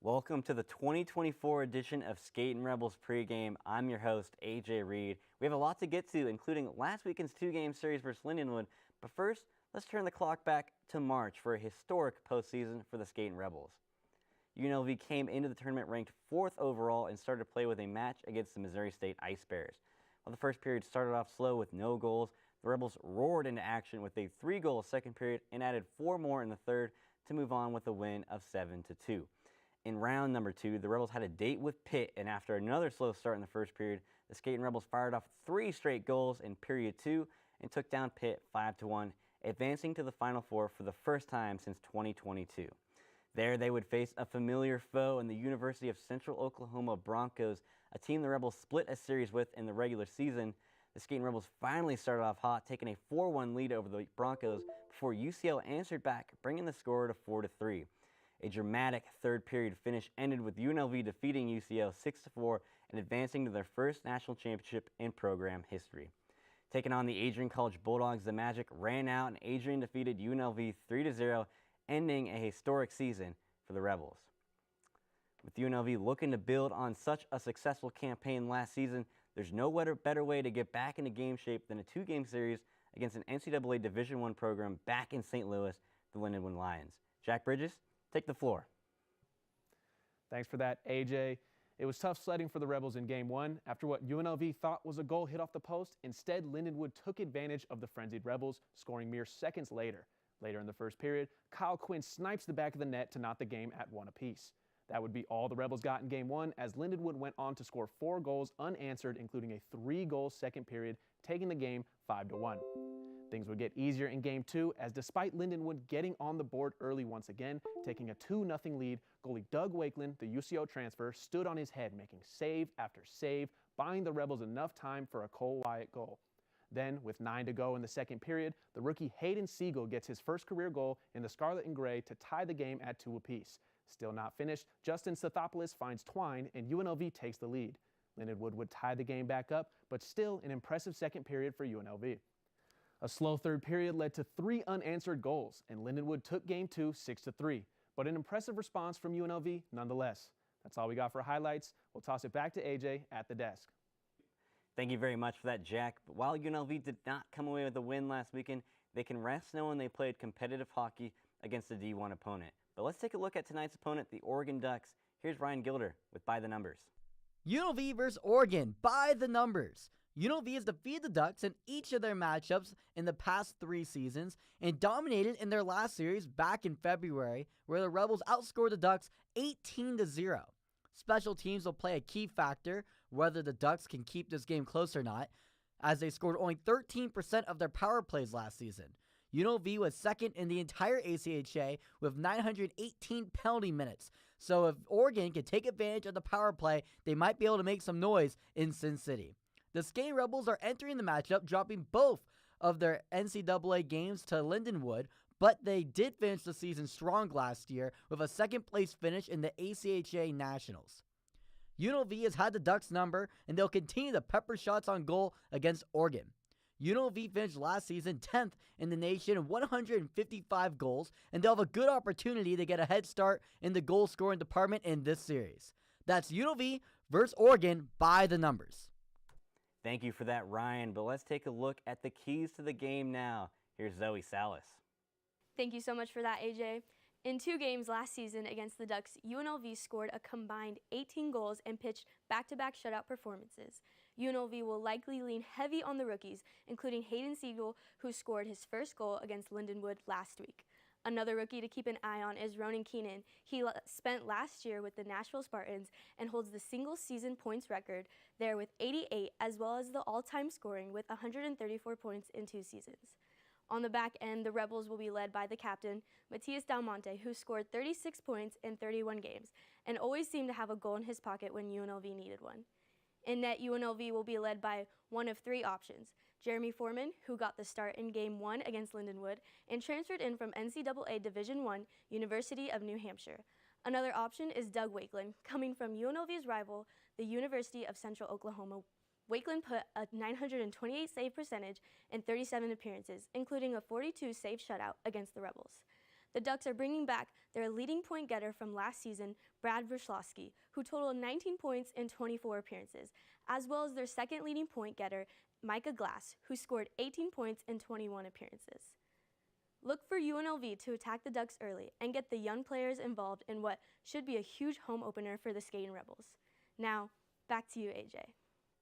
Welcome to the 2024 edition of Skatin' Rebels pregame. I'm your host, AJ Reed. We have a lot to get to, including last weekend's two-game series versus Lindenwood. But first, let's turn the clock back to March for a historic postseason for the Skatin' Rebels. UNLV came into the tournament ranked 4th overall and started to play with a match against the Missouri State Ice Bears. While the first period started off slow with no goals, the Rebels roared into action with a 3-goal second period and added 4 more in the third to move on with a win of 7-2. In round number 2, the Rebels had a date with Pitt, and after another slow start in the first period, the Skatin' Rebels fired off 3 straight goals in period 2 and took down Pitt 5-1, advancing to the Final Four for the first time since 2022. There they would face a familiar foe in the University of Central Oklahoma Broncos, a team the Rebels split a series with in the regular season. The Skatin' Rebels finally started off hot, taking a 4-1 lead over the Broncos before UCO answered back, bringing the score to 4-3. A dramatic third period finish ended with UNLV defeating UCO 6-4 and advancing to their first national championship in program history. Taking on the Adrian College Bulldogs, the Magic ran out and Adrian defeated UNLV 3-0, ending a historic season for the Rebels. With UNLV looking to build on such a successful campaign last season, there's no better way to get back into game shape than a 2-game series against an NCAA Division I program back in St. Louis, the Lindenwood Lions. Jack Bridges, take the floor. Thanks for that, AJ. It was tough sledding for the Rebels in Game 1. After what UNLV thought was a goal hit off the post, instead Lindenwood took advantage of the frenzied Rebels, scoring mere seconds later. Later in the first period, Kyle Quinn snipes the back of the net to knot the game at 1 apiece. That would be all the Rebels got in Game 1, as Lindenwood went on to score 4 goals unanswered, including a 3-goal second period, taking the game 5-1. Things would get easier in Game 2, as despite Lindenwood getting on the board early once again, taking a 2-0 lead, goalie Doug Wakeland, the UCO transfer, stood on his head, making save after save, buying the Rebels enough time for a Cole Wyatt goal. Then, with 9 to go in the second period, the rookie Hayden Siegel gets his first career goal in the Scarlet and Gray to tie the game at 2 apiece. Still not finished, Justin Stathopoulos finds Twine, and UNLV takes the lead. Lindenwood would tie the game back up, but still an impressive second period for UNLV. A slow third period led to 3 unanswered goals, and Lindenwood took Game 2 6-3, but an impressive response from UNLV nonetheless. That's all we got for highlights. We'll toss it back to AJ at the desk. Thank you very much for that, Jack. But while UNLV did not come away with a win last weekend, they can rest knowing they played competitive hockey against a D1 opponent. But let's take a look at tonight's opponent, the Oregon Ducks. Here's Ryan Gilder with By the Numbers. UNLV versus Oregon, by the numbers. UNLV has defeated the Ducks in each of their matchups in the past 3 seasons and dominated in their last series back in February, where the Rebels outscored the Ducks 18-0. Special teams will play a key factor whether the Ducks can keep this game close or not, as they scored only 13% of their power plays last season. UNLV was second in the entire ACHA with 918 penalty minutes. So if Oregon can take advantage of the power play, they might be able to make some noise in Sin City. The Skatin' Rebels are entering the matchup, dropping both of their NCAA games to Lindenwood, but they did finish the season strong last year with a second-place finish in the ACHA Nationals. UNLV has had the Ducks' number, and they'll continue to pepper shots on goal against Oregon. UNLV finished last season 10th in the nation with 155 goals, and they'll have a good opportunity to get a head start in the goal-scoring department in this series. That's UNLV versus Oregon by the numbers. Thank you for that, Ryan. But let's take a look at the keys to the game now. Here's Zoe Salas. Thank you so much for that, AJ. In 2 games last season against the Ducks, UNLV scored a combined 18 goals and pitched back-to-back shutout performances. UNLV will likely lean heavy on the rookies, including Hayden Siegel, who scored his first goal against Lindenwood last week. Another rookie to keep an eye on is Ronan Keenan. He spent last year with the Nashville Spartans and holds the single-season points record there with 88, as well as the all-time scoring with 134 points in 2 seasons. On the back end, the Rebels will be led by the captain, Matias Del Monte, who scored 36 points in 31 games and always seemed to have a goal in his pocket when UNLV needed one. In net, UNLV will be led by one of 3 options: Jeremy Foreman, who got the start in Game 1 against Lindenwood and transferred in from NCAA Division I, University of New Hampshire. Another option is Doug Wakeland, coming from UNLV's rival, the University of Central Oklahoma. Wakeland put a 928 save percentage in 37 appearances, including a 42 save shutout against the Rebels. The Ducks are bringing back their leading point getter from last season, Brad Vrslowski, who totaled 19 points in 24 appearances, as well as their second leading point getter, Micah Glass, who scored 18 points in 21 appearances. Look for UNLV to attack the Ducks early and get the young players involved in what should be a huge home opener for the Skating Rebels. Now, back to you, AJ.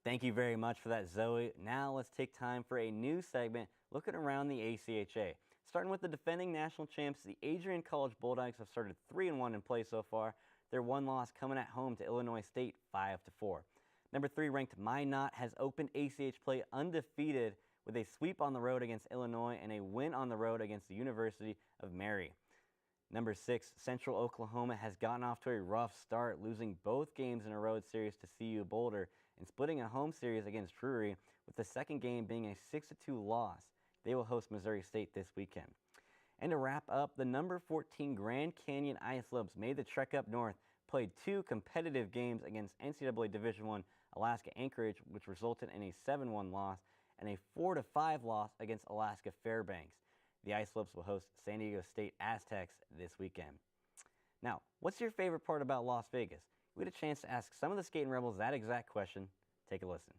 Thank you very much for that, Zoe. Now let's take time for a new segment looking around the ACHA. Starting with the defending national champs, the Adrian College Bulldogs have started 3-1 in play so far. Their one loss coming at home to Illinois State 5-4. Number 3 ranked Minot has opened ACH play undefeated with a sweep on the road against Illinois and a win on the road against the University of Mary. Number 6, Central Oklahoma has gotten off to a rough start, losing both games in a road series to CU Boulder and splitting a home series against Drury, with the second game being a 6-2 loss. They will host Missouri State this weekend. And to wrap up, the number 14 Grand Canyon Ice Lobes made the trek up north, played 2 competitive games against NCAA Division I Alaska Anchorage, which resulted in a 7-1 loss, and a 4-5 loss against Alaska Fairbanks. The Ice Lobes will host San Diego State Aztecs this weekend. Now, what's your favorite part about Las Vegas? We had a chance to ask some of the Skating Rebels that exact question. Take a listen.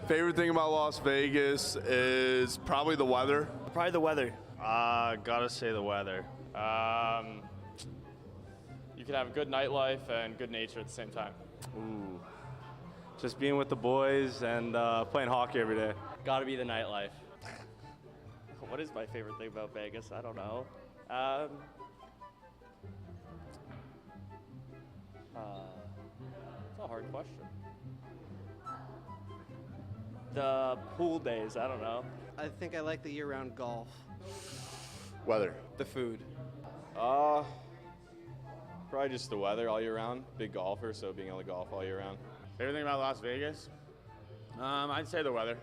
Favorite thing about Las Vegas is probably the weather. Probably the weather. Gotta say the weather. You can have good nightlife and good nature at the same time. Ooh, just being with the boys and playing hockey every day. Gotta be the nightlife. What is my favorite thing about Vegas? I don't know. It's a hard question. The pool days, I don't know. I think I like the year-round golf. Weather. The food. Probably just the weather all year round. Big golfer, so being able to golf all year round. Favorite thing about Las Vegas? I'd say the weather.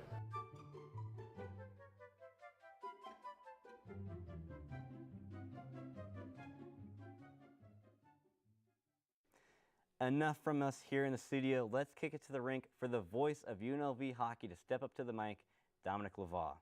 Enough from us here in the studio. Let's kick it to the rink for the voice of UNLV hockey to step up to the mic, Dominic Lavaw.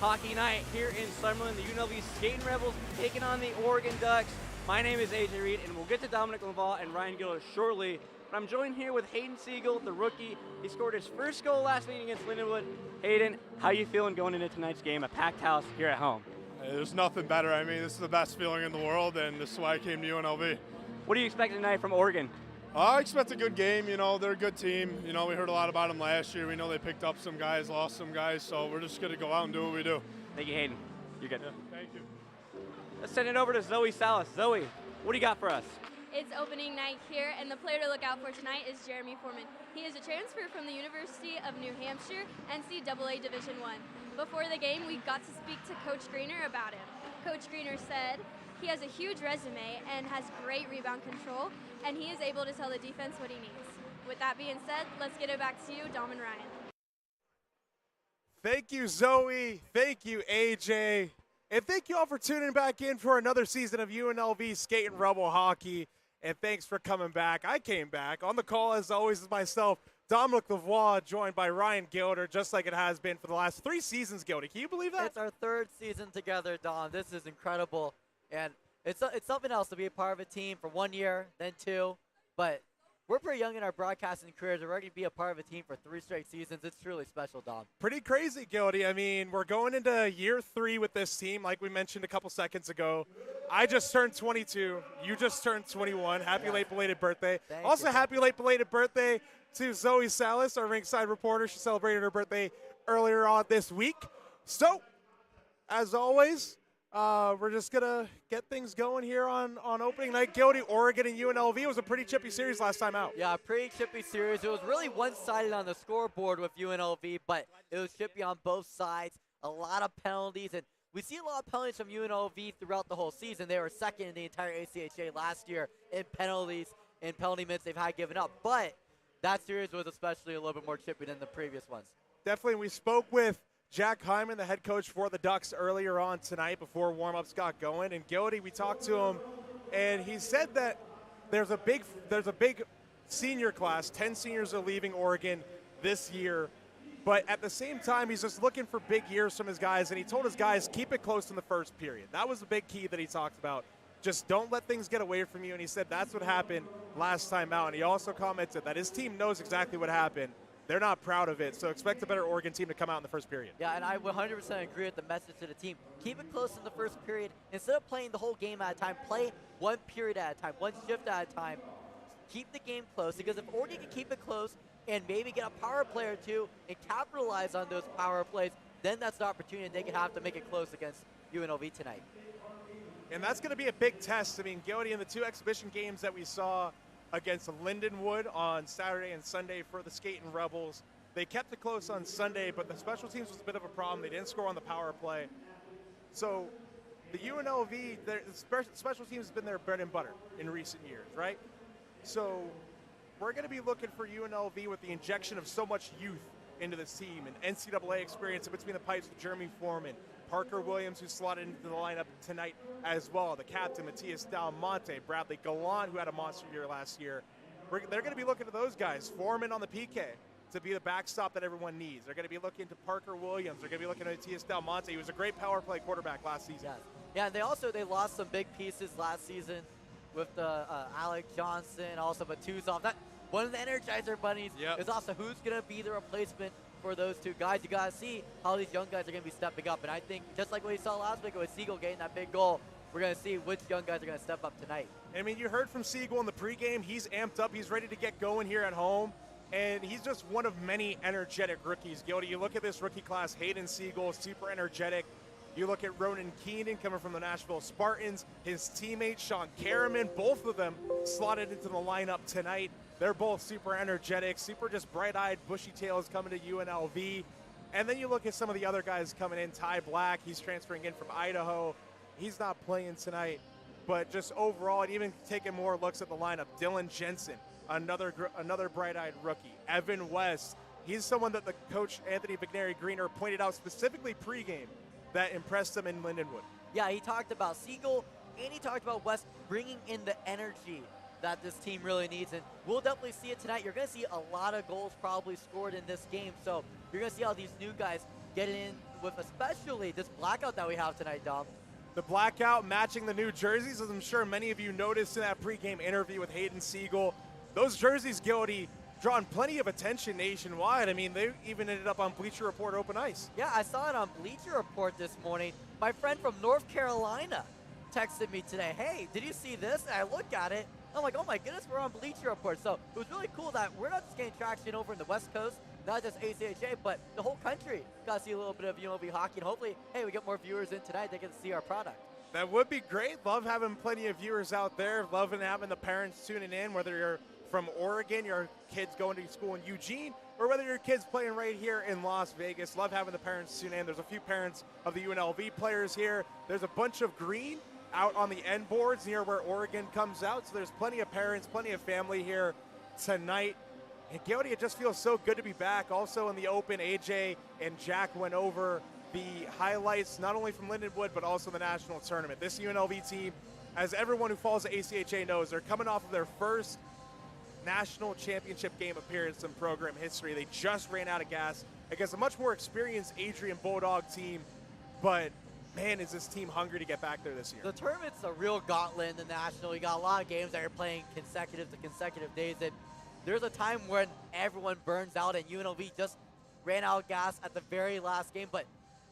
Hockey night here in Summerlin. The UNLV Skating Rebels taking on the Oregon Ducks. My name is AJ Reed, and we'll get to Dominic Lavaw and Ryan Gillis shortly. But I'm joined here with Hayden Siegel, the rookie. He scored his first goal last meeting against Lindenwood. Hayden, how you feeling going into tonight's game? A packed house here at home. There's nothing better. I mean, this is the best feeling in the world, and this is why I came to UNLV. What do you expect tonight from Oregon? I expect a good game. You know, they're a good team. You know, we heard a lot about them last year. We know they picked up some guys, lost some guys, so we're just going to go out and do what we do. Thank you, Hayden. You're good. Yeah, thank you. Let's send it over to Zoe Salas. Zoe, what do you got for us? It's opening night here, and the player to look out for tonight is Jeremy Foreman. He is a transfer from the University of New Hampshire, NCAA Division I. Before the game, we got to speak to Coach Greener about him. Coach Greener said he has a huge resume and has great rebound control, and he is able to tell the defense what he needs. With that being said, let's get it back to you, Dom and Ryan. Thank you, Zoe. Thank you, AJ. And thank you all for tuning back in for another season of UNLV Skating Rebel Hockey. And thanks for coming back. I came back. On the call, as always, is myself, Dominic Lavoie, joined by Ryan Gilder, just like it has been for the last 3 seasons, Gilder. Can you believe that? It's our 3rd season together, Dom. This is incredible. And it's something else to be a part of a team for 1 year, then 2. But we're pretty young in our broadcasting careers. We're going to be a part of a team for 3 straight seasons. It's truly special, Dom. Pretty crazy, Gildy. I mean, we're going into year 3 with this team, like we mentioned a couple seconds ago. I just turned 22. You just turned 21. Happy late belated birthday. Also, happy late belated birthday to Zoe Salas, our ringside reporter. She celebrated her birthday earlier on this week. So, as always, we're just going to get things going here on opening night. Gildy, Oregon and UNLV. It was a pretty chippy series last time out. Yeah, pretty chippy series. It was really one-sided on the scoreboard with UNLV, but it was chippy on both sides. A lot of penalties, and we see a lot of penalties from UNLV throughout the whole season. They were second in the entire ACHA last year in penalties and penalty minutes they've had given up. But that series was especially a little bit more chippy than the previous ones. Definitely. We spoke with Jack Hyman, the head coach for the Ducks, earlier on tonight before warm-ups got going. And Gildy, we talked to him, and he said that there's a big senior class. 10 seniors are leaving Oregon this year. But at the same time, he's just looking for big years from his guys, and he told his guys, keep it close in the first period. That was the big key that he talked about. Just don't let things get away from you, and he said that's what happened last time out. And he also commented that his team knows exactly what happened. They're not proud of it, so expect a better Oregon team to come out in the first period. Yeah, and I 100% agree with the message to the team. Keep it close in the first period. Instead of playing the whole game at a time, play one period at a time, one shift at a time. Keep the game close, because if Oregon can keep it close and maybe get a power play or two and capitalize on those power plays, then that's the opportunity they could have to make it close against UNLV tonight. And that's going to be a big test. I mean, Gildy, in the 2 exhibition games that we saw against Lindenwood on Saturday and Sunday for the Skating Rebels, they kept it close on Sunday, but the special teams was a bit of a problem. They didn't score on the power play. So the UNLV, the special teams has been their bread and butter in recent years, right? So we're going to be looking for UNLV with the injection of so much youth into this team and NCAA experience in between the pipes with Jeremy Foreman, Parker Williams, who slotted into the lineup tonight as well, the captain, Matias Dalmonte, Bradley Gallant, who had a monster year last year. They're going to be looking to those guys. Foreman on the PK to be the backstop that everyone needs. They're going to be looking to Parker Williams. They're going to be looking at Matias Dalmonte. He was a great power play quarterback last season. Yeah, and they lost some big pieces last season with Alec Johnson, also Batuzov. One of the Energizer bunnies is also who's going to be the replacement for those 2 guys. You got to see how these young guys are going to be stepping up. And I think just like what we saw last week with Siegel getting that big goal, we're going to see which young guys are going to step up tonight. I mean, you heard from Siegel in the pregame. He's amped up. He's ready to get going here at home. And he's just one of many energetic rookies. Gildy, you look at this rookie class, Hayden Siegel, super energetic. You look at Ronan Keenan coming from the Nashville Spartans. His teammate, Sean Karaman, both of them slotted into the lineup tonight. They're both super energetic, super just bright-eyed, bushy tails coming to UNLV. And then you look at some of the other guys coming in. Ty Black, he's transferring in from Idaho. He's not playing tonight. But just overall, and even taking more looks at the lineup, Dylan Jensen, another bright-eyed rookie. Evan West, he's someone that the coach, Anthony Vigneri-Greener, pointed out specifically pregame that impressed him in Lindenwood. Yeah, he talked about Siegel, and he talked about West bringing in the energy that this team really needs, and we'll definitely see it tonight. You're going to see a lot of goals probably scored in this game, so you're going to see how these new guys get in with especially this blackout that we have tonight, Dom. The blackout matching the new jerseys, as I'm sure many of you noticed in that pregame interview with Hayden Siegel. Those jerseys, Gildy, drawn plenty of attention nationwide. I mean, they even ended up on Bleacher Report Open Ice. Yeah, I saw it on Bleacher Report this morning. My friend from North Carolina texted me today, hey, did you see this? And I look at it, I'm like, oh my goodness, we're on Bleacher Report. So it was really cool that we're not just getting traction over in the West Coast, not just ACHA, but the whole country got to see a little bit of UNLV hockey. And hopefully, hey, we get more viewers in tonight. They get to see our product. That would be great. Love having plenty of viewers out there. Loving having the parents tuning in, whether you're from Oregon, your kids going to school in Eugene, or whether your kids playing right here in Las Vegas. Love having the parents tune in. There's a few parents of the UNLV players here. There's a bunch of green out on the end boards near where Oregon comes out. So there's plenty of parents, plenty of family here tonight. And Gildy, it just feels so good to be back. Also in the open, AJ and Jack went over the highlights, not only from Lindenwood, but also the national tournament. This UNLV team, as everyone who follows the ACHA knows, they're coming off of their first national championship game appearance in program history. They just ran out of gas against a much more experienced Adrian Bulldog team, but man, is this team hungry to get back there this year. The tournament's a real gauntlet in the national. You got a lot of games that you're playing consecutive days, and there's a time when everyone burns out and UNLV just ran out of gas at the very last game. But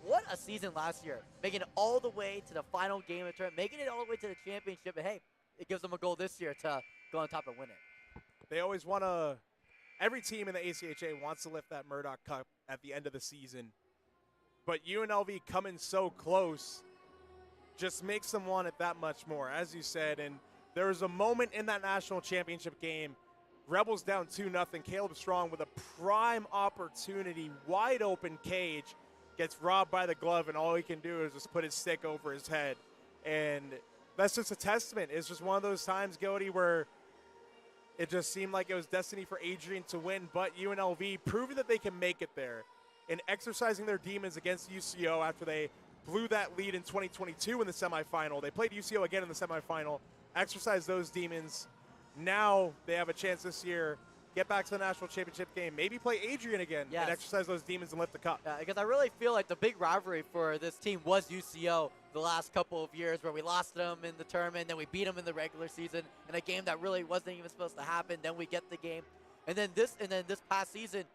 what a season last year, making it all the way to the final game of the tournament, making it all the way to the championship. And hey, it gives them a goal this year to go on top and win it. They always want to, every team in the ACHA wants to lift that Murdoch Cup at the end of the season. But UNLV coming so close just makes them want it that much more, as you said. And there was a moment in that national championship game, Rebels down 2-0. Caleb Strong with a prime opportunity, wide open cage, gets robbed by the glove, and all he can do is just put his stick over his head. And that's just a testament. It's just one of those times, Goody, where it just seemed like it was destiny for Adrian to win, but UNLV proving that they can make it there and exercising their demons against UCO after they blew that lead in 2022 in the semifinal. They played UCO again in the semifinal, exercised those demons. Now they have a chance this year, get back to the national championship game, maybe play Adrian again and exercise those demons and lift the cup. Yeah, because I really feel like the big rivalry for this team was UCO the last couple of years, where we lost them in the tournament, then we beat them in the regular season in a game that really wasn't even supposed to happen. Then we get the game, and then this past season,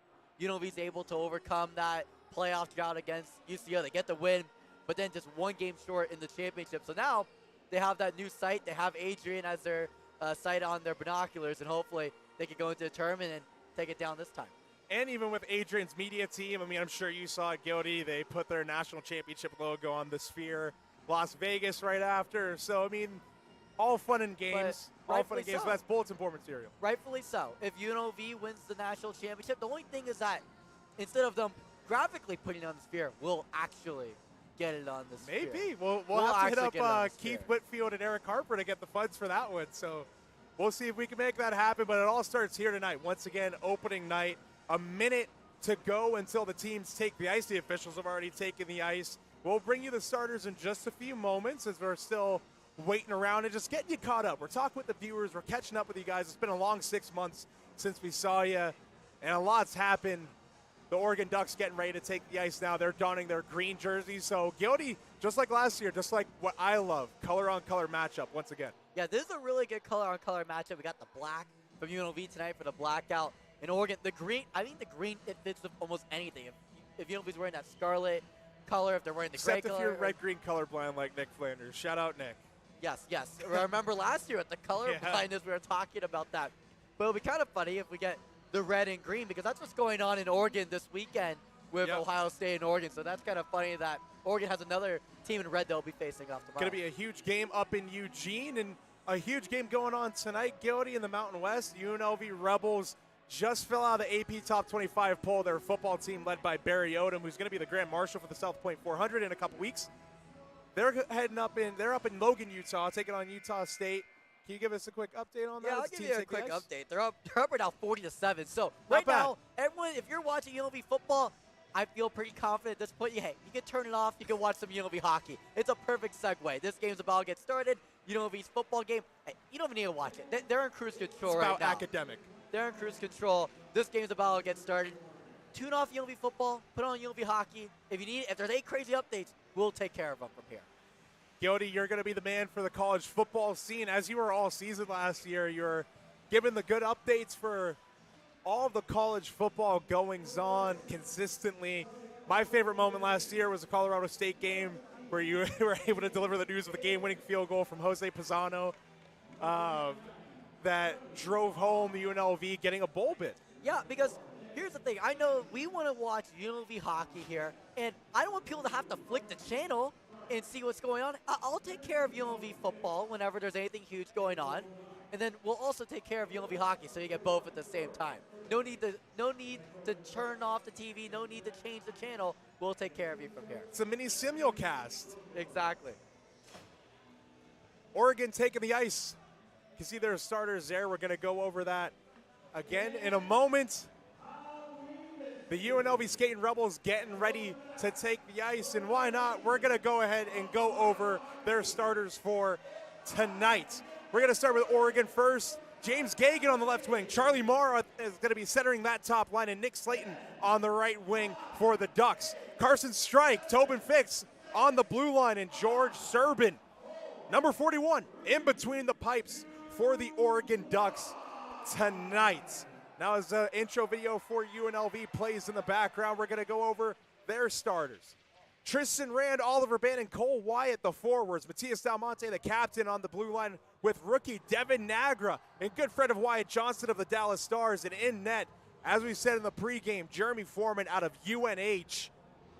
UNLV's able to overcome that playoff drought against UCO. They get the win, but then just one game short in the championship. So now they have that new sight. They have Adrian as their sight on their binoculars, and hopefully they can go into the tournament and take it down this time. And even with Adrian's media team, I mean, I'm sure you saw it, Gildy. They put their national championship logo on the Sphere, Las Vegas right after. So, I mean, all fun and games. All fun and games. So that's bulletin board material. Rightfully so. If UNLV wins the national championship, the only thing is that instead of them graphically putting it on the Sphere, we'll actually get it on the Sphere. Maybe. We'll have to hit up Keith Whitfield and Eric Harper to get the funds for that one. So we'll see if we can make that happen. But it all starts here tonight. Once again, opening night. A minute to go until the teams take the ice. The officials have already taken the ice. We'll bring you the starters in just a few moments as we're still waiting around and just getting you caught up. We're talking with the viewers. We're catching up with you guys. It's been a long 6 months since we saw you, and a lot's happened. The Oregon Ducks getting ready to take the ice now. They're donning their green jerseys. So, Gildy, just like last year, just like what I love, color-on-color matchup once again. Yeah, this is a really good color-on-color matchup. We got the black from UNLV tonight for the blackout. In Oregon, the green, the green, it fits with almost anything. If UNLV's wearing that scarlet color, if they're wearing the gray color. Except if you're red-green colorblind like Nick Flanders. Shout out, Nick. Yes. Remember last year at the color blindness, we were talking about that. But it'll be kind of funny if we get the red and green, because that's what's going on in Oregon this weekend with Ohio State and Oregon. So that's kind of funny that Oregon has another team in red they'll be facing off tomorrow. Going to be a huge game up in Eugene, and a huge game going on tonight, Gildy, in the Mountain West. UNLV Rebels just fell out of the AP Top 25 poll. Their football team led by Barry Odom, who's going to be the Grand Marshal for the South Point 400 in a couple weeks. They're up in Logan, Utah, taking on Utah State. Can you give us a quick update on that? Yeah, I'll give you a quick update. They're up right now 40-7. So right now, everyone, if you're watching UNLV football, I feel pretty confident at this point. Hey, you can turn it off. You can watch some UNLV hockey. It's a perfect segue. This game's about to get started. UNLV's football game. Hey, you don't even need to watch it. They're in cruise control right now. It's about academic. They're in cruise control. This game's about to get started. Tune off UNLV football. Put on UNLV hockey. If there's any crazy updates, we'll take care of them from here. Gildy, you're going to be the man for the college football scene. As you were all season last year, you're giving the good updates for all of the college football goings-on consistently. My favorite moment last year was the Colorado State game where you were able to deliver the news of the game-winning field goal from Jose Pisano that drove home the UNLV getting a bowl bid. Yeah, because here's the thing. I know we want to watch UNLV hockey here, and I don't want people to have to flick the channel and see what's going on. I'll take care of UNLV football whenever there's anything huge going on, and then we'll also take care of UNLV hockey, so you get both at the same time. No need to turn off the TV. No need to change the channel. We'll take care of you from here. It's a mini simulcast. Exactly. Oregon taking the ice. You can see their starters there. We're going to go over that again in a moment. The UNLV Skating Rebels getting ready to take the ice, and why not? We're going to go ahead and go over their starters for tonight. We're going to start with Oregon first. James Gagan on the left wing. Charlie Mara is going to be centering that top line, and Nick Slayton on the right wing for the Ducks. Carson Strike, Tobin Fix on the blue line, and George Serbin, number 41, in between the pipes for the Oregon Ducks tonight. Now as the intro video for UNLV plays in the background, we're going to go over their starters. Tristan Rand, Oliver Bannon, Cole Wyatt, the forwards. Matias Dalmonte, the captain on the blue line with rookie Devin Nagra and good friend of Wyatt Johnson of the Dallas Stars. And in net, as we said in the pregame, Jeremy Foreman out of UNH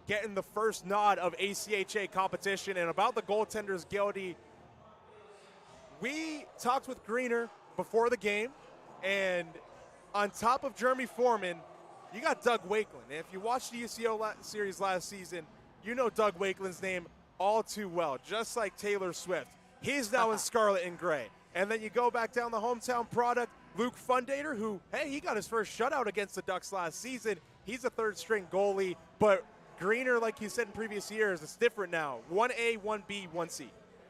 getting the first nod of ACHA competition. And about the goaltenders, Gildy, we talked with Greener before the game, and on top of Jeremy Foreman, you got Doug Wakeland. And if you watched the UCO series last season, you know Doug Wakeland's name all too well, just like Taylor Swift. He's now in scarlet and gray. And then you go back down the hometown product, Luke Fundater, who, hey, he got his first shutout against the Ducks last season. He's a third-string goalie, but Greener, like you said in previous years, it's different now. 1A, 1B, 1C.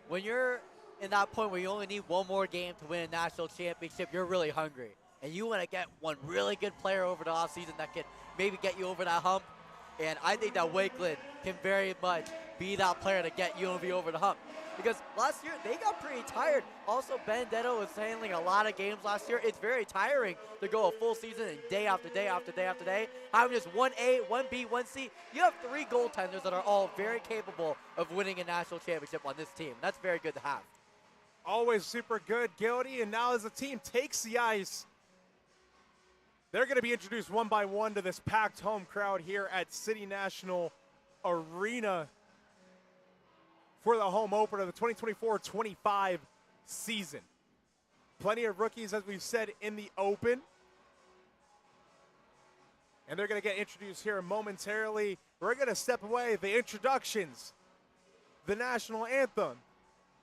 When you're in that point where you only need one more game to win a national championship, you're really hungry. And you want to get one really good player over the offseason that can maybe get you over that hump. And I think that Wakeland can very much be that player to get UNLV over the hump. Because last year, they got pretty tired. Also, Benedetto was handling a lot of games last year. It's very tiring to go a full season and day after day after day after day. Having just 1A, 1B, 1C, you have 3 goaltenders that are all very capable of winning a national championship on this team. That's very good to have. Always super good, Gildy. And now as the team takes the ice, they're going to be introduced one by one to this packed home crowd here at City National Arena for the home opener of the 2024-25 season. Plenty of rookies, as we've said, in the open. And they're going to get introduced here momentarily. We're going to step away, the introductions, the national anthem,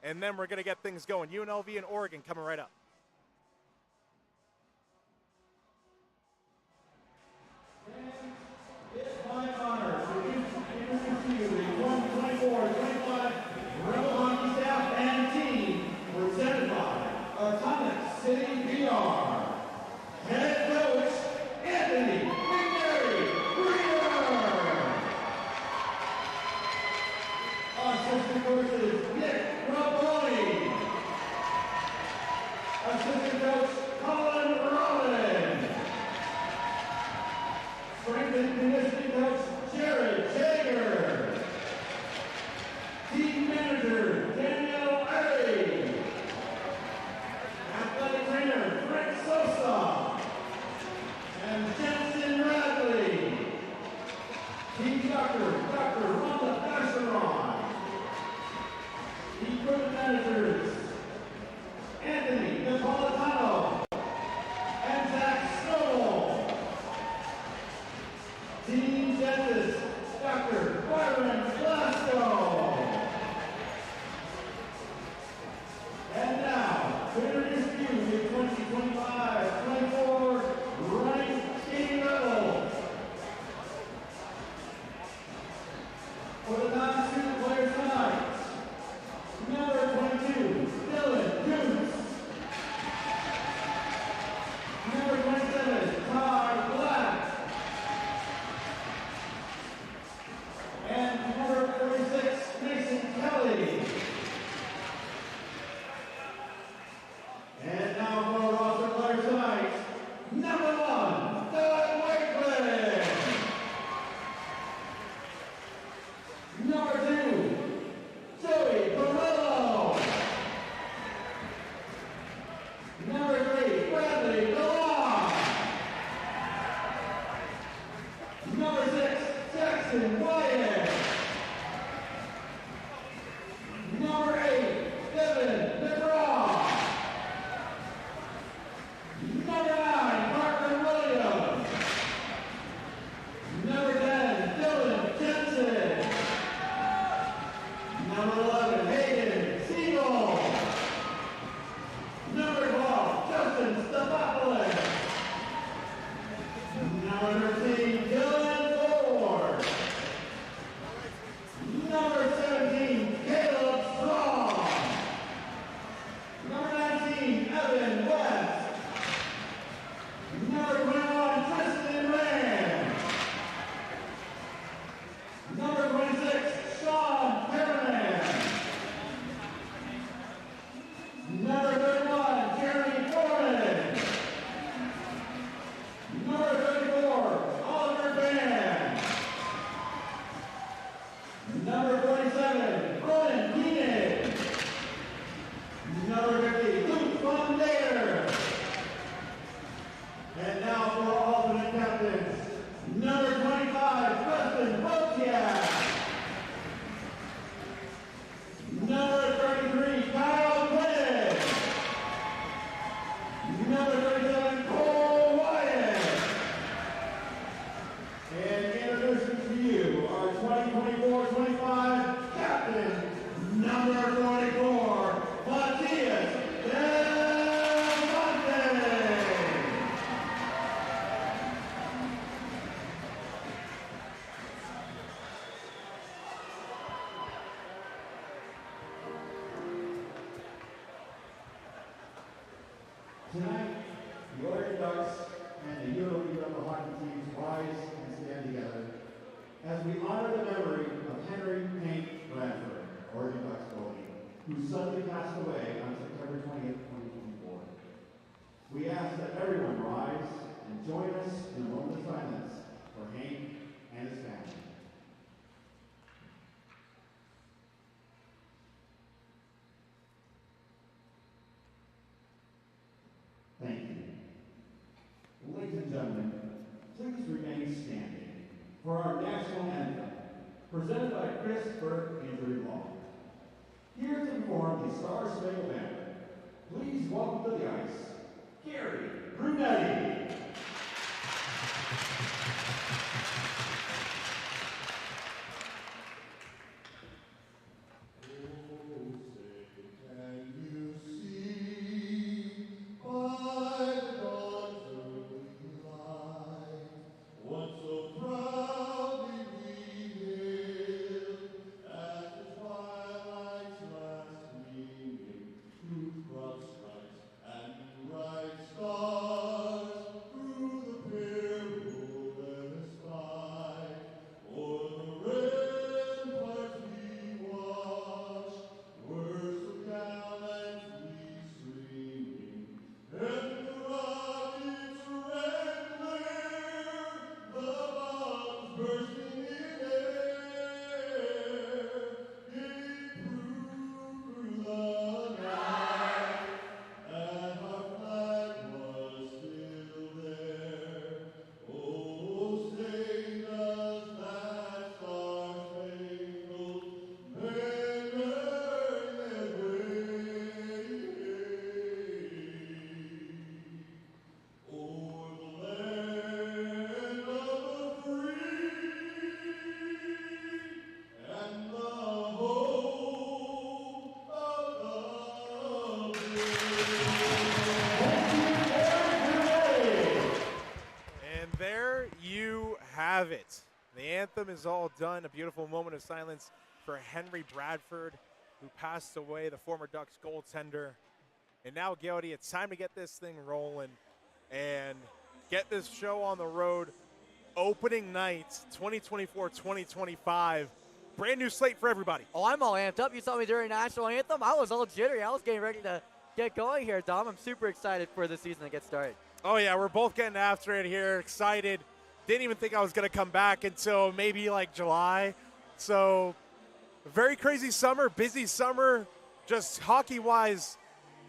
and then we're going to get things going. UNLV and Oregon coming right up. It's my honor to introduce you the 124-25 Rebel hockey staff and team presented by Atomic City VR. Head coach Anthony Greener. Assistant coaches Nick Raboni. Assistant coach Colin Rollins. Strength and conditioning coach Jared Jager. Team manager Danielle A. Athletic trainer Frank Sosa. And Jensen Radley. Team doctor Dr. Rhonda Asheron. Equipment managers Anthony Napolitano and Zach Snowball. Team dentist, Dr. Byron Glasgow. And now, to introduce you the 2025-24 running skating level. For the non-student players tonight, number 22, Dylan Dukes. Number 27, Ty Black. And number 46, Mason Kelly. Number 50, Luke Von Dayer. And now for our alternate captains. Number 25, Preston Botiak. Number 33, Kyle Quinn. Number 37, Cole Wyatt. And introducing to you our 2024-25 captain, number 44, Matthias Del Monte. Tonight, the Oregon Ducks and the UNLV Rebel hockey teams rise and stand together as we honor the memory of Henry Hank Bradford, Oregon Ducks goalie, who suddenly passed away on September 20th, 2024. We ask that everyone rise and join us in a moment of silence for Hank and his family. Thank you. Ladies and gentlemen, please remain standing for our national anthem, presented by Chris Burke Injury Law. Here to perform the Star Spangled Banner, please welcome to the ice, Gary Brunetti. It. The anthem is all done. A beautiful moment of silence for Henry Bradford, who passed away, the former Ducks goaltender. And now, Gildy, it's time to get this thing rolling and get this show on the road. Opening night, 2024-2025. Brand new slate for everybody. Oh, I'm all amped up. You saw me during national anthem. I was all jittery. I was getting ready to get going here, Dom. I'm super excited for the season to get started. Oh, yeah, we're both getting after it here. Excited. Didn't even think I was going to come back until maybe like July. So, very crazy summer, busy summer, just hockey-wise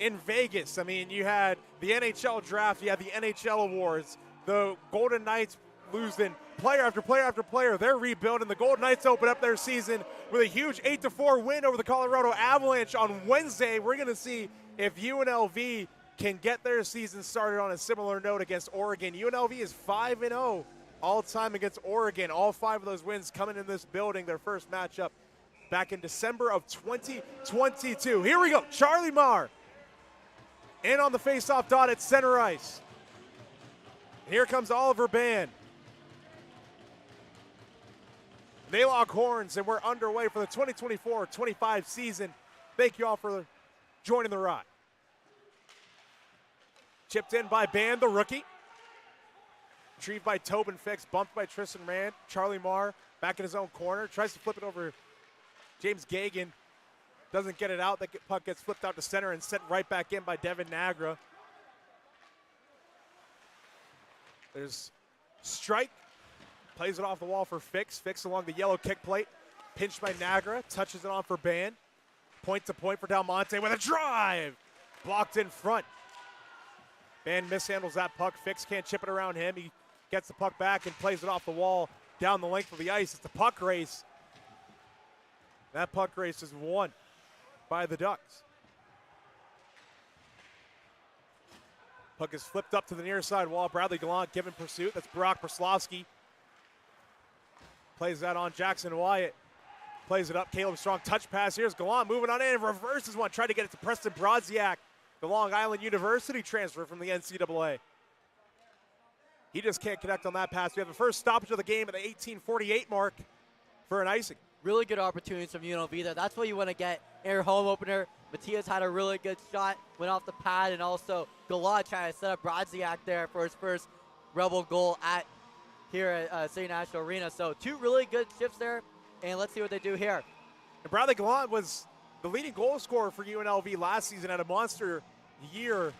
in Vegas. I mean, you had the NHL draft, you had the NHL awards, the Golden Knights losing player after player after player. They're rebuilding. The Golden Knights open up their season with a huge 8-4 win over the Colorado Avalanche on Wednesday. We're going to see if UNLV can get their season started on a similar note against Oregon. UNLV is 5-0. All time against Oregon. All 5 of those wins coming in this building. Their first matchup back in December of 2022. Here we go. Charlie Marr in on the faceoff dot at center ice. Here comes Oliver Band. They lock horns, and we're underway for the 2024-25 season. Thank you all for joining the ride. Chipped in by Band, the rookie. Retrieved by Tobin Fix, bumped by Tristan Rand. Charlie Marr back in his own corner. Tries to flip it over James Gagan. Doesn't get it out. The puck gets flipped out to center and sent right back in by Devin Nagra. There's Strike. Plays it off the wall for Fix. Fix along the yellow kick plate. Pinched by Nagra. Touches it on for Band. point-to-point for Del Monte with a drive. Blocked in front. Band mishandles that puck. Fix can't chip it around him. He gets the puck back and plays it off the wall down the length of the ice. It's a puck race. That puck race is won by the Ducks. Puck is flipped up to the near side wall. Bradley Gallant given pursuit. That's Brock Broslovsky. Plays that on Jackson Wyatt. Plays it up. Caleb Strong touch pass. Here's Gallant moving on in. Reverses one. Tried to get it to Preston Brodziak, the Long Island University transfer from the NCAA. He just can't connect on that pass. We have the first stoppage of the game at the 18:48 mark for an icing. Really good opportunities from UNLV there. That's what you want to get in your home opener. Matias had a really good shot, went off the pad, and also Gallant trying to set up Brodziak there for his first Rebel goal here at City National Arena. So 2 really good shifts there, and let's see what they do here. And Bradley Gallant was the leading goal scorer for UNLV last season, had a monster year.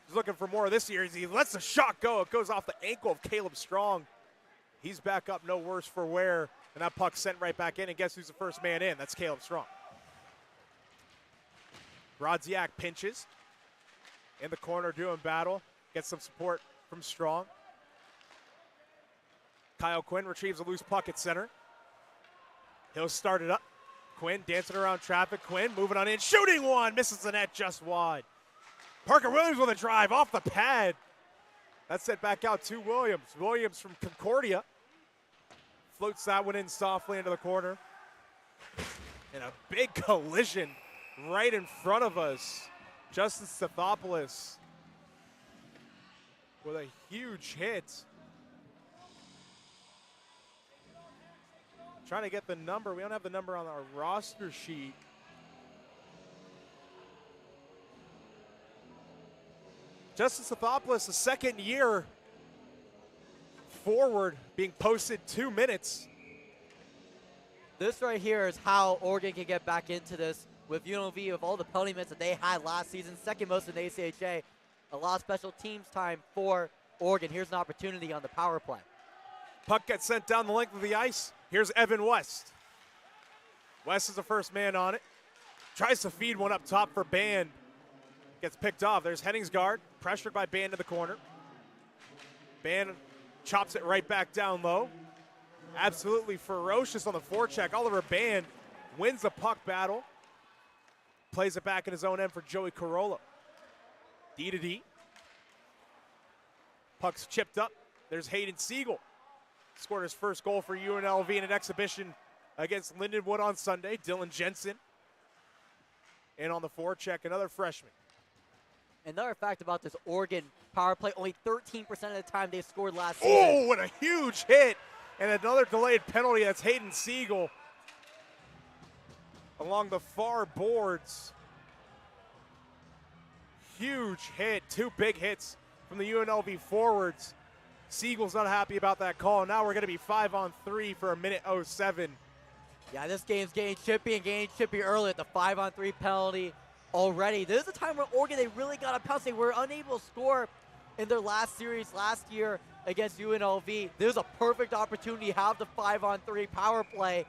He's looking for more this year. He lets the shot go. It goes off the ankle of Caleb Strong. He's back up no worse for wear, and that puck sent right back in, and guess who's the first man in? That's Caleb Strong. Brodziak pinches in the corner doing battle. Gets some support from Strong. Kyle Quinn retrieves a loose puck at center. He'll start it up. Quinn dancing around traffic. Quinn moving on in, shooting one. Misses the net just wide. Parker Williams with a drive off the pad. That's set back out to Williams. Williams from Concordia floats that one in softly into the corner. And a big collision right in front of us. Justin Stathopoulos with a huge hit. Trying to get the number. We don't have the number on our roster sheet. Justin Stathopoulos, the second year forward, being posted 2 minutes. This right here is how Oregon can get back into this with UNLV, with all the penalty minutes that they had last season, second most in the ACHA. A lot of special teams time for Oregon. Here's an opportunity on the power play. Puck gets sent down the length of the ice. Here's Evan West. West is the first man on it. Tries to feed one up top for Band. Gets picked off. There's Henningsgaard, pressured by Band in the corner. Band chops it right back down low. Absolutely ferocious on the forecheck. Oliver Band wins the puck battle. Plays it back in his own end for Joey Corolla. D to D. Puck's chipped up. There's Hayden Siegel. Scored his first goal for UNLV in an exhibition against Lindenwood on Sunday. Dylan Jensen. And on the forecheck, another freshman. Another fact about this Oregon power play, only 13% of the time they scored last season. Oh, what a huge hit. And another delayed penalty. That's Hayden Siegel along the far boards. Huge hit. 2 big hits from the UNLV forwards. Siegel's not happy about that call. Now we're going to be 5-on-3 for 1:07. Yeah, this game's getting chippy and getting chippy early at the 5-on-3 penalty already. This is a time where Oregon, they really got to pounce. They were unable to score in their last series last year against UNLV. There's a perfect opportunity to have the 5-on-3 power play.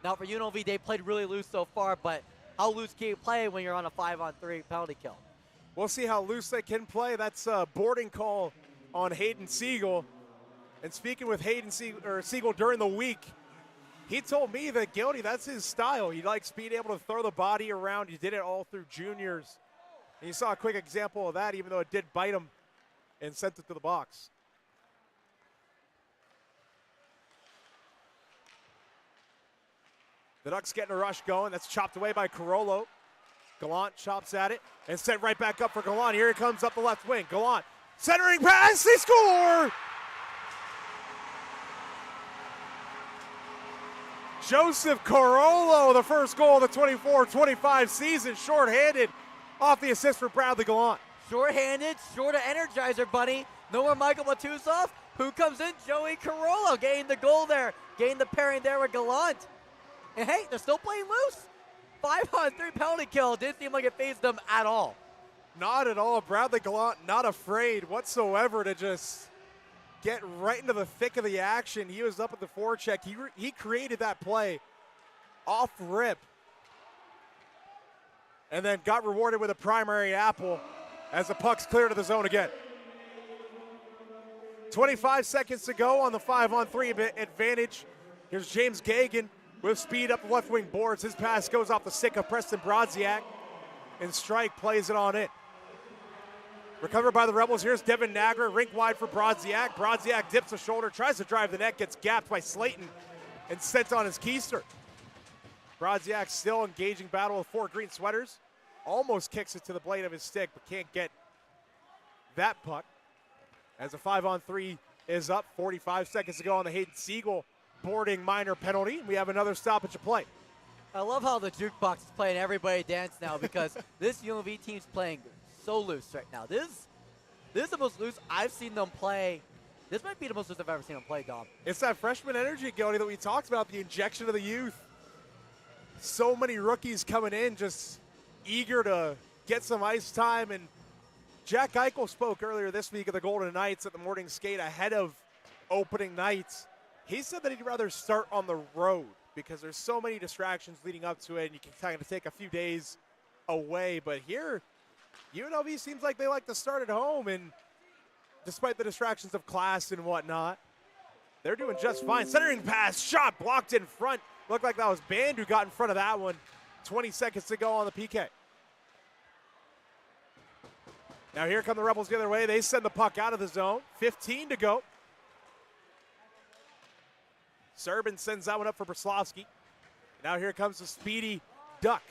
Now for UNLV, they played really loose so far, but how loose can you play when you're on a 5-on-3 penalty kill? We'll see how loose they can play. That's a boarding call on Hayden Siegel. And speaking with Hayden Siegel during the week, he told me that Gildy, that's his style. He likes being able to throw the body around. He did it all through juniors. And you saw a quick example of that, even though it did bite him and sent it to the box. The Ducks getting a rush going. That's chopped away by Carollo. Gallant chops at it and sent right back up for Gallant. Here he comes up the left wing. Gallant centering pass. They score! Joseph Carollo, the first goal of the 24-25 season, shorthanded off the assist for Bradley Gallant. Shorthanded, short of Energizer, buddy. No more Michael Matusov. Who comes in? Joey Carollo getting the goal there, getting the pairing there with Gallant. And hey, they're still playing loose. 5-on-3 penalty kill. Didn't seem like it fazed them at all. Not at all. Bradley Gallant not afraid whatsoever to just get right into the thick of the action. He was up at the forecheck. He created that play off rip. and then got rewarded with a primary apple as the puck's clear to the zone again. 25 seconds to go on the 5-on-3 advantage. Here's James Gagan with speed up the left wing boards. His pass goes off the stick of Preston Brodziak, and Strike plays it on in. Recovered by the Rebels. Here's Devin Nagra, rink wide for Brodziak. Brodziak dips the shoulder, tries to drive the net, gets gapped by Slayton, and sent on his keister. Brodziak still engaging battle with 4 green sweaters. Almost kicks it to the blade of his stick, but can't get that puck. As a 5-on-3 is up, 45 seconds to go on the Hayden Siegel boarding minor penalty. We have another stoppage of play. I love how the jukebox is playing Everybody Dance now because this UNLV team's playing so loose right now. This is the most loose I've seen them play. This might be the most loose I've ever seen them play, Dom. It's that freshman energy, Gody, that we talked about, the injection of the youth. So many rookies coming in just eager to get some ice time. And Jack Eichel spoke earlier this week of the Golden Knights at the morning skate ahead of opening night. He said that he'd rather start on the road because there's so many distractions leading up to it, and you can kind of take a few days away. But here, UNLV seems like they like to start at home, and despite the distractions of class and whatnot, they're doing just fine. Centering pass, shot blocked in front. Looked like that was Band who got in front of that one. 20 seconds to go on the PK. Now here come the Rebels the other way. They send the puck out of the zone. 15 to go. Serbin sends that one up for Braslavsky. Now here comes the speedy Duck.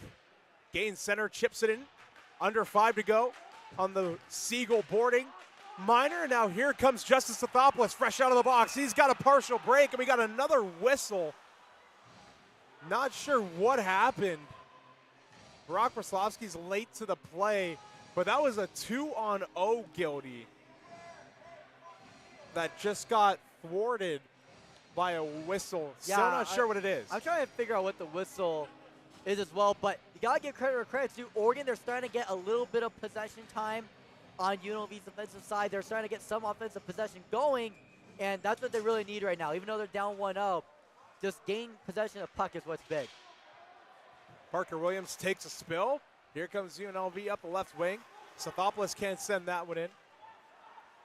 Gains center, chips it in. Under 5 to go on the Siegel boarding minor. And now here comes Justice Stathopoulos fresh out of the box. He's got a partial break, and we got another whistle. Not sure what happened. Brock Braslavsky's late to the play, but that was a 2-on-0 Gildy that just got thwarted by a whistle. Yeah, so not sure what it is. I'm trying to figure out what the whistle is as well, but you got to give credit where credit's due. Oregon, they're starting to get a little bit of possession time on UNLV's defensive side. They're starting to get some offensive possession going, and that's what they really need right now. Even though they're down 1-0, just gain possession of puck is what's big. Parker Williams takes a spill. Here comes UNLV up the left wing. Stathopoulos can't send that one in.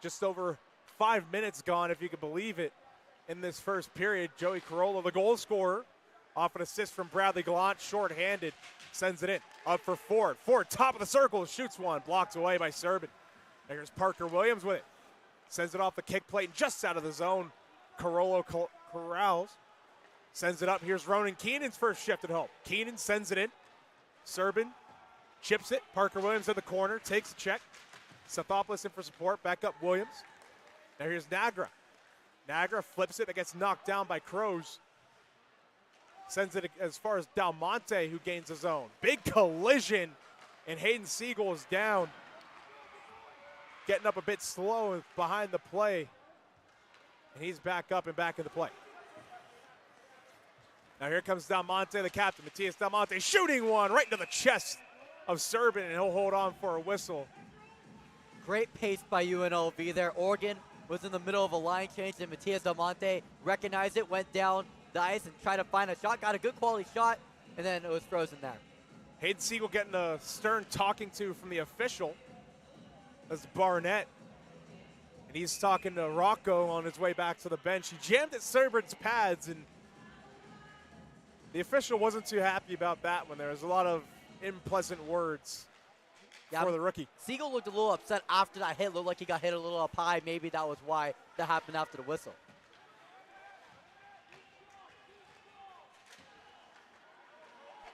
Just over 5 minutes gone, if you can believe it, in this first period. Joey Carollo, the goal scorer, off an assist from Bradley Gallant, short-handed, sends it in. Up for Ford. Ford, top of the circle, shoots one, blocked away by Serbin. There's Parker Williams with it. Sends it off the kick plate, just out of the zone. Carollo corrals. Sends it up. Here's Ronan Keenan's first shift at home. Keenan sends it in. Serbin chips it. Parker Williams in the corner, takes a check. Stathopoulos in for support. Back up Williams. Now here's Nagra. Nagra flips it. That gets knocked down by Crows. Sends it as far as Del Monte, who gains his own. Big collision, and Hayden Siegel is down. Getting up a bit slow behind the play. And he's back up and back in the play. Now here comes Del Monte, the captain, Matias Del Monte, shooting one right into the chest of Serbin, and he'll hold on for a whistle. Great pace by UNLV there. Oregon was in the middle of a line change, and Matias Del Monte recognized it, went down the ice and tried to find a shot, got a good quality shot, and then it was frozen there. Hayden Siegel getting a stern talking to from the official. That's Barnett. And he's talking to Rocco on his way back to the bench. He jammed at Serbin's pads, and the official wasn't too happy about that one. There was a lot of unpleasant words for the rookie. Siegel looked a little upset after that hit. Looked like he got hit a little up high. Maybe that was why that happened after the whistle.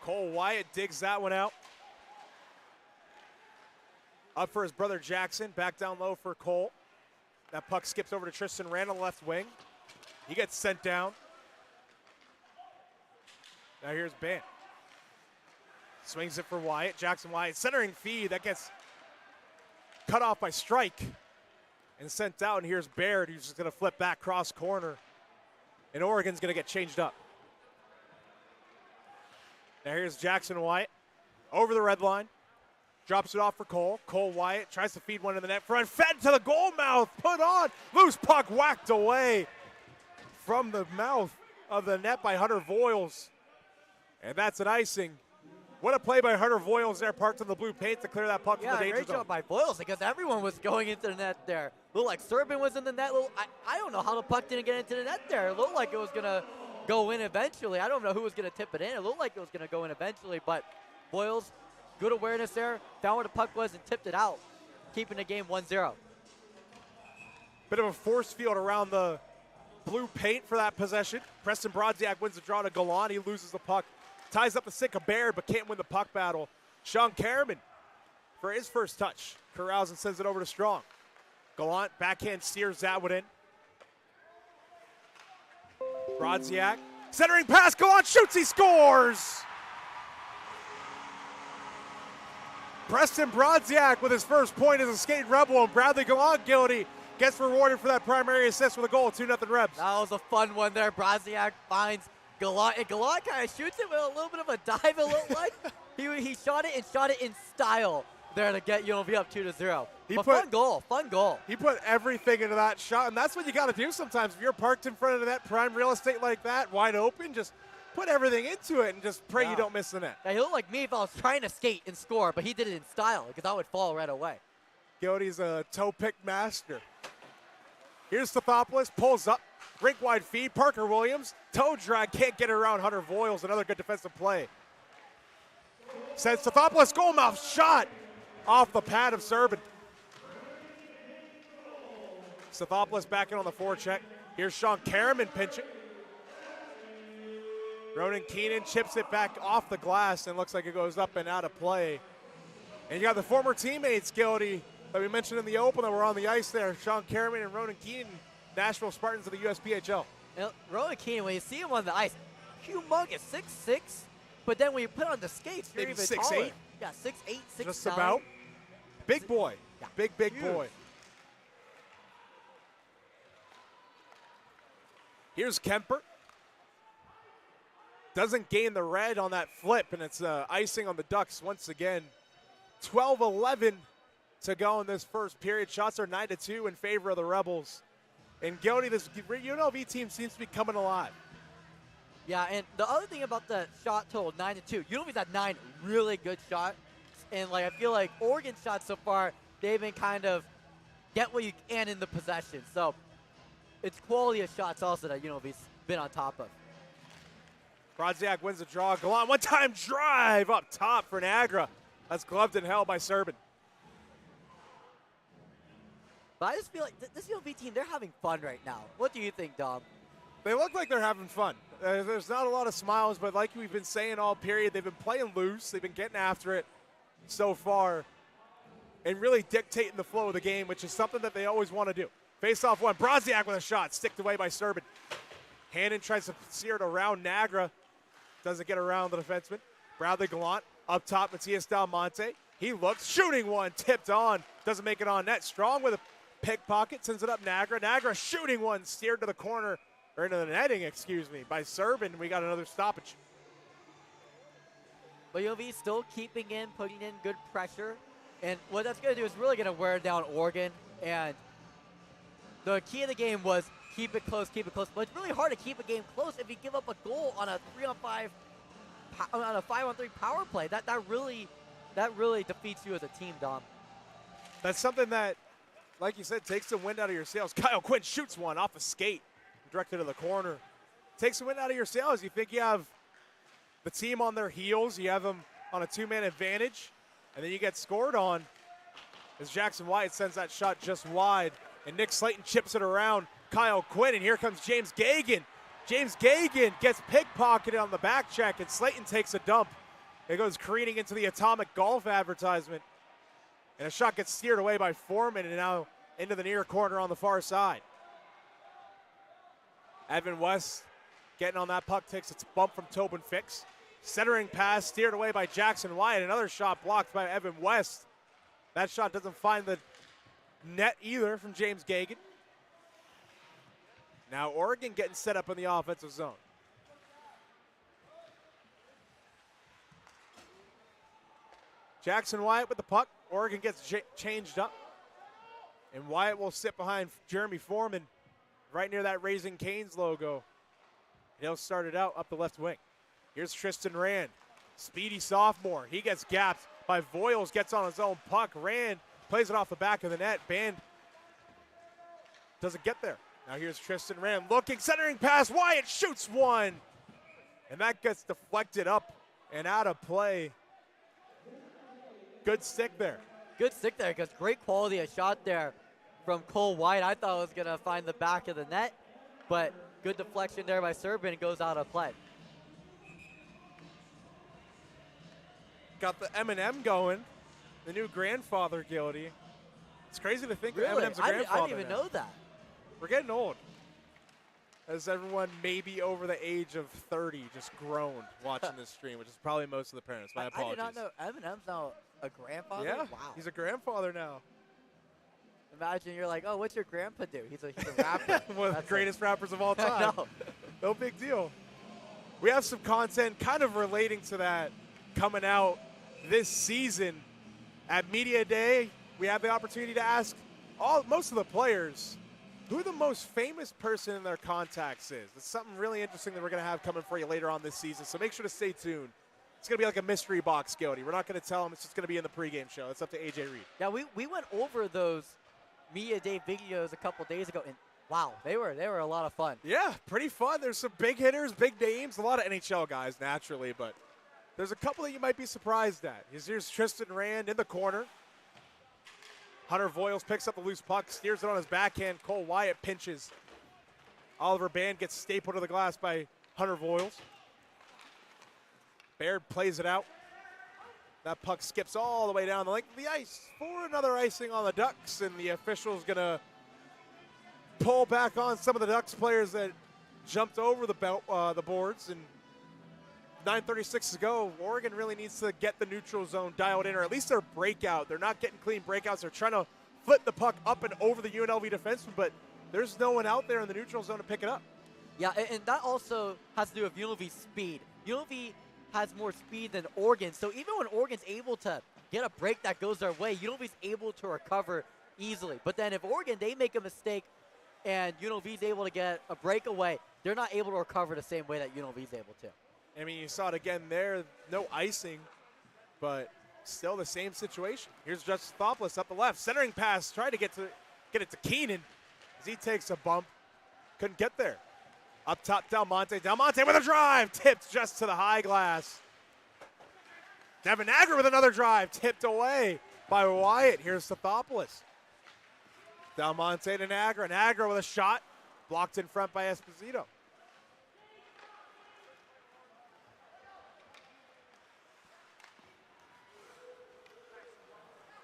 Cole Wyatt digs that one out. Up for his brother Jackson. Back down low for Cole. That puck skips over to Tristan Rand on the left wing. He gets sent down. Now here's Bant. Swings it for Wyatt. Jackson Wyatt centering feed. That gets cut off by Strike and sent out. And here's Baird, who's just going to flip back cross corner. And Oregon's going to get changed up. Now here's Jackson Wyatt over the red line. Drops it off for Cole. Cole Wyatt tries to feed one in the net front. Fed to the goal mouth. Put on. Loose puck whacked away from the mouth of the net by Hunter Voiles. And that's an icing What a play by Hunter Voiles there, parked in the blue paint to clear that puck from the danger great zone. job by Voiles because everyone was going into the net there. Looked like Serbin was in the net. I don't know how the puck didn't get into the net there. It looked like it was going to go in eventually. I don't know who was going to tip it in. It looked like it was going to go in eventually, but Voiles, good awareness there, found where the puck was and tipped it out, keeping the game 1-0. Bit of a force field around the blue paint for that possession. Preston Brodziak wins the draw to Gallant. He loses the puck. Ties up the stick of Baird, but can't win the puck battle. Sean Karaman for his first touch. Corrals and sends it over to Strong. Gallant backhand steers that one in. Brodziak centering pass. Gallant shoots. He scores. Preston Brodziak with his first point as a skating Rebel, and Bradley Gallant guilty gets rewarded for that primary assist with a goal. 2-0 Rebs. That was a fun one there. Brodziak finds Gallant, and Gallant kind of shoots it with a little bit of a dive, it looked like. he shot it in style there to get UNLV up 2-0. Fun goal. He put everything into that shot, and that's what you got to do sometimes. If you're parked in front of the net, prime real estate like that, wide open, just put everything into it and just pray you don't miss the net. Yeah, he looked like me if I was trying to skate and score, but he did it in style because I would fall right away. Gildy's a toe pick master. Here's Stathopoulos, pulls up, rink wide feed. Parker Williams, toe drag, can't get around Hunter Voiles. Another good defensive play. Sends Stathopoulos, goalmouth shot off the pad of Serbin. Stathopoulos back in on the forecheck. Here's Sean Karaman pinching. Ronan Keenan chips it back off the glass and looks like it goes up and out of play. And you got the former teammates, Gildy, that we mentioned in the open that were on the ice there. Sean Karaman and Ronan Keenan, Nashville Spartans of the USPHL. Now, Ronan Keenan, when you see him on the ice, humongous, 6'6", but then when you put on the skates, you're maybe even 6'8". taller. Yeah, 6'8", 6'9". Just about. Big boy. Yeah. Big Huge. boy. Here's Kemper. Doesn't gain the red on that flip, and it's icing on the Ducks once again. 12-11 to go in this first period. Shots are 9-2 in favor of the Rebels. And Gildy, this UNLV team seems to be coming alive. Yeah, and the other thing about the shot total, 9-2, UNLV's had 9 really good shots. And I feel like Oregon's shots so far, they've been kind of get what you can in the possession. So it's quality of shots also that UNLV's been on top of. Brodziak wins the draw. Gallant, one-time drive up top for Niagara. That's gloved and held by Serbin. But I just feel like this UNLV team, they're having fun right now. What do you think, Dom? They look like they're having fun. There's not a lot of smiles, but like we've been saying all period, they've been playing loose. They've been getting after it so far and really dictating the flow of the game, which is something that they always want to do. Face-off one. Brodziak with a shot. Sticked away by Serbin. Hannon tries to steer it around Niagara. Doesn't get around the defenseman. Bradley Gallant up top. Matias Del Monte. He looks. Shooting one. Tipped on. Doesn't make it on net. Strong with a pickpocket. Sends it up Niagara. Niagara shooting one. Steered to the corner. Or into the netting, excuse me, by Serbin. We got another stoppage. But UNLV still keeping in, putting in good pressure. And what that's going to do is really going to wear down Oregon. And the key of the game was keep it close, keep it close. But it's really hard to keep a game close if you give up a goal on a 3-on-5, on a 5-on-3 power play. That really defeats you as a team, Dom. That's something that, like you said, takes the wind out of your sails. Kyle Quinn shoots one off a skate, directed to the corner. Takes the wind out of your sails. You think you have the team on their heels. You have them on a two-man advantage, and then you get scored on as Jackson Wyatt sends that shot just wide, and Nick Slayton chips it around Kyle Quinn, and here comes James Gagan. James Gagan gets pickpocketed on the back check, and Slayton takes a dump. It goes careening into the Atomic Golf advertisement, and a shot gets steered away by Foreman, and now into the near corner on the far side. Evan West getting on that puck, takes its bump from Tobin Fix. Centering pass steered away by Jackson Wyatt. Another shot blocked by Evan West. That shot doesn't find the net either from James Gagan. Now Oregon getting set up in the offensive zone. Jackson Wyatt with the puck. Oregon gets changed up. And Wyatt will sit behind Jeremy Foreman right near that Raising Cane's logo. He'll start it out up the left wing. Here's Tristan Rand. Speedy sophomore. He gets gapped by Voiles, gets on his own puck. Rand plays it off the back of the net. Band doesn't get there. Now here's Tristan Rand looking, centering pass. Wyatt shoots one. And that gets deflected up and out of play. Good stick there. Good stick there because great quality of shot there from Cole White. I thought it was going to find the back of the net, but good deflection there by Serban and goes out of play. Got the M&M going, the new grandfather guilty. It's crazy to think that Eminem's a grandfather. I didn't even know that. We're getting old. As everyone maybe over the age of 30 just groaned watching this stream, which is probably most of the parents. My apologies. I did not know Eminem's now a grandfather. Yeah, wow. He's a grandfather now. Imagine you're like, oh, what's your grandpa do? He's a rapper. One of the greatest rappers of all time. I know. No big deal. We have some content kind of relating to that coming out this season. At Media Day, we have the opportunity to ask most of the players who the most famous person in their contacts is. It's something really interesting that we're going to have coming for you later on this season, so make sure to stay tuned. It's going to be like a mystery box, Guilty. We're not going to tell them. It's just going to be in the pregame show. It's up to AJ Reed. Yeah, we went over those Media Day videos a couple days ago, and wow, they were a lot of fun. Yeah, pretty fun. There's some big hitters, big names, a lot of NHL guys naturally, but there's a couple that you might be surprised at. Here's Tristan Rand in the corner. Hunter Voiles picks up the loose puck, steers it on his backhand. Cole Wyatt pinches. Oliver Band gets stapled to the glass by Hunter Voiles. Baird plays it out. That puck skips all the way down the length of the ice for another icing on the Ducks, and the official's going to pull back on some of the Ducks players that jumped over the boards. And 9:36 to go. Oregon really needs to get the neutral zone dialed in, or at least their breakout. They're not getting clean breakouts. They're trying to flip the puck up and over the UNLV defenseman, but there's no one out there in the neutral zone to pick it up. Yeah, and that also has to do with UNLV's speed. UNLV has more speed than Oregon, so even when Oregon's able to get a break that goes their way, UNLV's able to recover easily. But then if Oregon, they make a mistake and UNLV's able to get a breakaway, they're not able to recover the same way that UNLV's able to. I mean, you saw it again there, no icing, but still the same situation. Here's Justice Thopoulos up the left, centering pass, trying to get it to Keenan as he takes a bump. Couldn't get there. Up top, Del Monte with a drive, tipped just to the high glass. Devin Agra with another drive, tipped away by Wyatt. Here's Thopoulos. Del Monte to Agra, and Agra with a shot, blocked in front by Esposito.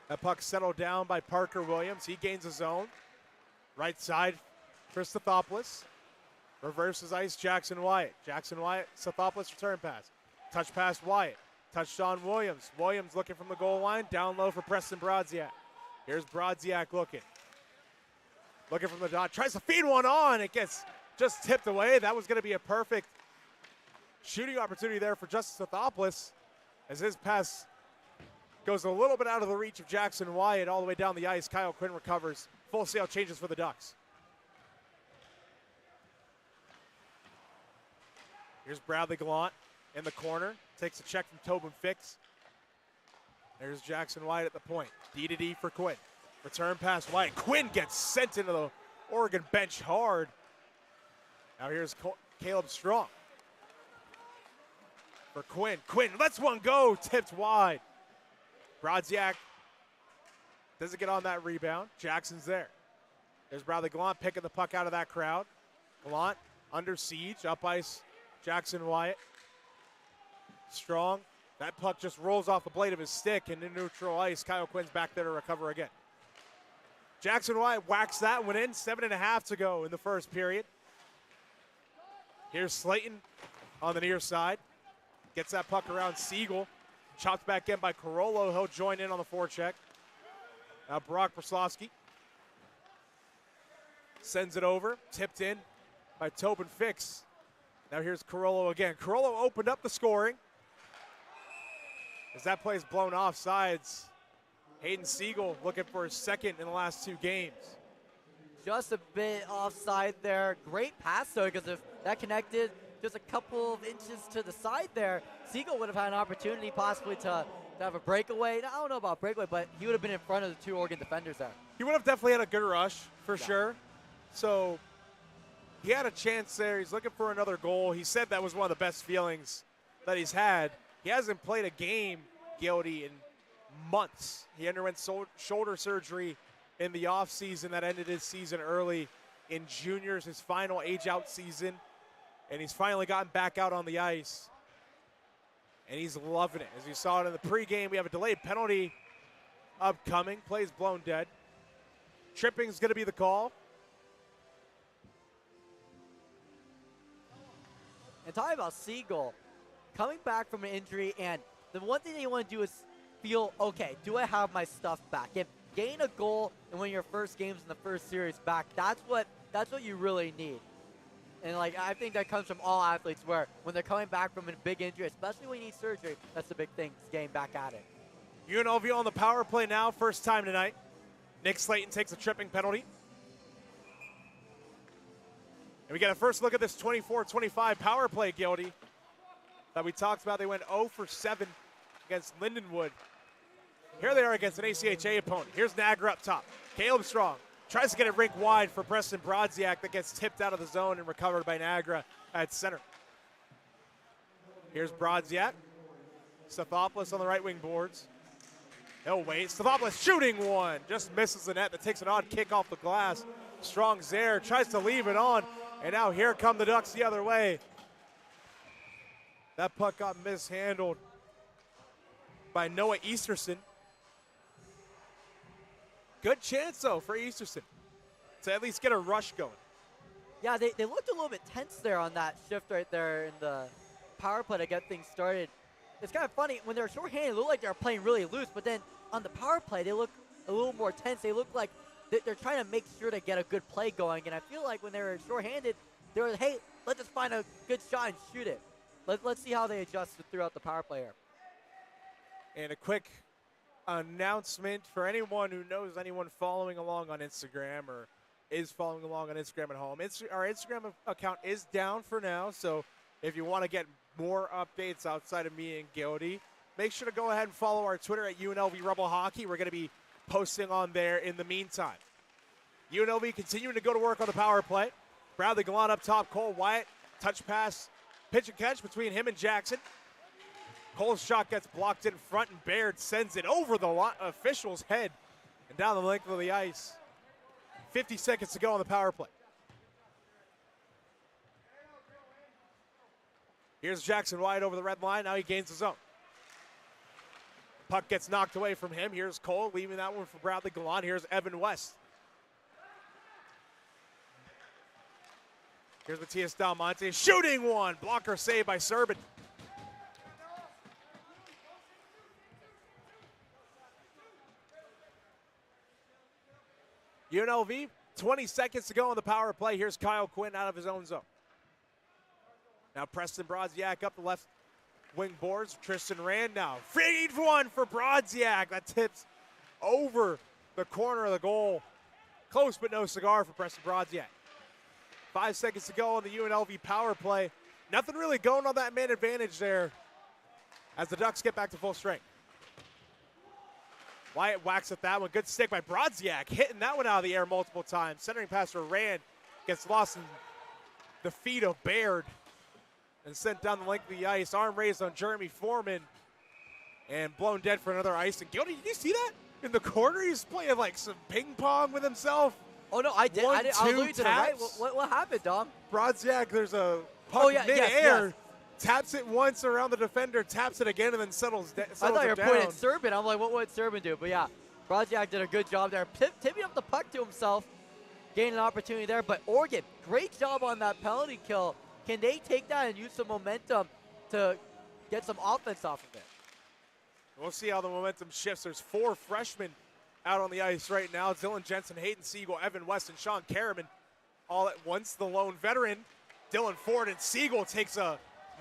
That puck settled down by Parker Williams. He gains his zone. Right side for Stathopoulos. Reverses ice, Jackson Wyatt. Jackson Wyatt, Stathopoulos return pass. Touch pass Wyatt. Touched on Williams. Williams looking from the goal line. Down low for Preston Brodziak. Here's Brodziak looking. Looking from the dot. Tries to feed one on. It gets just tipped away. That was going to be a perfect shooting opportunity there for Justice Stathopoulos as his pass goes a little bit out of the reach of Jackson Wyatt all the way down the ice. Kyle Quinn recovers. Full sail changes for the Ducks. Here's Bradley Gallant in the corner. Takes a check from Tobin Fix. There's Jackson Wyatt at the point. D-to-D for Quinn. Return pass Wyatt. Quinn gets sent into the Oregon bench hard. Now here's Caleb Strong. For Quinn. Quinn lets one go. Tipped wide. Brodziak doesn't get on that rebound. Jackson's there. There's Bradley Gallant picking the puck out of that crowd. Gallant under siege. Up ice, Jackson Wyatt. Strong. That puck just rolls off the blade of his stick, and in neutral ice, Kyle Quinn's back there to recover again. Jackson Wyatt whacks that one in. 7.5 to go in the first period. Here's Slayton on the near side. Gets that puck around Siegel. Chopped back in by Carollo. He'll join in on the forecheck. Now Brock Broslovsky sends it over. Tipped in by Tobin Fix. Now here's Carollo again. Carollo opened up the scoring. As that play is blown off sides. Hayden Siegel looking for his second in the last 2 games. Just a bit offside there. Great pass, though, because if that connected just a couple of inches to the side there, Siegel would have had an opportunity possibly to have a breakaway. I don't know about breakaway, but he would have been in front of the 2 Oregon defenders there. He would have definitely had a good rush for sure. So he had a chance there. He's looking for another goal. He said that was one of the best feelings that he's had. He hasn't played a game, Gildy, in months. He underwent shoulder surgery in the offseason that ended his season early in juniors, his final age-out season, and he's finally gotten back out on the ice, and he's loving it. As you saw it in the pregame, we have a delayed penalty upcoming. Play's blown dead. Tripping's going to be the call. And talking about Siegel, coming back from an injury, and the one thing that you want to do is feel, okay, do I have my stuff back? If gain a goal in one of your first games in the first series back, that's what you really need. And like, I think that comes from all athletes, where when they're coming back from a big injury, especially when you need surgery, that's the big thing, is getting back at it. UNLV on the power play now, first time tonight. Nick Slayton takes a tripping penalty. And we get a first look at this 24-25 power play, Gildy, that we talked about. They went 0 for 7 against Lindenwood. Here they are against an ACHA opponent. Here's Niagara up top. Caleb Strong tries to get it rink wide for Preston Brodziak, that gets tipped out of the zone and recovered by Niagara at center. Here's Brodziak. Stathopoulos on the right wing boards. He'll wait. Stathopoulos shooting one. Just misses the net. That takes an odd kick off the glass. Strong's there. Tries to leave it on. And now here come the Ducks the other way. That puck got mishandled by Noah Easterson. Good chance, though, for Easterson to at least get a rush going. Yeah, they looked a little bit tense there on that shift right there in the power play to get things started. It's kind of funny, when they're shorthanded, it looked like they were playing really loose, but then on the power play, they look a little more tense. They look like they're trying to make sure to get a good play going, and I feel like when they were shorthanded, they were, hey, let's just find a good shot and shoot it. Let's see how they adjust throughout the power play here. And a quick announcement for anyone who knows anyone following along on Instagram or is following along on Instagram at home. Our Instagram account is down for now, so if you want to get more updates outside of me and Gildy, make sure to go ahead and follow our Twitter at UNLV Rebel Hockey. We're going to be posting on there in the meantime. UNLV continuing to go to work on the power play. Bradley Gallant up top, Cole Wyatt, touch pass, pitch and catch between him and Jackson. Cole's shot gets blocked in front, and Baird sends it over the official's head and down the length of the ice. 50 seconds to go on the power play. Here's Jackson wide over the red line. Now he gains his own. Puck gets knocked away from him. Here's Cole, leaving that one for Bradley Gallant. Here's Evan West. Here's Matias Del Monte, shooting one. Blocker save by Serbin. UNLV, 20 seconds to go on the power play. Here's Kyle Quinn out of his own zone. Now Preston Brodziak up the left wing boards. Tristan Rand now. Feed one for Brodziak. That tips over the corner of the goal. Close but no cigar for Preston Brodziak. 5 seconds to go on the UNLV power play. Nothing really going on that man advantage there as the Ducks get back to full strength. Wyatt whacks at that one. Good stick by Brodziak, hitting that one out of the air multiple times. Centering pass for Rand gets lost in the feet of Baird and sent down the length of the ice. Arm raised on Jeremy Foreman and blown dead for another ice. And Gildy, did you see that? In the corner, he's playing like some ping pong with himself. Oh, no, I did. I was looking to the right. What happened, Dom? Brodziak, there's a puck mid-air. Yes. Taps it once around the defender, taps it again, and then settles down. I thought you were pointing at Serbin. I'm like, what would Serbin do? But yeah, Brodziak did a good job there. Tipping up the puck to himself, gaining an opportunity there. But Oregon, great job on that penalty kill. Can they take that and use some momentum to get some offense off of it? We'll see how the momentum shifts. There's 4 freshmen out on the ice right now. Dylan Jensen, Hayden Siegel, Evan West, and Sean Karaman all at once. The lone veteran, Dylan Ford, and Siegel takes a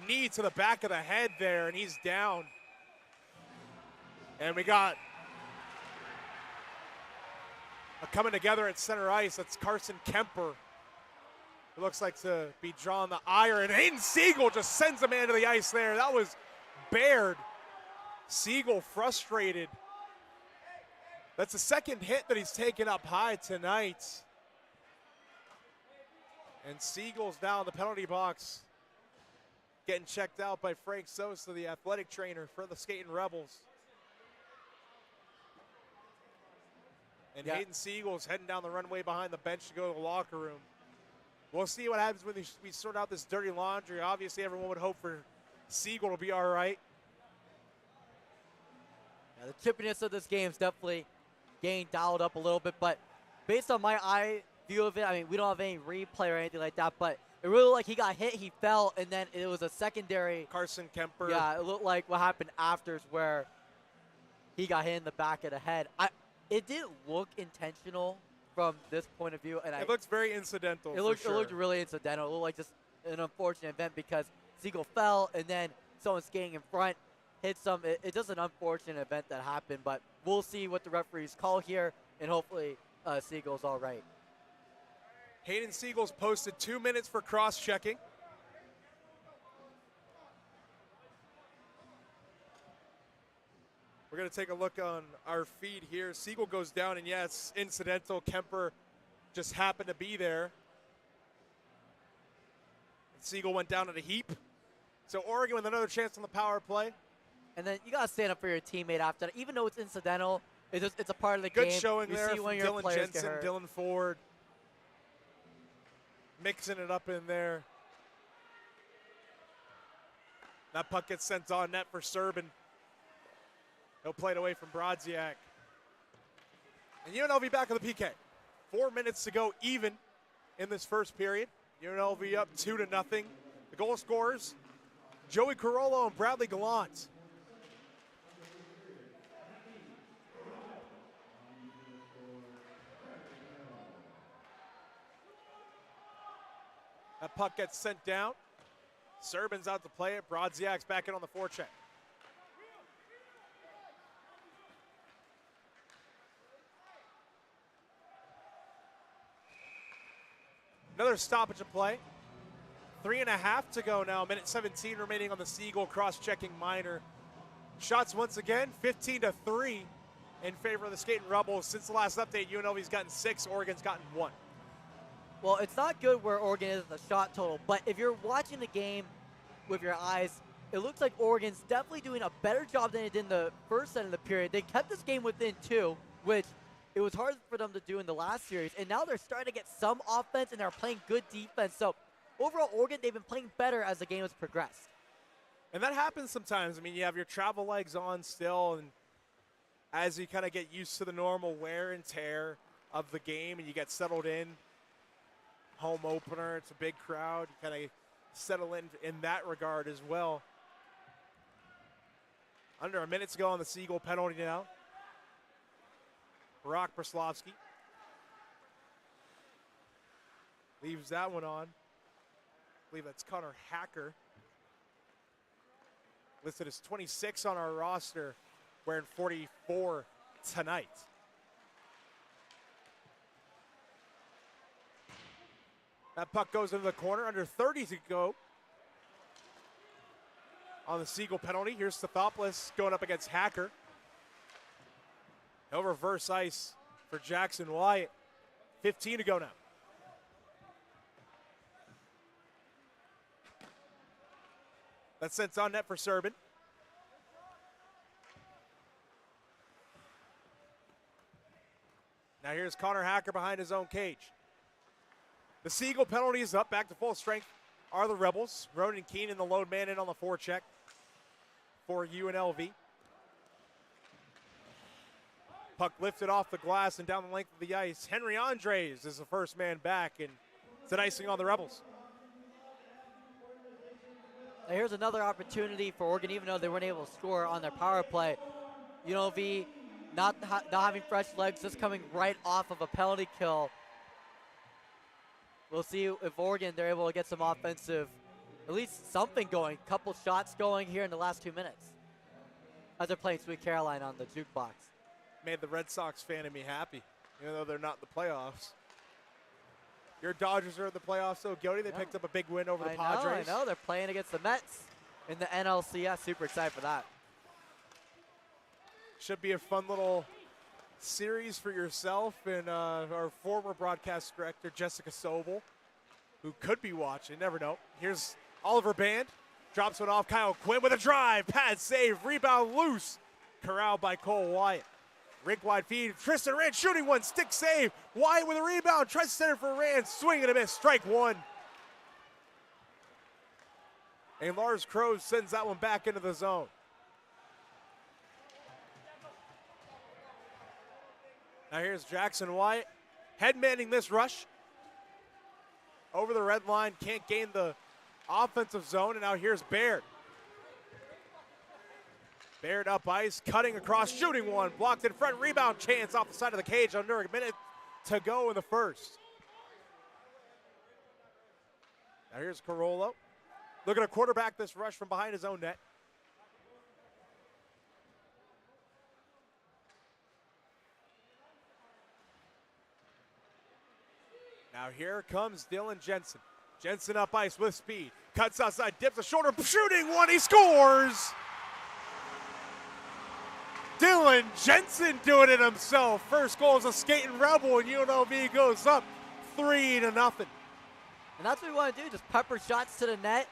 knee to the back of the head there, and he's down. And we got a coming together at center ice. That's Carson Kemper It looks like to be drawing the iron. Hayden Siegel just sends a man to the ice there. That was Baird. Siegel frustrated. That's the second hit that he's taken up high tonight. And Siegel's now in the penalty box, getting checked out by Frank Sosa, the athletic trainer for the Skating Rebels. And Hayden Siegel's heading down the runway behind the bench to go to the locker room. We'll see what happens when we sort out this dirty laundry. Obviously, everyone would hope for Siegel to be all right. Yeah, the chippiness of this game is definitely getting dialed up a little bit, but based on my eye view of it, I mean, we don't have any replay or anything like that, but it really looked like he got hit, he fell, and then it was a secondary. Carson Kemper. Yeah, it looked like what happened after where he got hit in the back of the head. It didn't look intentional from this point of view, and it looks very incidental. It looked really incidental. It looked like just an unfortunate event because Siegel fell, and then someone skating in front hit some. It's just an unfortunate event that happened, but we'll see what the referees call here, and hopefully Siegel's all right. Hayden Siegel's posted 2 minutes for cross-checking. We're going to take a look on our feed here. Siegel goes down, and yes, incidental. Kemper just happened to be there. And Siegel went down in a heap. So Oregon with another chance on the power play. And then you got to stand up for your teammate after that. Even though it's incidental, it's a part of the game. Good showing you there see from when your Dylan players get Jensen, hurt. Dylan Ford. Mixing it up in there. That puck gets sent on net for Serbin. He'll play it away from Brodziak. And UNLV back on the PK. 4 minutes to go even in this first period. UNLV up 2-0. The goal scorers, Joey Carollo and Bradley Gallant. That puck gets sent down. Serbin's out to play it. Brodziak's back in on the forecheck. Another stoppage of play. 3.5 to go now. Minute 17 remaining on the Siegel cross-checking minor. Shots once again, 15-3 in favor of the Skating Rebels. Since the last update, UNLV's gotten 6, Oregon's gotten 1. Well, it's not good where Oregon is in the shot total, but if you're watching the game with your eyes, it looks like Oregon's definitely doing a better job than it did in the first set of the period. They kept this game within 2, which it was hard for them to do in the last series, and now they're starting to get some offense, and they're playing good defense. So overall, Oregon, they've been playing better as the game has progressed. And that happens sometimes. I mean, you have your travel legs on still, and as you kind of get used to the normal wear and tear of the game and you get settled in, home opener, it's a big crowd, you kind of settle in that regard as well. Under a minute to go on the Siegel penalty now. Brock Braslovsky leaves that one on. I believe that's Connor Hacker. Listed as 26 on our roster, wearing 44 tonight. That puck goes into the corner, under 30 to go on the Siegel penalty. Here's Stathopoulos going up against Hacker. No reverse ice for Jackson Wyatt. 15 to go now. That's sent on net for Serbin. Now here's Connor Hacker behind his own cage. The Siegel penalty is up, back to full strength are the Rebels. Ronan Keenan, the load man, in on the forecheck for UNLV. Puck lifted off the glass and down the length of the ice. Henry Andres is the first man back, and it's an icing on the Rebels. Now here's another opportunity for Oregon, even though they weren't able to score on their power play. UNLV not having fresh legs, just coming right off of a penalty kill. We'll see if Oregon, they're able to get some offensive, at least something going, couple shots going here in the last 2 minutes as they're playing Sweet Caroline on the jukebox. Made the Red Sox fan of me happy, even though they're not in the playoffs. Your Dodgers are in the playoffs, so Gildy, they picked up a big win over the Padres. I know. They're playing against the Mets in the NLCS. Super excited for that. Should be a fun little series for yourself and our former broadcast director, Jessica Sobel, who could be watching. Never know. Here's Oliver Band. Drops one off. Kyle Quinn with a drive. Pad save. Rebound loose. Corralled by Cole Wyatt. Rink wide feed. Tristan Rand shooting one. Stick save. Wyatt with a rebound. Tries to center for Rand. Swing and a miss. Strike one. And Lars Kroos sends that one back into the zone. Now here's Jackson Wyatt. Head-manning this rush. Over the red line. Can't gain the offensive zone. And now here's Baird. Baird up ice, cutting across, shooting one, blocked in front, rebound chance off the side of the cage under a minute to go in the first. Now here's Carollo. Looking to quarterback this rush from behind his own net. Now here comes Dylan Jensen. Jensen up ice with speed, cuts outside, dips a shoulder, shooting one, he scores! Dylan Jensen doing it himself. First goal is a skating Rebel, and UNLV goes up 3-0. And that's what we want to do, just pepper shots to the net.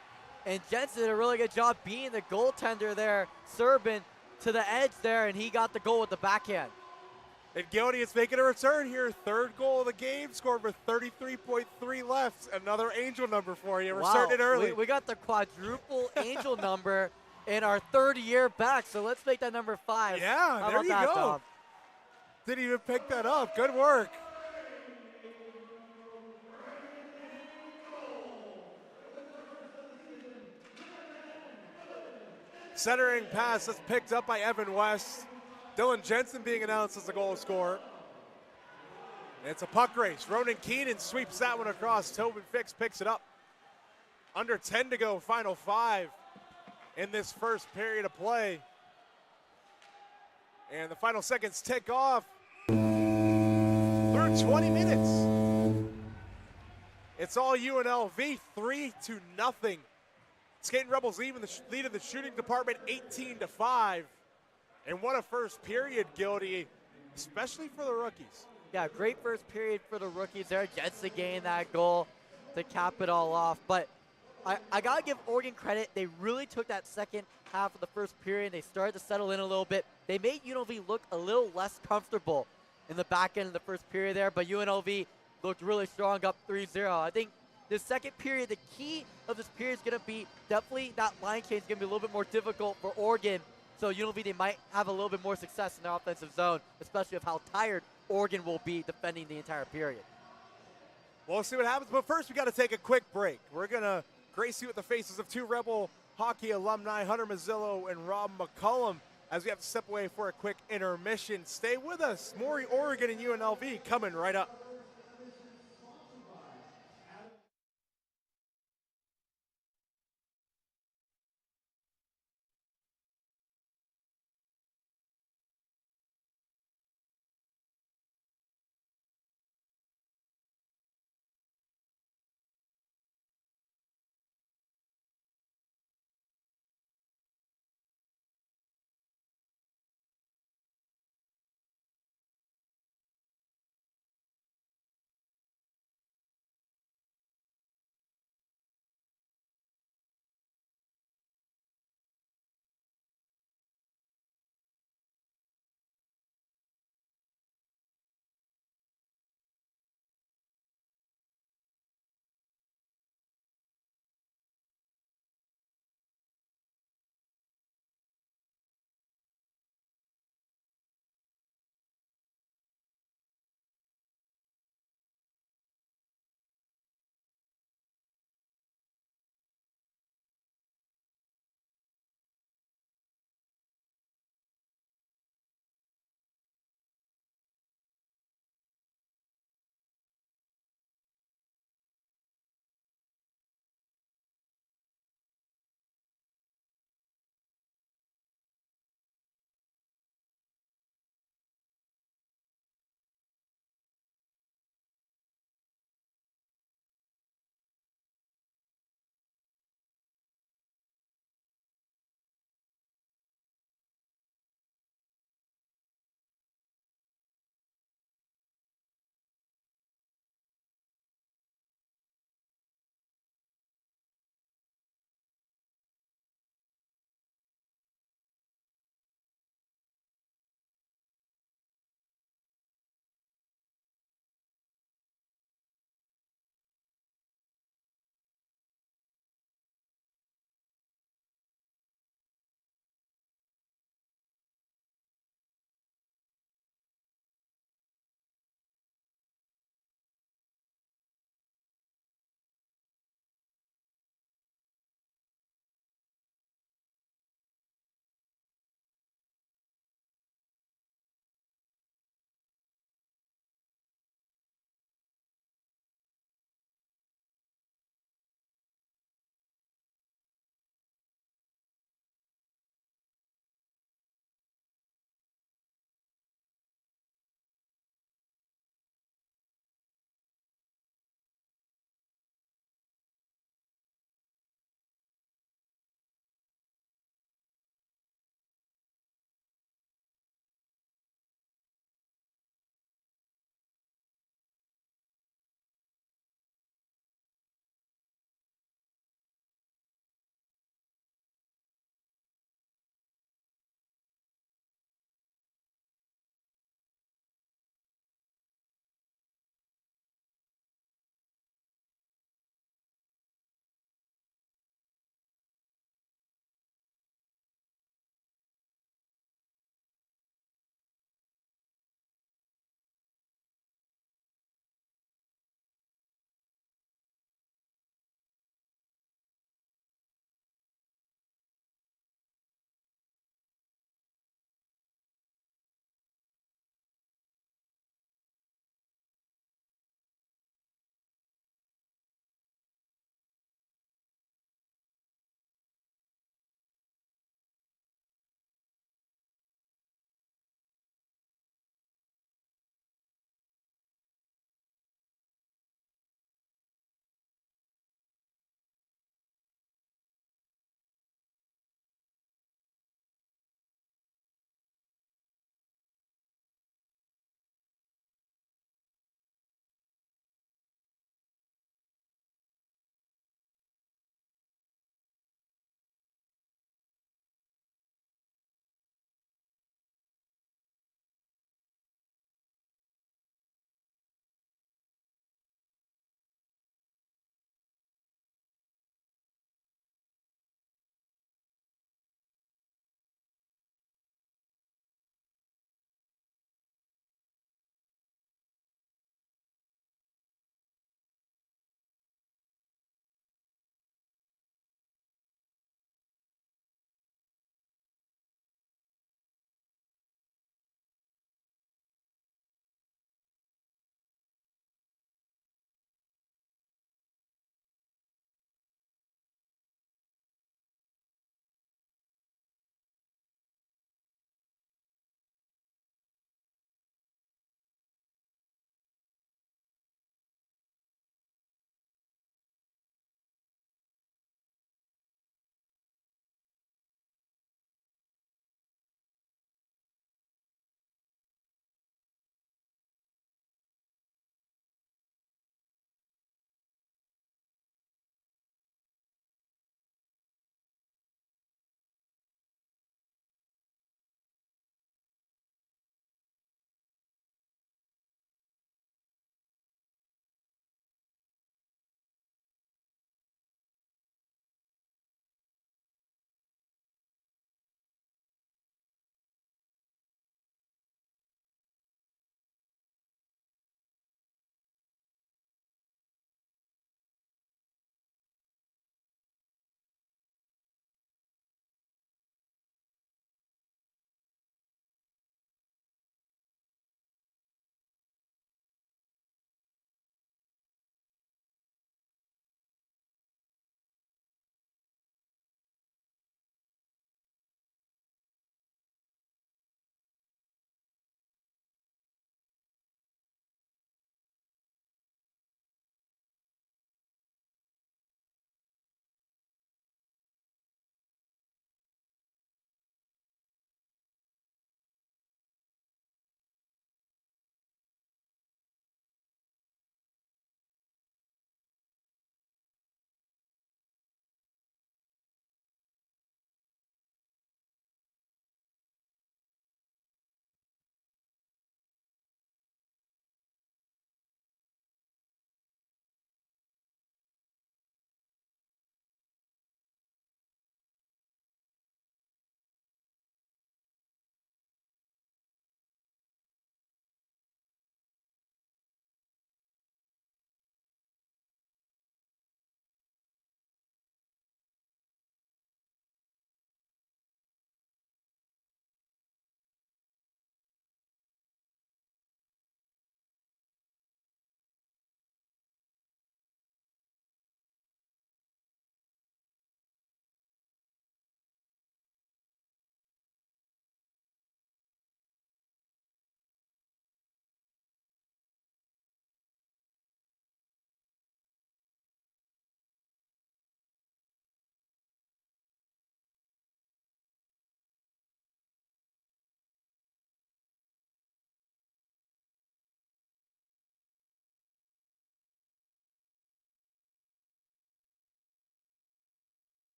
And Jensen did a really good job being the goaltender there, Serban to the edge there, and he got the goal with the backhand. And Gildy is making a return here. Third goal of the game, scored with 33.3 left. Another Angel number for you. We're starting it early. We got the quadruple Angel number in our third year back, so let's make that number 5. Yeah, How there about you that, go. Dom? Didn't even pick that up. Good work. Centering pass that's picked up by Evan West. Dylan Jensen being announced as the goal scorer. It's a puck race. Ronan Keenan sweeps that one across. Tobin Fix picks it up. Under 10 to go, final 5 in this first period of play. And the final seconds tick off through 20 minutes. It's all UNLV, 3-0. Skating Rebels lead in the shooting department 18-5. And what a first period, Gildy, especially for the rookies. Yeah, great first period for the rookies there. Jensen getting that goal to cap it all off. But I got to give Oregon credit. They really took that second half of the first period. They started to settle in a little bit. They made UNLV look a little less comfortable in the back end of the first period there. But UNLV looked really strong, up 3-0. I think this second period, the key of this period is going to be definitely that line change is going to be a little bit more difficult for Oregon. So UNLV, they might have a little bit more success in the offensive zone, especially with how tired Oregon will be defending the entire period. We'll see what happens, but first we got to take a quick break. We're going to grace you with the faces of 2 Rebel hockey alumni, Hunter Mazzillo and Rob McCullum, as we have to step away for a quick intermission. Stay with us. More Oregon and UNLV coming right up.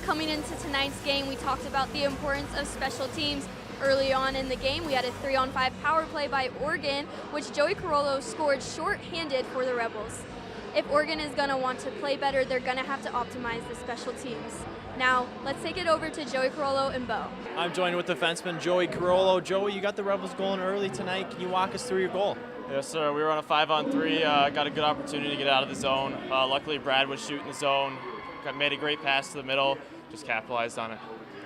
coming into tonight's game, we talked about the importance of special teams. Early on in the game, we had a 3-on-5 power play by Oregon, which Joey Carollo scored short-handed for the Rebels. If Oregon is going to want to play better, they're going to have to optimize the special teams. Now, let's take it over to Joey Carollo and Bo. I'm joined with defenseman Joey Carollo. Joey, you got the Rebels going early tonight. Can you walk us through your goal? Yes, sir. We were on a 5-on-3. Got a good opportunity to get out of the zone. Luckily, Brad was shooting the zone. Made a great pass to the middle. Just capitalized on it.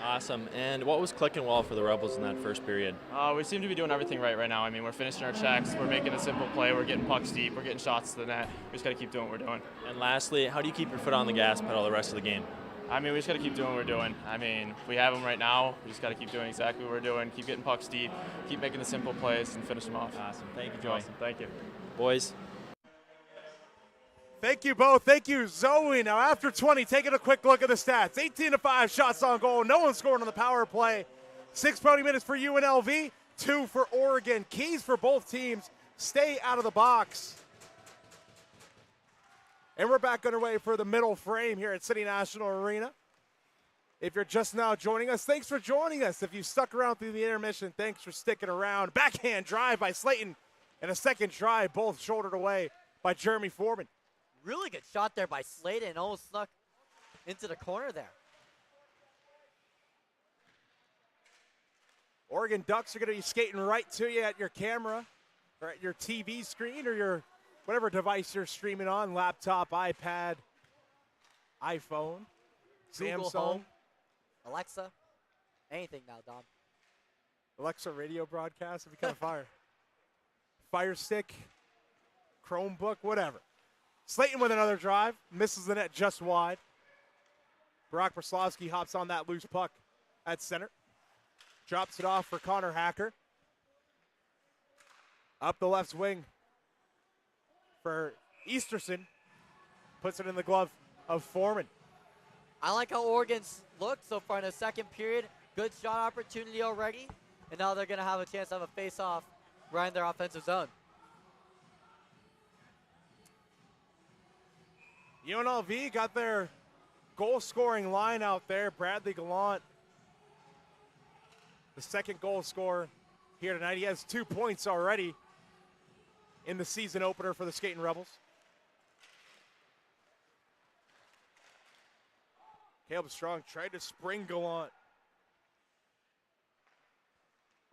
Awesome. And what was clicking well for the Rebels in that first period? We seem to be doing everything right now. I mean, we're finishing our checks. We're making a simple play. We're getting pucks deep. We're getting shots to the net. We just got to keep doing what we're doing. And lastly, how do you keep your foot on the gas pedal the rest of the game? I mean, we just got to keep doing what we're doing. I mean, if we have them right now, we just got to keep doing exactly what we're doing. Keep getting pucks deep. Keep making the simple plays and finish them off. Awesome. Thank you, Joey. Awesome. Thank you. Boys. Thank you both. Thank you, Zoe. Now, after 20, taking a quick look at the stats. 18-5 shots on goal. No one scoring on the power play. 6 penalty minutes for UNLV, 2 for Oregon. Keys for both teams, stay out of the box. And we're back underway for the middle frame here at City National Arena. If you're just now joining us, thanks for joining us. If you stuck around through the intermission, thanks for sticking around. Backhand drive by Slayton, and a second try, both shouldered away by Jeremy Foreman. Really good shot there by Slayton. Almost snuck into the corner there. Oregon Ducks are going to be skating right to you at your camera or at your TV screen or your whatever device you're streaming on, laptop, iPad, iPhone, Google Samsung. Home, Alexa, anything now, Dom. Alexa radio broadcast would be kind of fire. Fire Stick, Chromebook, whatever. Slayton with another drive, misses the net just wide. Brock Braslavsky hops on that loose puck at center. Drops it off for Connor Hacker. Up the left wing for Easterson. Puts it in the glove of Foreman. I like how Oregon's looked so far in the second period. Good shot opportunity already. And now they're going to have a chance to have a face-off right in their offensive zone. UNLV got their goal-scoring line out there. Bradley Gallant, the second goal scorer here tonight. He has 2 points already in the season opener for the Skating Rebels. Caleb Strong tried to spring Gallant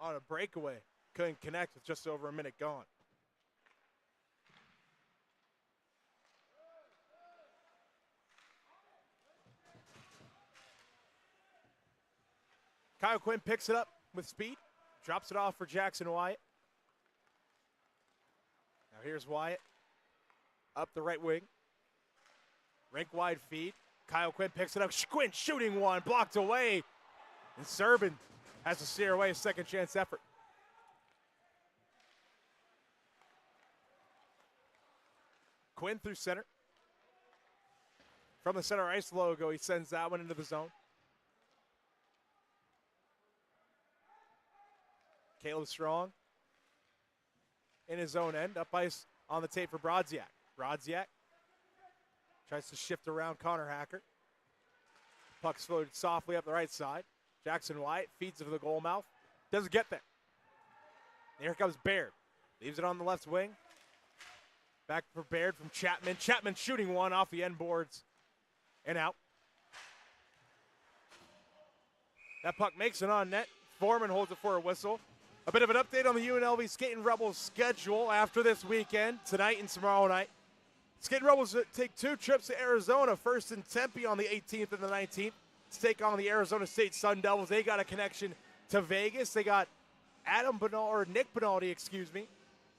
on a breakaway. Couldn't connect with just over a minute gone. Kyle Quinn picks it up with speed, drops it off for Jackson Wyatt. Now here's Wyatt up the right wing. Rink wide feed. Kyle Quinn picks it up. Quinn shooting one, blocked away. And Serbin has to steer away a second chance effort. Quinn through center. From the center ice logo, he sends that one into the zone. Caleb Strong in his own end, up ice on the tape for Brodziak. Brodziak tries to shift around Connor Hacker. Puck's floated softly up the right side. Jackson Wyatt feeds it to the goal mouth. Doesn't get there. Here comes Baird. Leaves it on the left wing. Back for Baird from Chapman. Chapman shooting one off the end boards and out. That puck makes it on net. Foreman holds it for a whistle. A bit of an update on the UNLV Skating Rebels schedule after this weekend, tonight and tomorrow night. Skating Rebels take 2 trips to Arizona, first in Tempe on the 18th and the 19th, to take on the Arizona State Sun Devils. They got a connection to Vegas. They got Nick Benaldi,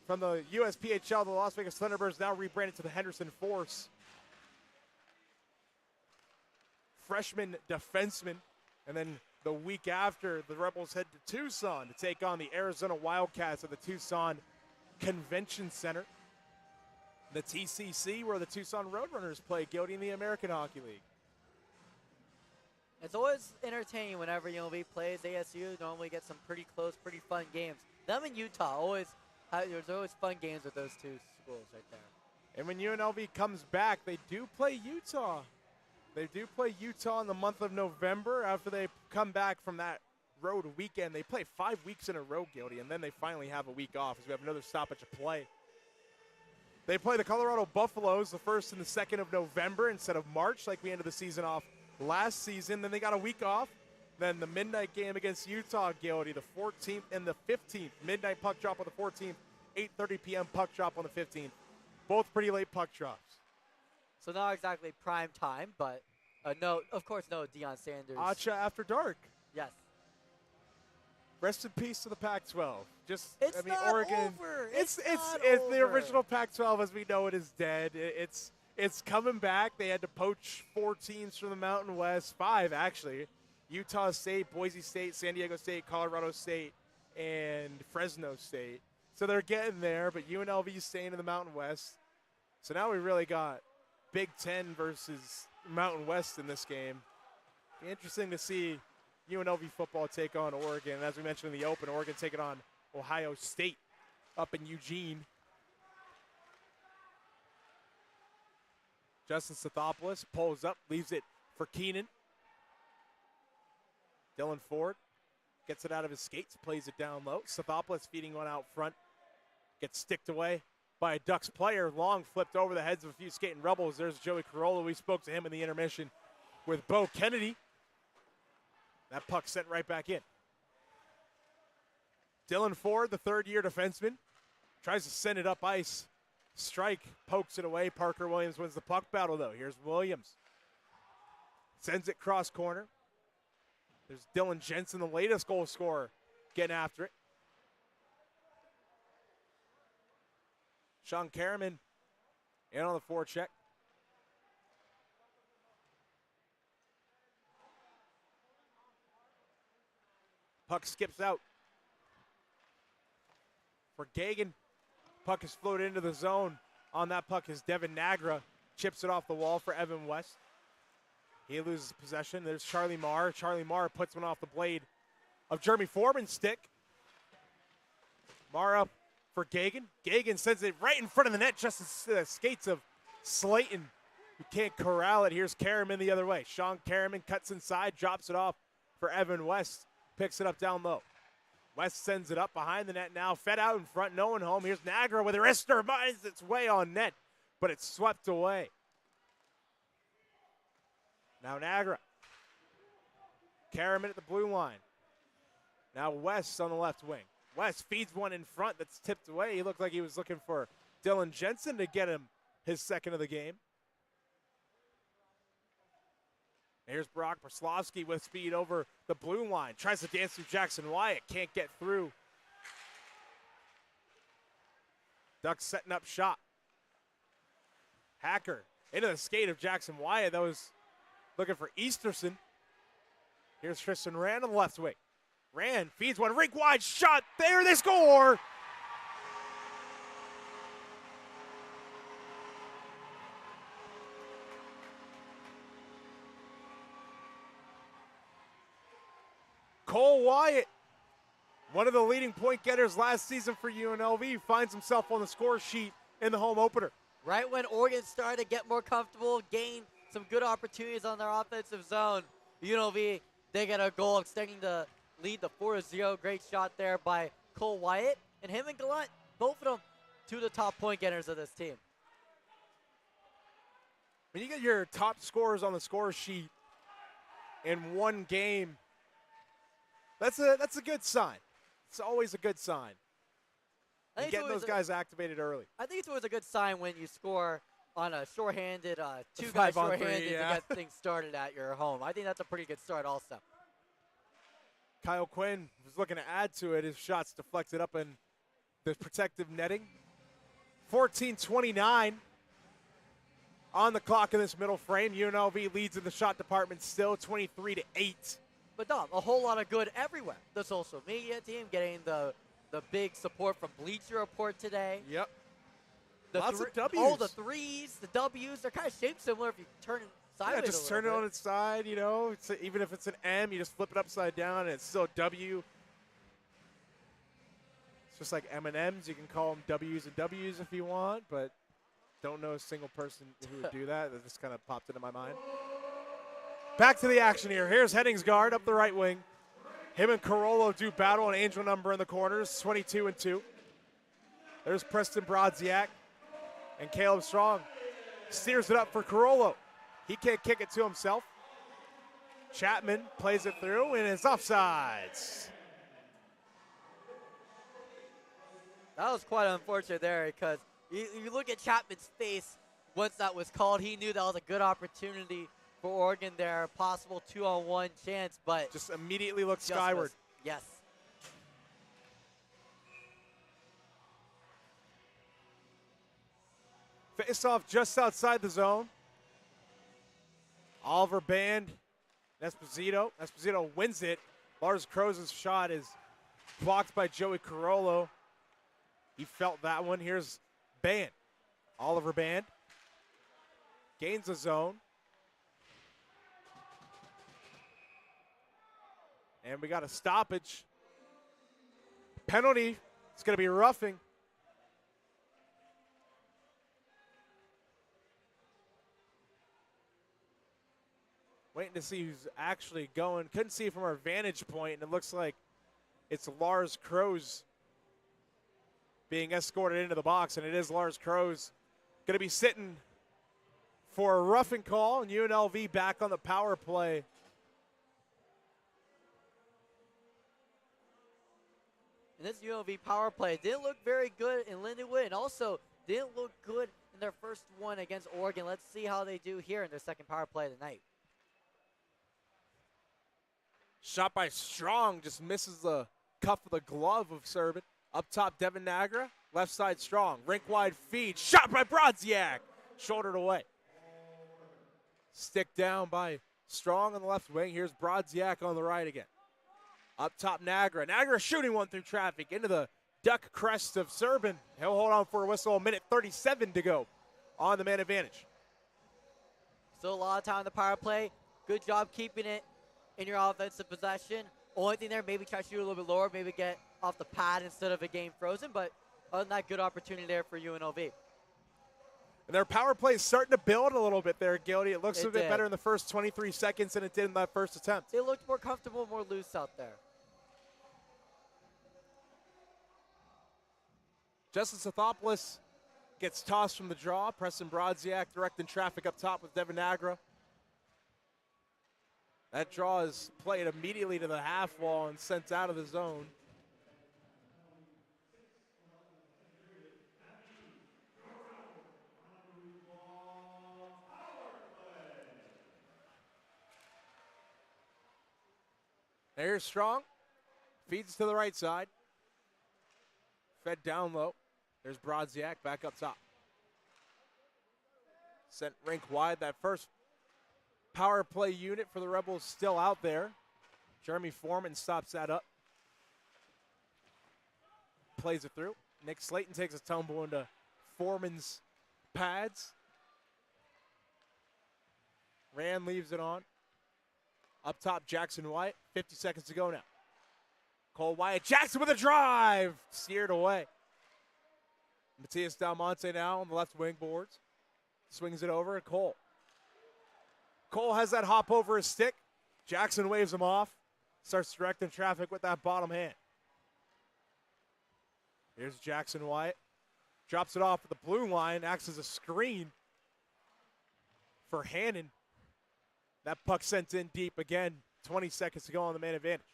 from the USPHL, the Las Vegas Thunderbirds, now rebranded to the Henderson Force. Freshman defenseman, and then the week after, the Rebels head to Tucson to take on the Arizona Wildcats at the Tucson Convention Center. The TCC, where the Tucson Roadrunners play, Guilty in the American Hockey League. It's always entertaining whenever UNLV plays. ASU normally gets some pretty close, pretty fun games. Them in Utah, there's always fun games with those two schools right there. And when UNLV comes back, they do play Utah They do play Utah in the month of November after they come back from that road weekend. They play 5 weeks in a row, Gildy, and then they finally have a week off as we have another stoppage of play. They play the Colorado Buffaloes the 1st and the 2nd of November instead of March like we ended the season off last season. Then they got a week off. Then the midnight game against Utah, Gildy, the 14th and the 15th. Midnight puck drop on the 14th, 8:30 p.m. puck drop on the 15th. Both pretty late puck drops. So not exactly prime time, but no, of course, no Deion Sanders. ACHA After Dark. Yes. Rest in peace to the Pac-12. It's not Oregon. over. It's the original Pac-12 as we know it is dead. It's coming back. They had to poach 4 teams from the Mountain West, 5 actually. Utah State, Boise State, San Diego State, Colorado State, and Fresno State. So they're getting there, but UNLV is staying in the Mountain West. So now we really got Big Ten versus Mountain West in this game. Be interesting to see UNLV football take on Oregon. And as we mentioned in the open, Oregon taking on Ohio State up in Eugene. Justin Stathopoulos pulls up, leaves it for Keenan. Dylan Ford gets it out of his skates, plays it down low. Stathopoulos feeding one out front. Gets sticked away by a Ducks player. Long flipped over the heads of a few skating Rebels. There's Joey Carolla. We spoke to him in the intermission with Bo Kennedy. That puck sent right back in. Dylan Ford, the third-year defenseman, tries to send it up ice. Strike pokes it away. Parker Williams wins the puck battle, though. Here's Williams. Sends it cross corner. There's Dylan Jensen, the latest goal scorer, getting after it. Sean Karaman in on the forecheck. Puck skips out for Gagan. Puck is floated into the zone. On that puck is Devin Nagra. Chips it off the wall for Evan West. He loses possession. There's Charlie Marr. Charlie Marr puts one off the blade of Jeremy Foreman's stick. Marr up for Gagan. Gagan sends it right in front of the net, just as the skates of Slayton, who can't corral it. Here's Karaman the other way. Sean Karaman cuts inside, drops it off for Evan West. Picks it up down low. West sends it up behind the net now. Fed out in front, no one home. Here's Nagra with a wrister. Finds its way on net, but it's swept away. Now Nagra. Karaman at the blue line. Now West on the left wing. West feeds one in front that's tipped away. He looked like he was looking for Dylan Jensen to get him his second of the game. Here's Brock Braslovsky with speed over the blue line. Tries to dance through Jackson Wyatt. Can't get through. Ducks setting up shot. Hacker into the skate of Jackson Wyatt. That was looking for Easterson. Here's Tristan Rand on the left wing. Rand feeds one rink wide shot. There they score. Cole Wyatt, one of the leading point getters last season for UNLV, finds himself on the score sheet in the home opener. Right when Oregon started to get more comfortable, gain some good opportunities on their offensive zone, UNLV, they get a goal extending the lead to 4-0. Great shot there by Cole Wyatt. And him and Gallant, both of them, two of the top point getters of this team. When you get your top scorers on the score sheet in one game, that's a good sign. It's always a good sign. And getting those guys activated early. I think it's always a good sign when you score on a shorthanded, two guys shorthanded to get things started at your home. I think that's a pretty good start also. Kyle Quinn was looking to add to it. His shots deflected up in the protective netting. 14:29 on the clock in this middle frame. UNLV leads in the shot department still, 23-8. But Dom, a whole lot of good everywhere. The social media team getting the big support from Bleacher Report today. Yep. Lots of W's. Oh, the threes, the W's, they're kind of shaped similar if you turn it sideways. Yeah, just turn it on its side, you know. Even if it's an M, you just flip it upside down and it's still a W. It's just like M&Ms. You can call them W's and W's if you want, but don't know a single person who would do that. That just kind of popped into my mind. Back to the action here. Here's Henningsgaard up the right wing. Him and Carollo do battle, an angel number in the corners, 22 and 2. There's Preston Brodziak, and Caleb Strong steers it up for Carollo. He can't kick it to himself. Chapman plays it through, and it's offsides. That was quite unfortunate there because you look at Chapman's face once that was called. He knew that was a good opportunity for Oregon there, possible 2-on-1 chance, but just immediately looked skyward. Yes. Face off just outside the zone. Oliver Band, Esposito. Esposito wins it. Lars Kroos' shot is blocked by Joey Carollo. He felt that one. Here's Band. Oliver Band gains the zone. And we got a stoppage. Penalty. It's going to be roughing. Waiting to see who's actually going. Couldn't see it from our vantage point, and it looks like it's Lars Kroos being escorted into the box, and it is Lars Kroos. Going to be sitting for a roughing call, and UNLV back on the power play. And this UNLV power play didn't look very good in Lindenwood, and also didn't look good in their first one against Oregon. Let's see how they do here in their second power play of the night. Shot by Strong, just misses the cuff of the glove of Serban. Up top, Devin Nagra. Left side, Strong. Rink wide feed. Shot by Brodziak. Shouldered away. Stick down by Strong on the left wing. Here's Brodziak on the right again. Up top, Nagra. Nagra shooting one through traffic into the duck crest of Serban. He'll hold on for a whistle. A minute 37 to go on the man advantage. Still a lot of time on the power play. Good job keeping it in your offensive possession. Only thing there, maybe try to shoot a little bit lower, maybe get off the pad instead of a game frozen, but other than that, good opportunity there for UNLV. And their power play is starting to build a little bit there, Gildy. It looks a bit better in the first 23 seconds than it did in that first attempt. They looked more comfortable, more loose out there. Justin Sothopoulos gets tossed from the draw. Preston Brodziak directing traffic up top with Devin Nagra. That draw is played immediately to the half wall and sent out of the zone. There's Strong. Feeds to the right side. Fed down low. There's Brodziak back up top. Sent rink wide. That first power play unit for the Rebels still out there. Jeremy Foreman stops that up. Plays it through. Nick Slayton takes a tumble into Foreman's pads. Rand leaves it on. Up top, Jackson Wyatt. 50 seconds to go now. Cole Wyatt Jackson with a drive. Steered away. Matias Dalmonte now on the left wing boards. Swings it over to Cole. Cole has that hop over his stick. Jackson waves him off. Starts directing traffic with that bottom hand. Here's Jackson Wyatt. Drops it off at the blue line. Acts as a screen for Hannon. That puck sent in deep again. 20 seconds to go on the man advantage.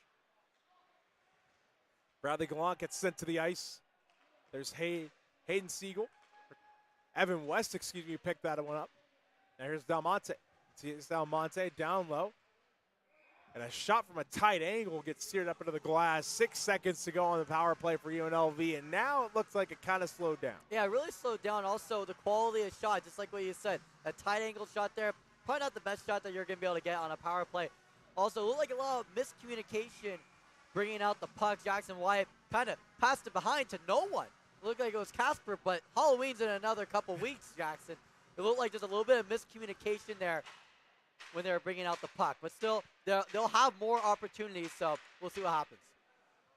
Bradley Gallant gets sent to the ice. There's Hayden Siegel. Evan West, picked that one up. Now here's Dalmonte. It's Dalmonte down low. And a shot from a tight angle gets steered up into the glass. 6 seconds to go on the power play for UNLV. And now it looks like it kind of slowed down. Yeah, it really slowed down. Also, the quality of shot, just like what you said. A tight angle shot there. Probably not the best shot that you're going to be able to get on a power play. Also, it looked like a lot of miscommunication bringing out the puck. Jackson Wyatt kind of passed it behind to no one. It looked like it was Casper, but Halloween's in another couple weeks, Jackson. It looked like there's a little bit of miscommunication there when they were bringing out the puck. But still, they'll have more opportunities, so we'll see what happens.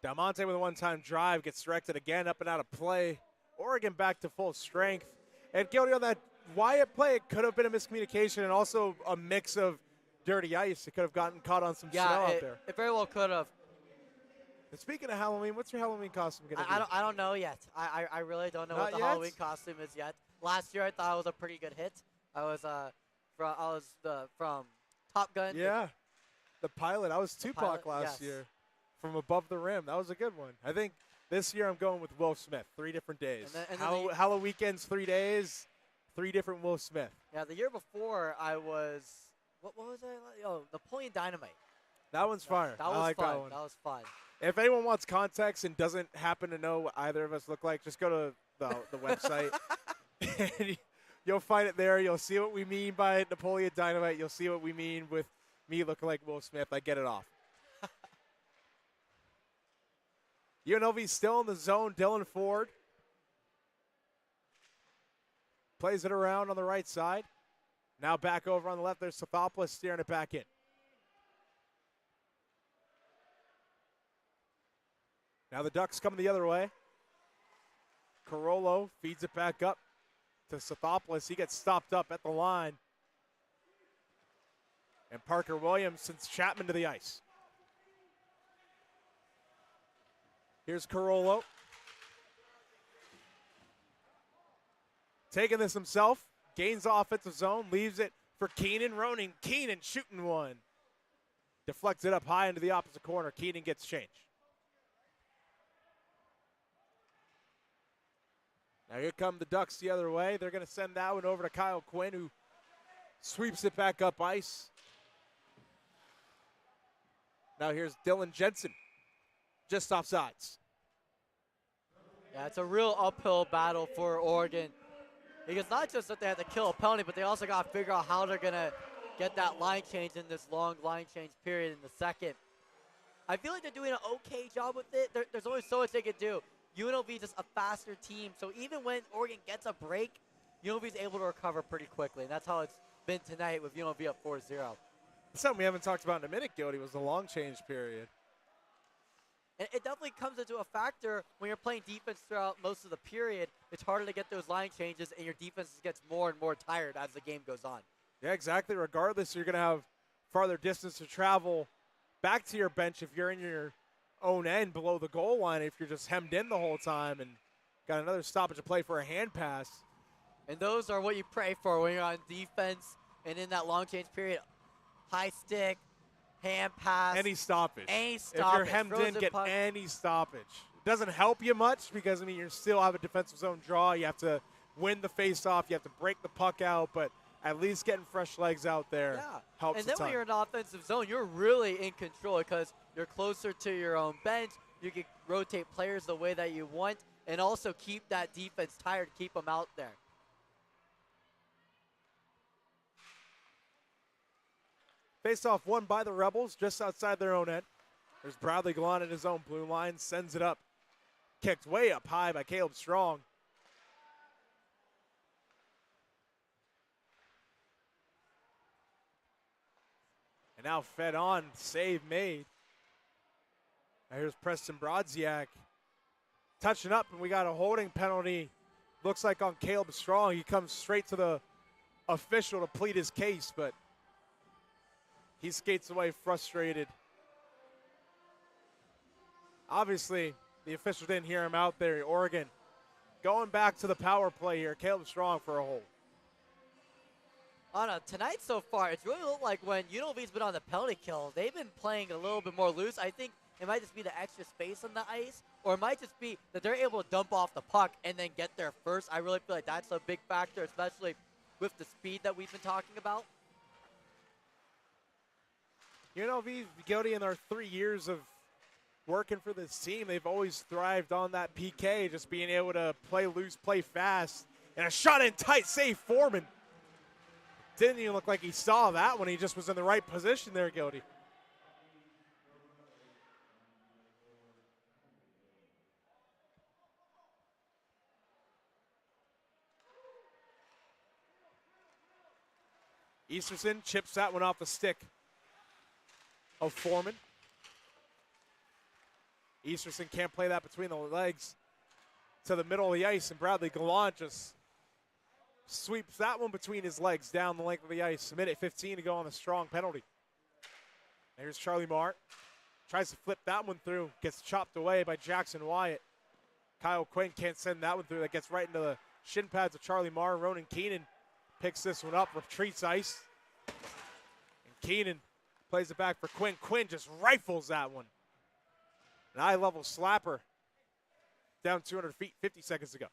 Dalmonte with a one-time drive gets directed again up and out of play. Oregon back to full strength. And Gildy, on that Wyatt play, it could have been a miscommunication and also a mix of dirty ice. It could have gotten caught on some snow out there. It very well could have. And speaking of Halloween, what's your Halloween costume going to be? I don't know yet. I really don't know Not what the yet? Halloween costume is yet. Last year I thought it was a pretty good hit. I was from Top Gun. Yeah, the pilot. I was Tupac last year from Above the Rim. That was a good one. I think this year I'm going with Will Smith. 3 different days. Halloween weekends, 3 days, 3 different Will Smith. Yeah, the year before I was, what was I? Oh, Napoleon Dynamite. That one's fire. That was I like fun. that one. That was fun. If anyone wants context and doesn't happen to know what either of us look like, just go to the website. And you'll find it there. You'll see what we mean by Napoleon Dynamite. You'll see what we mean with me looking like Will Smith. I get it off. UNLV still in the zone. Dylan Ford plays it around on the right side. Now back over on the left. There's Sothopoulos steering it back in. Now the Ducks coming the other way. Carollo feeds it back up to Sothopoulos. He gets stopped up at the line. And Parker Williams sends Chapman to the ice. Here's Carollo. Taking this himself. Gains the offensive zone. Leaves it for Keenan Roning. Keenan shooting one. Deflects it up high into the opposite corner. Keenan gets changed. Now here come the Ducks the other way. They're going to send that one over to Kyle Quinn, who sweeps it back up ice. Now here's Dylan Jensen, just offsides. Yeah, it's a real uphill battle for Oregon. Because not just that they have to kill a penalty, but they also got to figure out how they're going to get that line change in this long line change period in the second. I feel like they're doing an okay job with it. There's only so much they can do. UNLV is just a faster team, so even when Oregon gets a break, UNLV is able to recover pretty quickly, and that's how it's been tonight with UNLV up 4-0. Something we haven't talked about in a minute, Gildy, was the long change period. And it definitely comes into a factor when you're playing defense throughout most of the period. It's harder to get those line changes, and your defense gets more and more tired as the game goes on. Yeah, exactly. Regardless, you're going to have farther distance to travel back to your bench if you're in your own end below the goal line, if you're just hemmed in the whole time and got another stoppage to play for a hand pass. And those are what you pray for when you're on defense and in that long change period. High stick, hand pass. Any stoppage. Any stoppage. If you're hemmed in, get any stoppage. It doesn't help you much because, I mean, you still have a defensive zone draw. You have to win the face-off. You have to break the puck out, but at least getting fresh legs out there helps. And then when you're in the offensive zone, you're really in control because you're closer to your own bench. You can rotate players the way that you want and also keep that defense tired, keep them out there. Face-off won by the Rebels just outside their own end. There's Bradley Gallant in his own blue line, sends it up. Kicked way up high by Caleb Strong. And now fed on, save made. Now here's Preston Brodziak touching up, and we got a holding penalty. Looks like on Caleb Strong. He comes straight to the official to plead his case, but he skates away frustrated. Obviously, the official didn't hear him out there. Oregon going back to the power play here. Caleb Strong for a hold. Tonight so far, it's really looked like when UNLV's been on the penalty kill, they've been playing a little bit more loose. I think it might just be the extra space on the ice, or it might just be that they're able to dump off the puck and then get there first. I really feel like that's a big factor, especially with the speed that we've been talking about. UNLV, Gildy, in our 3 years of working for this team, they've always thrived on that PK, just being able to play loose, play fast. And a shot in tight, save Foreman. Didn't even look like he saw that when he just was in the right position there, Gildy. Easterson chips that one off the stick of Foreman. Easterson can't play that between the legs to the middle of the ice, and Bradley Gallant just sweeps that one between his legs down the length of the ice. A minute 15 to go on the Strong penalty. Here's Charlie Marr. Tries to flip that one through. Gets chopped away by Jackson Wyatt. Kyle Quinn can't send that one through. That gets right into the shin pads of Charlie Marr. Ronan Keenan picks this one up, retreats ice. And Keenan plays it back for Quinn. Quinn just rifles that one. An eye-level slapper. Down 200 feet, 50 seconds to go.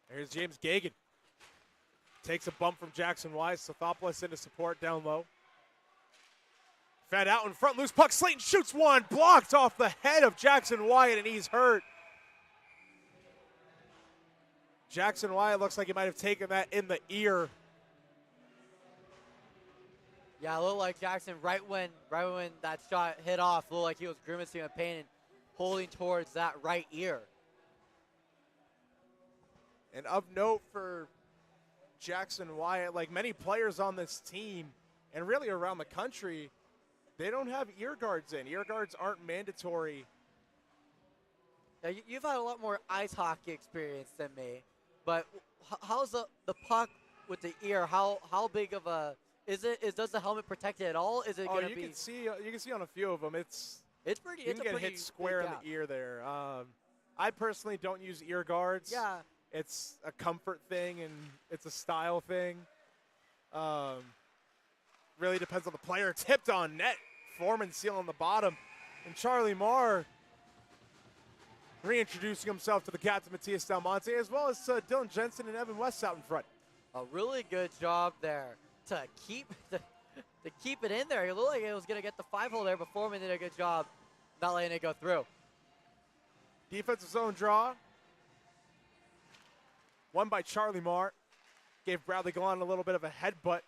Here's James Gagan. Takes a bump from Jackson Wise. Sothopoulos into support down low. Fed out in front, loose puck. Slayton shoots one, blocked off the head of Jackson Wyatt, and he's hurt. Jackson Wyatt looks like he might have taken that in the ear. Yeah, it looked like Jackson, right when that shot hit off, looked like he was grimacing with pain and holding towards that right ear. And of note for Jackson Wyatt, like many players on this team and really around the country, they don't have ear guards in. Ear guards aren't mandatory. Now, you've had a lot more ice hockey experience than me, but how's the puck with the ear? How big of a is it? Does the helmet protect it at all? Is it going to be? You can see on a few of them. It's pretty. You can get hit square in the ear there. I personally don't use ear guards. Yeah. It's a comfort thing and it's a style thing. Really depends on the player. Tipped on net. Foreman seal on the bottom. And Charlie Marr reintroducing himself to the captain, Matias Del Monte, as well as Dylan Jensen and Evan West out in front. A really good job there to keep it in there. It looked like it was going to get the 5-hole there, but Foreman did a good job not letting it go through. Defensive zone draw. Won by Charlie Marr. Gave Bradley Gallant a little bit of a headbutt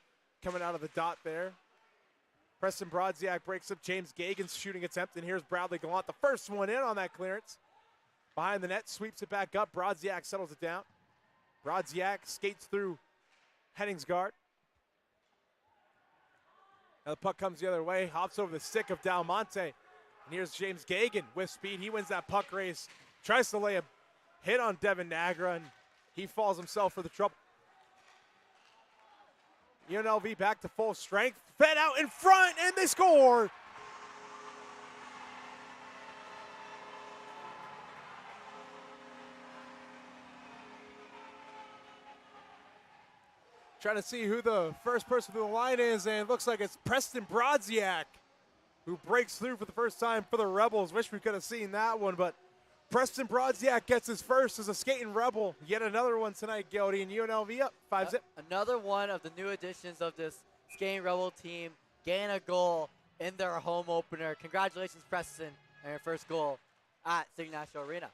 coming out of the dot there. Preston Brodziak breaks up James Gagan's shooting attempt, and here's Bradley Gallant, the first one in on that clearance. Behind the net, sweeps it back up. Brodziak settles it down. Brodziak skates through Henningsgaard. Now the puck comes the other way, hops over the stick of Del Monte. And here's James Gagan with speed. He wins that puck race. Tries to lay a hit on Devin Nagra, and he falls himself for the trouble. UNLV back to full strength. Fed out in front, and they score. Trying to see who the first person to the line is, and it looks like it's Preston Brodziak, who breaks through for the first time for the Rebels. Wish we could have seen that one, but Preston Brodziak gets his first as a skating Rebel. Yet another one tonight, Gildy, and UNLV up 5-zip. Another one of the new additions of this skating Rebel team getting a goal in their home opener. Congratulations, Preston, on your first goal at City National Arena.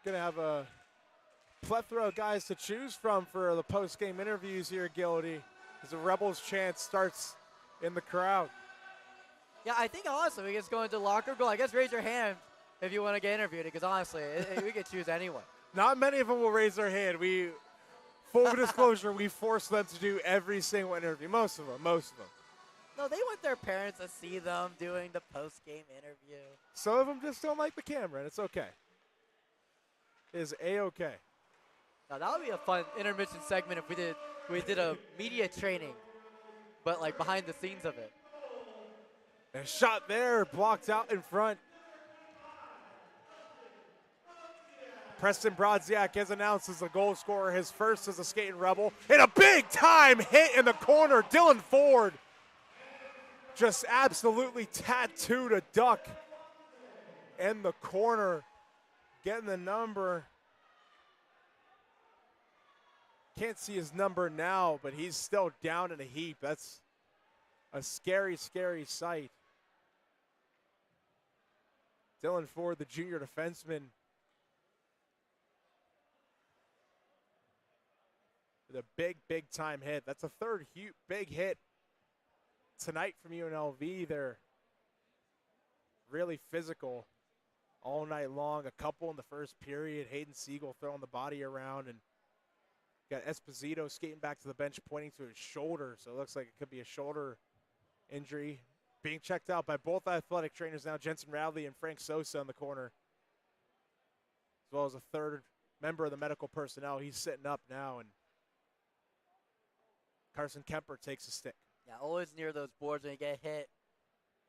Gonna have a plethora of guys to choose from for the post-game interviews here, Gildy, as the Rebels chant starts in the crowd. Yeah, I think honestly we just go into locker room. I guess raise your hand if you want to get interviewed, because honestly, we could choose anyone. Not many of them will raise their hand. Full disclosure, we force them to do every single interview. Most of them. No, they want their parents to see them doing the post-game interview. Some of them just don't like the camera, and it's okay. It is A-okay. Now that would be a fun intermission segment if we did a media training, but like behind the scenes of it. A shot there, blocked out in front. Preston Brodziak has announced as the goal scorer, his first as a skating Rebel. And a big-time hit in the corner. Dylan Ford just absolutely tattooed a duck in the corner, getting the number. Can't see his number now, but he's still down in a heap. That's a scary, scary sight. Dylan Ford, the junior defenseman, with a big time hit. That's a third big hit tonight from UNLV. They're really physical all night long. A couple in the first period. Hayden Siegel throwing the body around, and got Esposito skating back to the bench pointing to his shoulder. So it looks like it could be a shoulder injury. Being checked out by both athletic trainers now, Jensen Radley and Frank Sosa in the corner. as well as a third member of the medical personnel. He's sitting up now, and Carson Kemper takes a stick. Yeah, always near those boards when you get hit.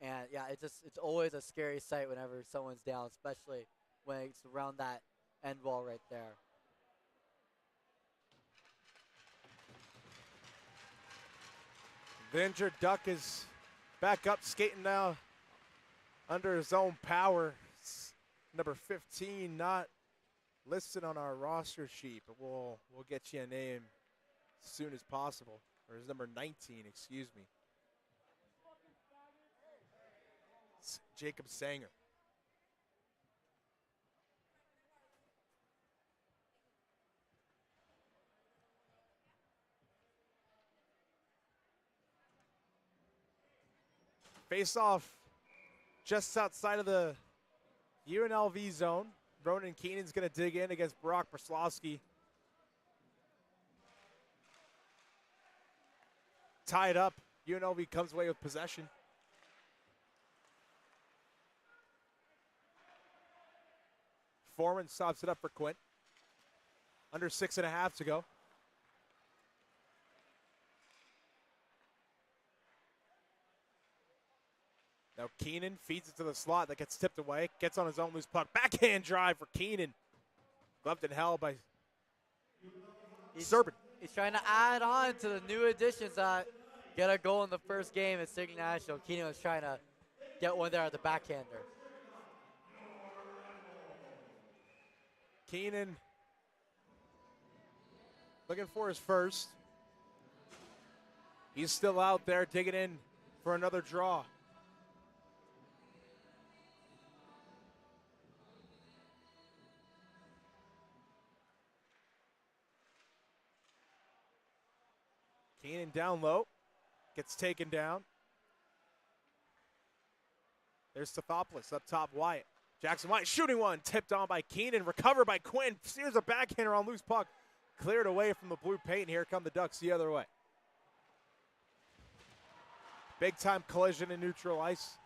And yeah, it's always a scary sight whenever someone's down, especially when it's around that end wall right there. The injured Duck is back up, skating now under his own power. It's number 15, not listed on our roster sheet, but we'll get you a name as soon as possible. Or his number 19, excuse me. It's Jacob Sanger. Face off just outside of the UNLV zone. Ronan Keenan's going to dig in against Brock Brslowski. Tied up. UNLV comes away with possession. Foreman stops it up for Quint. Under 6.5 to go. Now Keenan feeds it to the slot that gets tipped away. Gets on his own loose puck. Backhand drive for Keenan. Gloved in hell by Serbin. He's trying to add on to the new additions that get a goal in the first game at Signet National. Keenan was trying to get one there at the backhander. Keenan looking for his first. He's still out there digging in for another draw. Keenan down low, gets taken down. There's Stathopoulos up top, Wyatt. Jackson Wyatt shooting one, tipped on by Keenan, recovered by Quinn. Steers a backhander on loose puck, cleared away from the blue paint. Here come the Ducks the other way. Big time collision in neutral ice.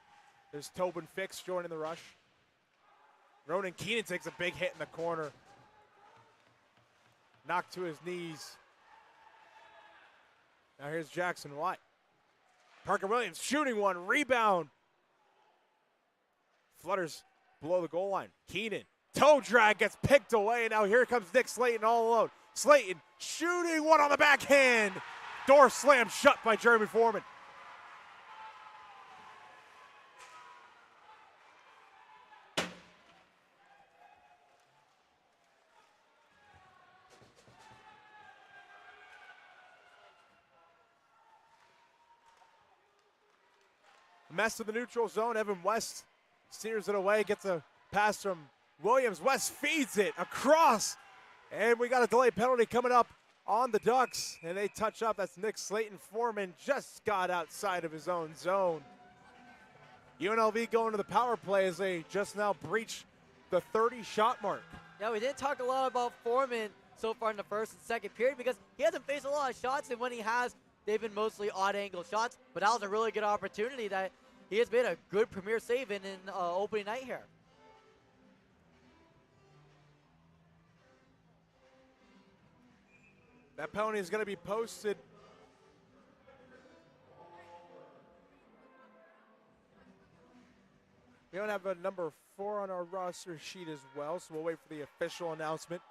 There's Tobin Fix joining the rush. Ronan Keenan takes a big hit in the corner. Knocked to his knees. Now here's Jackson White. Parker Williams shooting one, rebound. Flutters below the goal line. Keenan, toe drag, gets picked away, and now here comes Nick Slayton all alone. Slayton shooting one on the backhand. Door slammed shut by Jeremy Foreman. Mess of the neutral zone. Evan West steers it away, gets a pass from Williams. West feeds it across, and we got a delay penalty coming up on the Ducks, and they touch up. That's Nick Slayton. Foreman just got outside of his own zone. UNLV going to the power play as they just now breach the 30-shot mark. Yeah, we didn't talk a lot about Foreman so far in the first and second period because he hasn't faced a lot of shots, and when he has, they've been mostly odd-angle shots, but that was a really good opportunity that he has made a good premier save in opening night here. That penalty is going to be posted. We don't have a number 4 on our roster sheet as well, so we'll wait for the official announcement.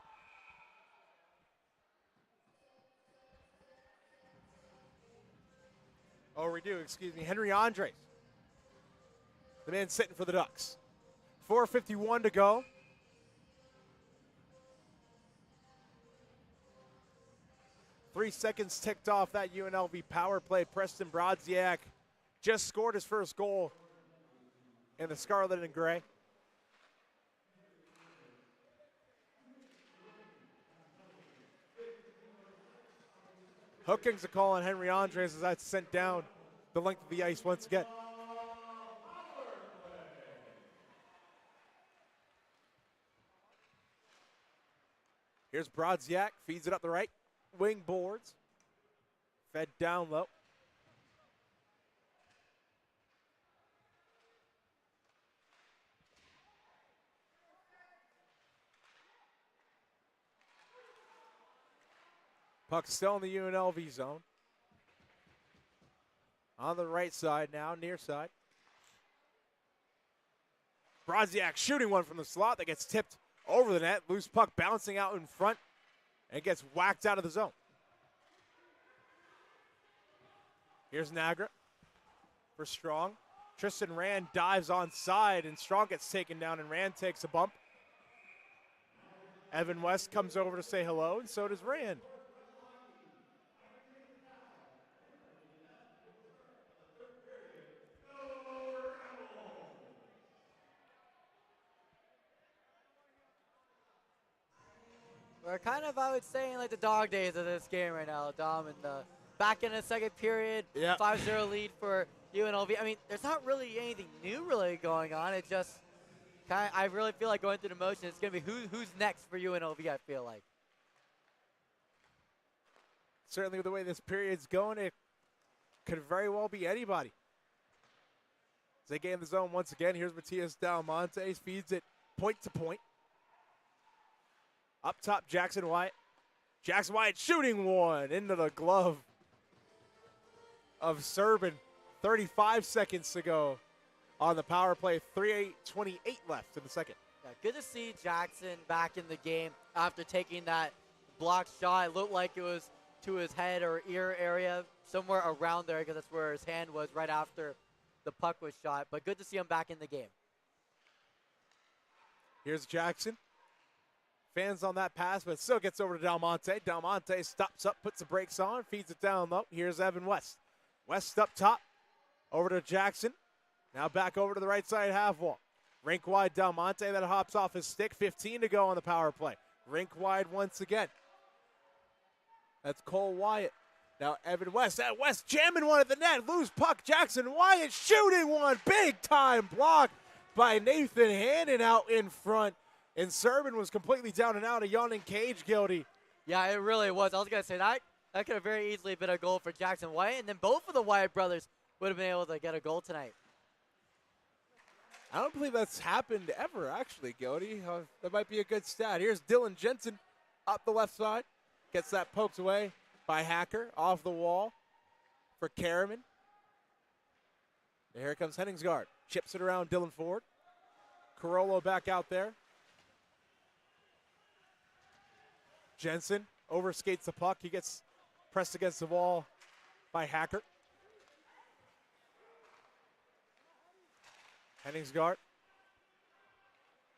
Oh, we do, excuse me. Henry Andres, the man sitting for the Ducks. 4:51 to go. Three seconds ticked off that UNLV power play. Preston Brodziak just scored his first goal in the Scarlet and Gray. Hooking's a call on Henry Andres as that's sent down the length of the ice once again. Here's Brodziak, feeds it up the right wing boards. Fed down low. Puck still in the UNLV zone. On the right side now, near side. Brodziak shooting one from the slot that gets tipped over the net. Loose puck bouncing out in front and gets whacked out of the zone. Here's Nagra for Strong. Tristan Rand dives onside, and Strong gets taken down, and Rand takes a bump. Evan West comes over to say hello, and so does Rand. We're kind of, I would say, in like the dog days of this game right now, Dom. And back in the second period, 5-0 lead for UNLV. I mean, there's not really anything new really going on. It just kind of, I really feel like going through the motion. It's going to be who's next for UNLV, I feel like. Certainly with the way this period's going, it could very well be anybody. As they gain the zone once again, here's Matias Dalmonte, feeds it point to point. Up top, Jackson Wyatt. Jackson Wyatt shooting one into the glove of Serbin. 35 seconds to go on the power play. 3:28 left in the second. Yeah, good to see Jackson back in the game after taking that block shot. It looked like it was to his head or ear area, somewhere around there, because that's where his hand was right after the puck was shot. But good to see him back in the game. Here's Jackson. Fans on that pass, but still gets over to Dalmonte. Dalmonte stops up, puts the brakes on, feeds it down low. Here's Evan West. West up top, over to Jackson. Now back over to the right side half wall. Rink wide Dalmonte, that hops off his stick. 15 to go on the power play. Rink wide once again. That's Cole Wyatt. Now Evan West. That West jamming one at the net. Loose puck. Jackson Wyatt shooting one. Big time block by Nathan Hannon out in front. And Serbin was completely down and out. A yawning cage guilty. Yeah, it really was. I was going to say that could have very easily been a goal for Jackson Wyatt. And then both of the Wyatt brothers would have been able to get a goal tonight. I don't believe that's happened ever, actually, Gildy. That might be a good stat. Here's Dylan Jensen up the left side. Gets that poked away by Hacker off the wall for Karaman. And here comes Henningsgaard. Chips it around Dylan Ford. Carollo back out there. Jensen overskates the puck. He gets pressed against the wall by Hacker. Henningsgaard.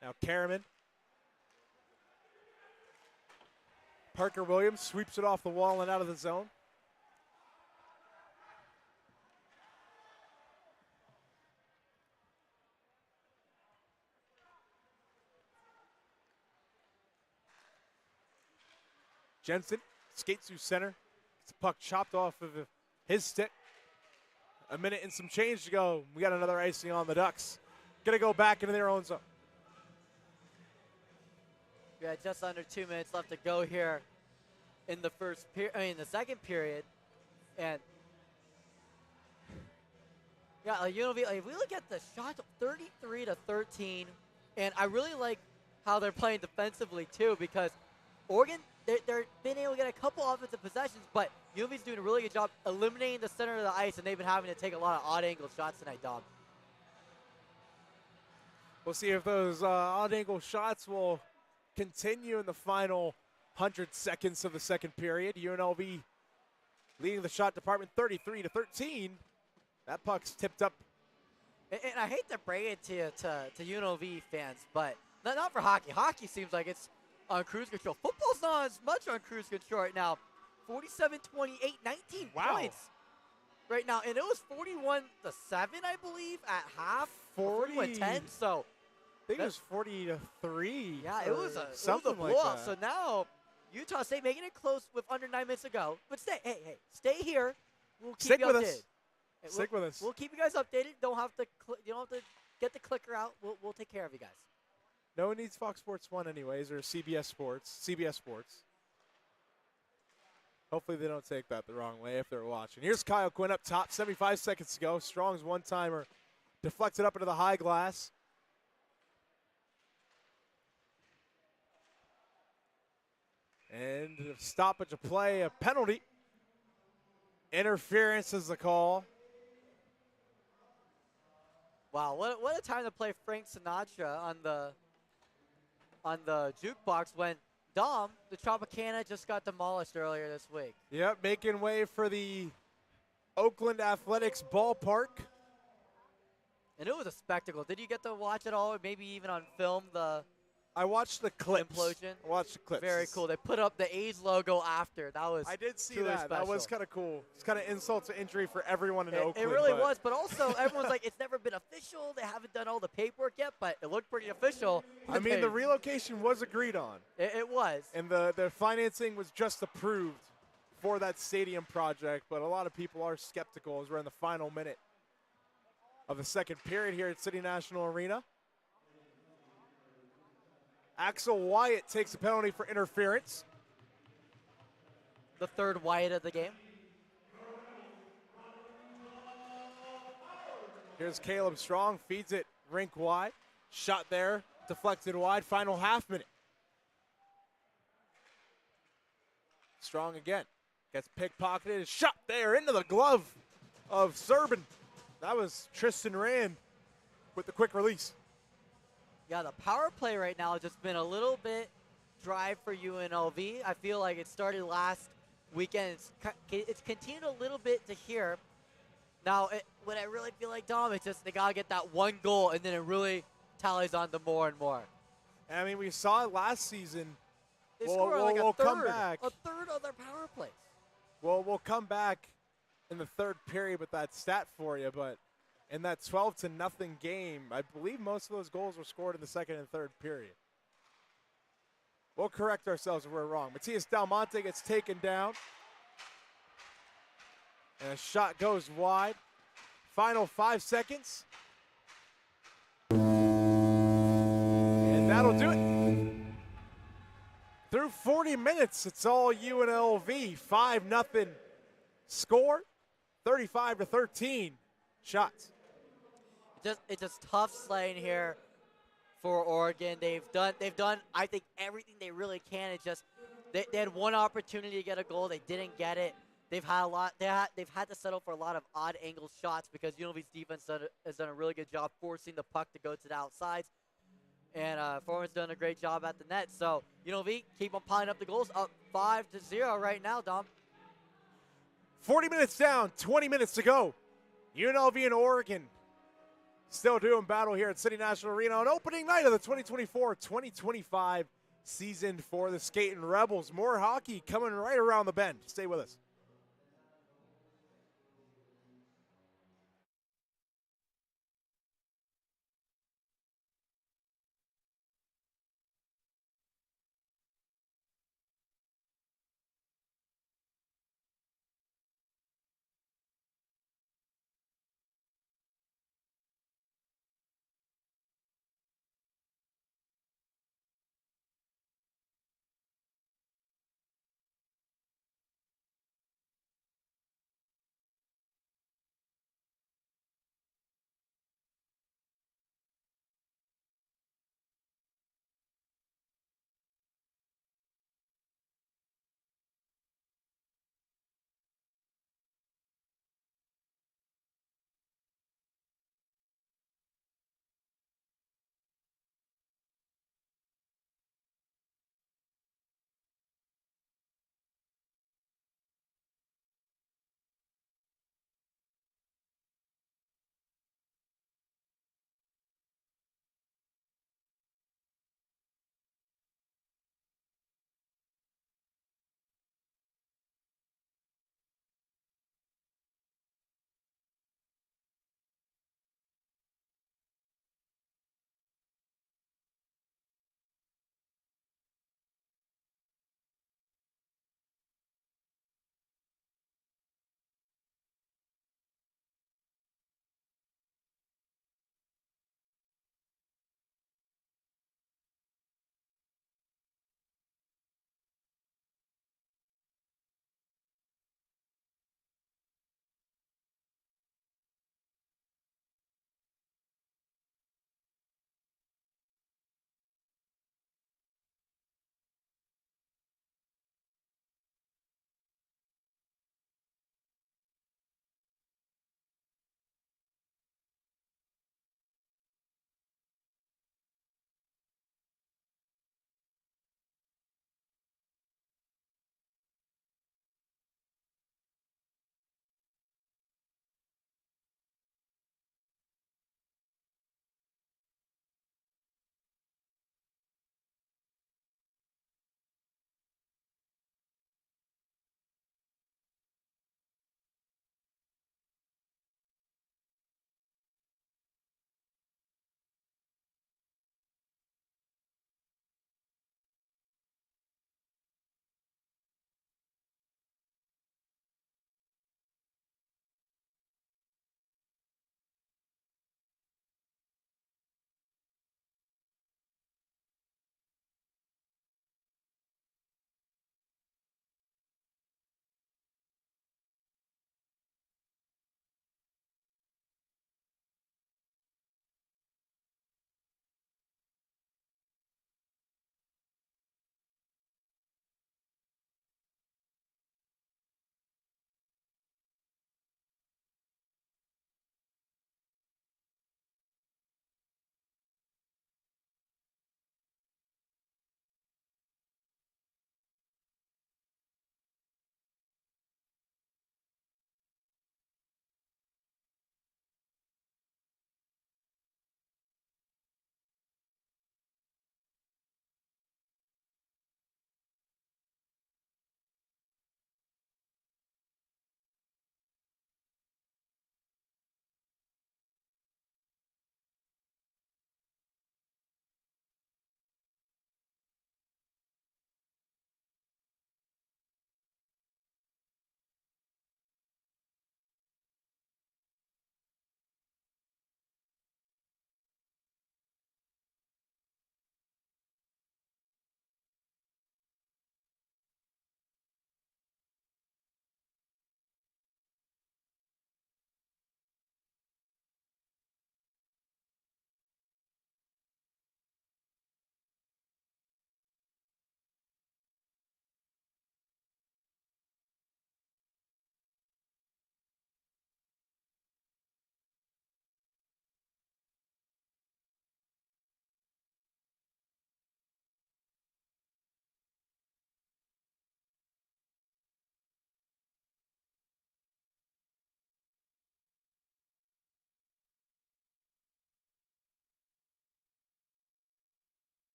Now Karaman. Parker Williams sweeps it off the wall and out of the zone. Jensen skates through center. Gets the puck chopped off of his stick. A minute and some change to go. We got another icing on the Ducks. Gonna go back into their own zone. Yeah, just under 2 minutes left to go here in the the second period, and yeah, UNLV. If we look at the shot, 33-13, and I really like how they're playing defensively too, because Oregon they're been able to get a couple offensive possessions, but UNLV's doing a really good job eliminating the center of the ice, and they've been having to take a lot of odd angle shots tonight, Dom. We'll see if those odd angle shots will continue in the final 100 seconds of the second period. UNLV leading the shot department 33-13. That puck's tipped up. And I hate to bring it to UNLV fans, but not for hockey. Hockey seems like it's on cruise control. Football's not as much on cruise control right now. 47-28, 19 points right now. And it was 41-7, I believe, at half. 41-10, so. I think it was 40-3. Yeah, it was a something blowout. like that. So now Utah State making it close with under 9 minutes to go. But stay here. We'll keep you updated. Stick with us. We'll keep you guys updated. You don't have to get the clicker out. We'll take care of you guys. No one needs Fox Sports 1 anyways, or CBS Sports. Hopefully they don't take that the wrong way if they're watching. Here's Kyle Quinn up top, 75 seconds to go. Strong's one-timer deflected up into the high glass. And a stoppage of play, a penalty. Interference is the call. Wow, what a time to play Frank Sinatra on the jukebox when Dom, the Tropicana, just got demolished earlier this week. Yep, making way for the Oakland Athletics ballpark. And it was a spectacle. Did you get to watch it all, or maybe even on film, I watched the clips. Implosion? I watched the clips. Very cool. They put up the A's logo after. That was I did see truly that. special. That was kind of cool. It's kind of insult to injury for everyone in Oakland. It really was, but also everyone's like, it's never been official. They haven't done all the paperwork yet, but it looked pretty official. I mean, the relocation was agreed on. It was. And the financing was just approved for that stadium project, but a lot of people are skeptical as we're in the final minute of the second period here at City National Arena. Axel Wyatt takes a penalty for interference. The third Wyatt of the game. Here's Caleb Strong, feeds it rink wide. Shot there, deflected wide, final half minute. Strong again, gets pickpocketed, shot there into the glove of Serbin. That was Tristan Rand with the quick release. Yeah, the power play right now has just been a little bit dry for UNLV. I feel like it started last weekend. It's continued a little bit to here. Now, what I really feel like, Dom, is just they got to get that one goal, and then it really tallies on to more and more. I mean, we saw it last season. They scored like we'll a third come back. of their power plays. Well, we'll come back in the third period with that stat for you, but in that 12-0 game, I believe most of those goals were scored in the second and third period. We'll correct ourselves if we're wrong. Matias Del Monte gets taken down. And a shot goes wide. Final 5 seconds. And that'll do it. Through 40 minutes, it's all UNLV. 5-0 score. 35-13 shots. It's just tough sledding here for Oregon. They've done I think everything they really can. It's just they had one opportunity to get a goal. They didn't get it. They've had a lot. They've had to settle for a lot of odd angle shots because UNLV's defense has done a really good job forcing the puck to go to the outsides. And Foreman's done a great job at the net. So UNLV keep on piling up the goals, up 5-0 right now, Dom. 40 minutes down, 20 minutes to go. UNLV and Oregon still doing battle here at City National Arena on opening night of the 2024-2025 season for the Skating Rebels. More hockey coming right around the bend. Stay with us.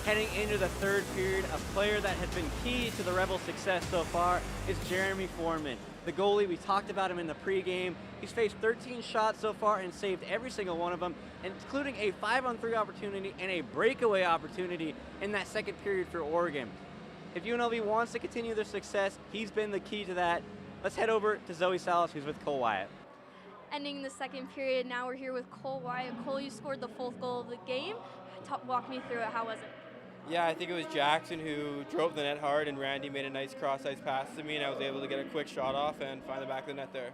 Heading into the third period, a player that has been key to the Rebels' success so far is Jeremy Foreman. The goalie, we talked about him in the pregame. He's faced 13 shots so far and saved every single one of them, including a 5-on-3 opportunity and a breakaway opportunity in that second period for Oregon. If UNLV wants to continue their success, he's been the key to that. Let's head over to Zoe Salas, who's with Cole Wyatt. Ending the second period, now we're here with Cole Wyatt. Cole, you scored the 4th goal of the game. Walk me through it. How was it? Yeah, I think it was Jackson who drove the net hard, and Randy made a nice cross-ice pass to me, and I was able to get a quick shot off and find the back of the net there.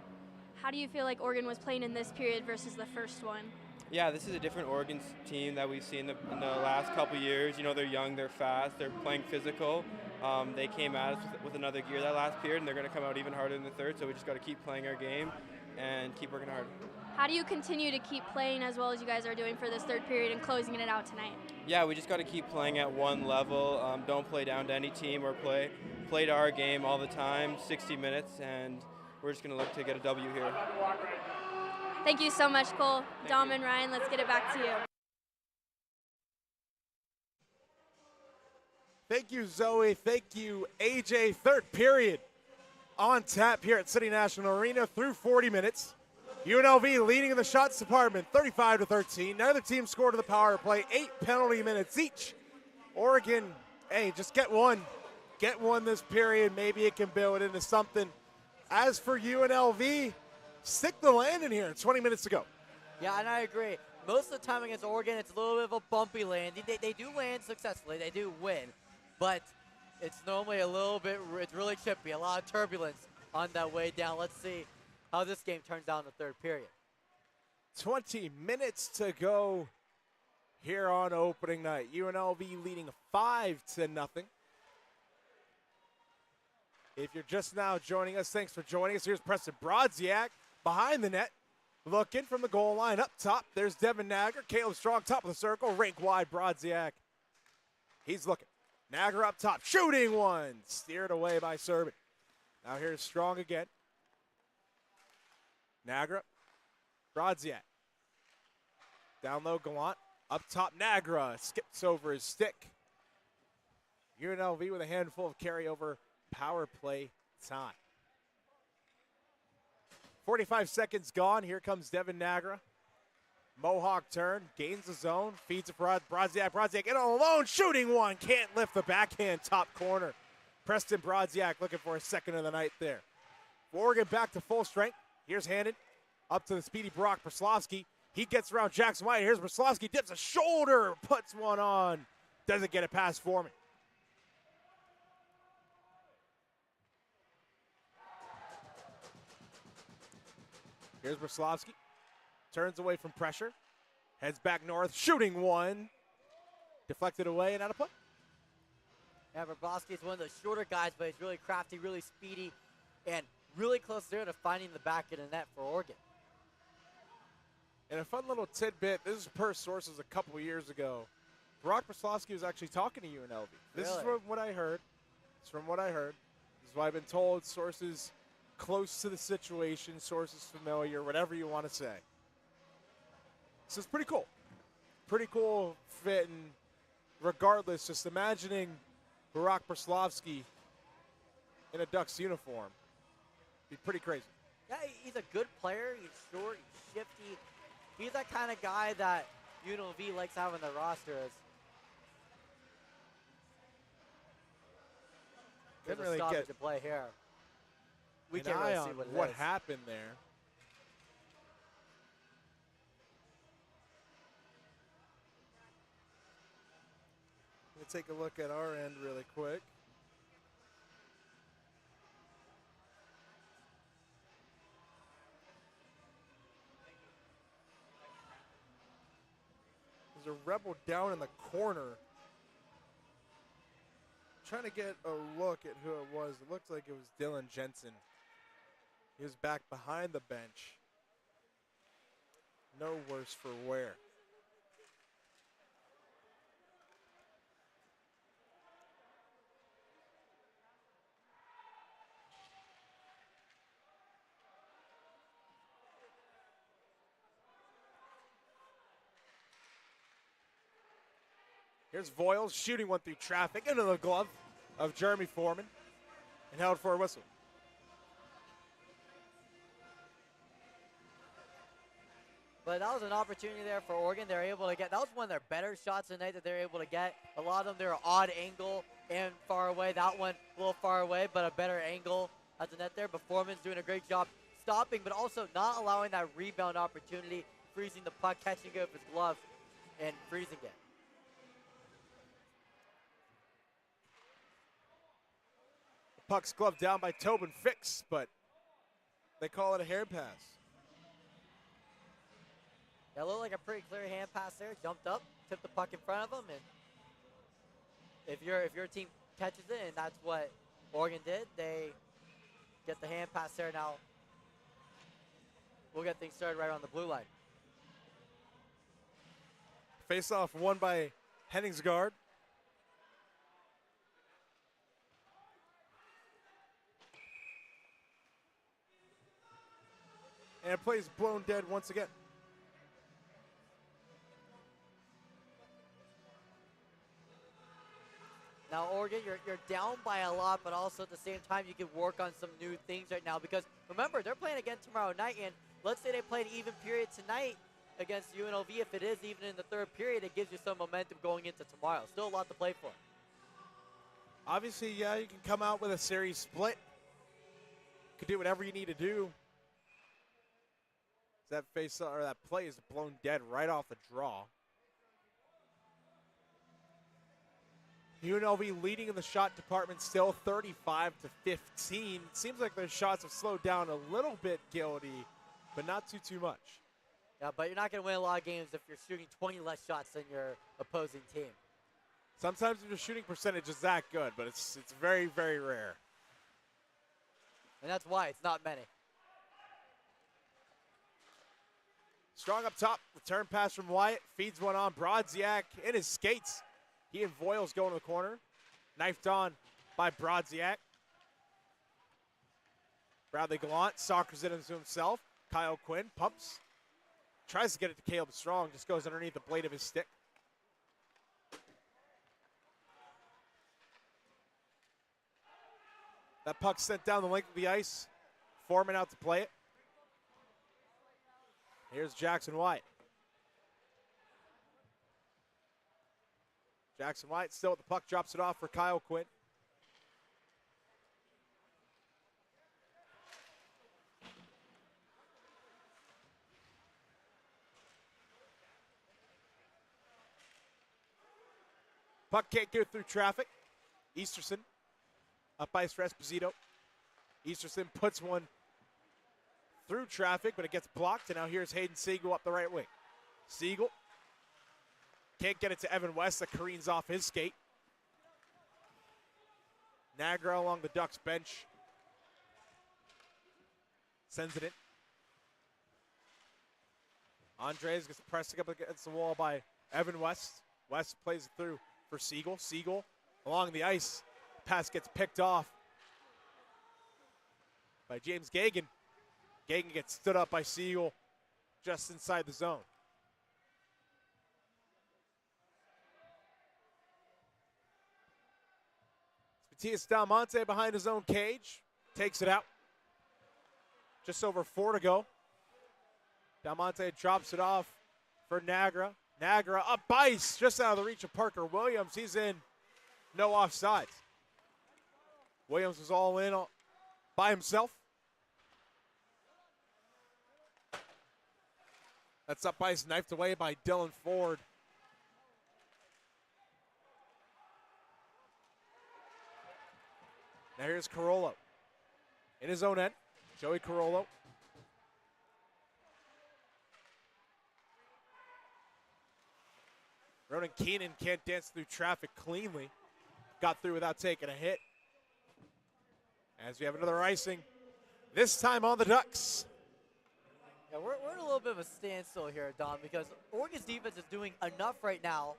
How do you feel like Oregon was playing in this period versus the first one? Yeah, this is a different Oregon team that we've seen in the last couple years. You know, they're young, they're fast, they're playing physical. They came at us with another gear that last period, and they're going to come out even harder in the third, so we just got to keep playing our game and keep working hard. How do you continue to keep playing as well as you guys are doing for this third period and closing it out tonight? Yeah, we just got to keep playing at one level. Don't play down to any team or play to our game all the time, 60 minutes, and we're just going to look to get a W here. Thank you so much, Cole. Dom and Ryan, let's get it back to you. Thank you, Zoe. Thank you, AJ. Third period on tap here at City National Arena through 40 minutes. UNLV leading in the shots department, 35-13. Neither team scored to the power play, 8 penalty minutes each. Oregon, hey, just get one. Get one this period. Maybe it can build into something. As for UNLV, stick the landing here. 20 minutes to go. Yeah, and I agree. Most of the time against Oregon, it's a little bit of a bumpy landing. They do land successfully. They do win. But it's normally a little bit, it's really chippy. A lot of turbulence on that way down. Let's see how this game turns out in the third period. 20 minutes to go here on opening night. UNLV leading 5-0. If you're just now joining us, thanks for joining us. Here's Preston Brodziak behind the net. Looking from the goal line up top. There's Devin Nagar. Caleb Strong, top of the circle. Rink wide, Brodziak. He's looking. Nagar up top. Shooting one. Steered away by Serban. Now here's Strong again. Nagra, Brodziak. Down low, Gallant. Up top, Nagra skips over his stick. UNLV with a handful of carryover power play time. 45 seconds gone. Here comes Devin Nagra. Mohawk turn, gains the zone, feeds it for Brodziak. Brodziak in on alone, shooting one. Can't lift the backhand top corner. Preston Brodziak looking for a second of the night there. Oregon back to full strength. Here's Hannon up to the speedy Brock Braslovsky. He gets around Jackson White. Here's Braslovsky, dips a shoulder, puts one on. Doesn't get it past Foreman. Here's Braslovsky. Turns away from pressure. Heads back north, shooting one. Deflected away and out of play. Yeah, Braslovsky is one of those shorter guys, but he's really crafty, really speedy, and really close there to finding the back of the net for Oregon. And a fun little tidbit, this is per sources a couple years ago. Brock Braslovsky was actually talking to UNLV. This is from what I heard. It's from what I heard. This is what I've been told. Sources close to the situation, sources familiar, whatever you want to say. So it's pretty cool. Pretty cool fit, and regardless, just imagining Brock Braslovsky in a Ducks uniform. Be pretty crazy. Yeah, he's a good player. He's short, he's shifty. He's that kind of guy that UNLV likes having their roster as. Didn't There's a really stoppage get to play here. We an can't eye really on see what it is. happened there. We'll take a look at our end really quick. There's a Rebel down in the corner. Trying to get a look at who it was. It looked like it was Dylan Jensen. He was back behind the bench. No worse for wear. Here's Voiles shooting one through traffic into the glove of Jeremy Foreman and held for a whistle. But that was an opportunity there for Oregon. They were able to get, that was one of their better shots tonight that they were able to get. A lot of them, they were odd angle and far away. That one a little far away, but a better angle at the net there. But Foreman's doing a great job stopping, but also not allowing that rebound opportunity, freezing the puck, catching it with his glove, and freezing it. The puck's gloved down by Tobin Fix, but they call it a hand pass. That looked like a pretty clear hand pass there. Jumped up, tipped the puck in front of him, and if your team catches it, and that's what Oregon did, they get the hand pass there. Now we'll get things started right on the blue line. Face-off won by Henningsgaard. And plays blown dead once again. Now, Oregon, you're down by a lot, but also at the same time, you can work on some new things right now. Because remember, they're playing again tomorrow night, and let's say they play an even period tonight against UNLV. If it is even in the third period, it gives you some momentum going into tomorrow. Still a lot to play for. Obviously, yeah, you can come out with a series split. You can do whatever you need to do. That face or that play is blown dead right off the draw. UNLV leading in the shot department still 35-15. It seems like their shots have slowed down a little bit, Gildy, but not too much. Yeah, but you're not going to win a lot of games if you're shooting 20 less shots than your opposing team. Sometimes your shooting percentage is that good, but it's very, very rare. And that's why it's not many. Strong up top, return pass from Wyatt, feeds one on Brodziak in his skates. He and Voiles go in the corner. Knifed on by Brodziak. Bradley Gallant soccers it into himself. Kyle Quinn pumps. Tries to get it to Caleb Strong, just goes underneath the blade of his stick. That puck sent down the length of the ice. Foreman out to play it. Here's Jackson White. Jackson White still with the puck, drops it off for Kyle Quinn. Puck can't go through traffic. Easterson up ice for Esposito. Easterson puts one through traffic, but it gets blocked, and now here's Hayden Siegel up the right wing. Siegel can't get it to Evan West, that careens off his skate. Nagra along the Ducks bench. Sends it in. Andres gets pressed up against the wall by Evan West. West plays it through for Siegel. Siegel along the ice. Pass gets picked off by James Gagan. Gagan gets stood up by Siegel just inside the zone. Matias Dalmonte behind his own cage. Takes it out. Just over 4 to go. Dalmonte drops it off for Nagra. Nagra up ice, just out of the reach of Parker Williams. He's in. No offsides. Williams was all in by himself. That's up ice, knifed away by Dylan Ford. Now here's Carollo. In his own end, Joey Carollo. Ronan Keenan can't dance through traffic cleanly. Got through without taking a hit. As we have another icing, this time on the Ducks. Yeah, we're in a little bit of a standstill here, Don, because Oregon's defense is doing enough right now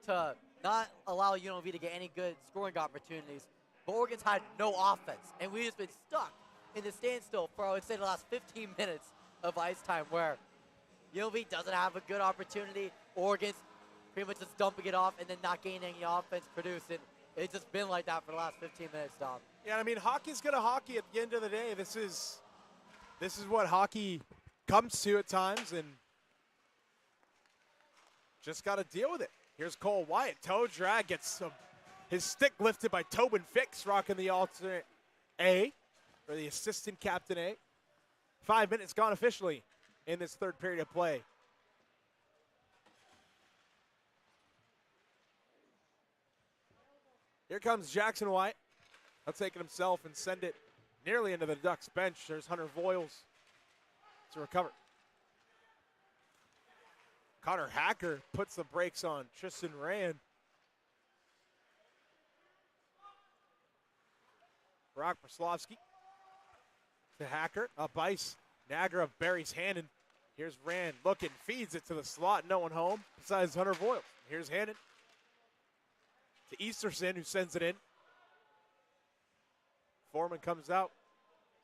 to not allow UNLV to get any good scoring opportunities. But Oregon's had no offense, and we've just been stuck in the standstill for, I would say, the last 15 minutes of ice time, where UNLV doesn't have a good opportunity. Oregon's pretty much just dumping it off and then not gaining any offense produced. And it's just been like that for the last 15 minutes, Dom. Yeah, I mean, hockey's gonna hockey at the end of the day. This is what hockey comes to at times, and just got to deal with it. Here's Cole Wyatt. Toe drag gets his stick lifted by Tobin Fix, rocking the alternate A, or the assistant captain A. 5 minutes gone officially in this third period of play. Here comes Jackson Wyatt. He'll take it himself and send it nearly into the Ducks bench. There's Hunter Voiles to recover. Connor Hacker puts the brakes on Tristan Rand. Brock Braslovsky to Hacker, up ice. Nagra buries Hannon. Here's Rand looking, feeds it to the slot. No one home besides Hunter Voiles. Here's Hannon to Easterson, who sends it in. Foreman comes out,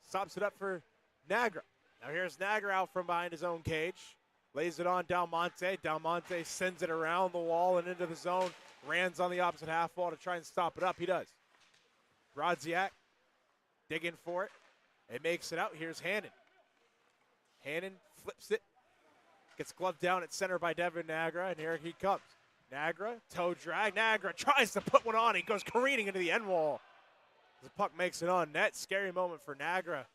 stops it up for Nagra. Now here's Nagra out from behind his own cage. Lays it on Dalmonte. Dalmonte sends it around the wall and into the zone. Rand's on the opposite half wall to try and stop it up. He does. Brodziak digging for it. It makes it out. Here's Hannon. Hannon flips it. Gets gloved down at center by Devin Nagra, and here he comes. Nagra, toe drag. Nagra tries to put one on. He goes careening into the end wall. The puck makes it on net. Scary moment for Nagra,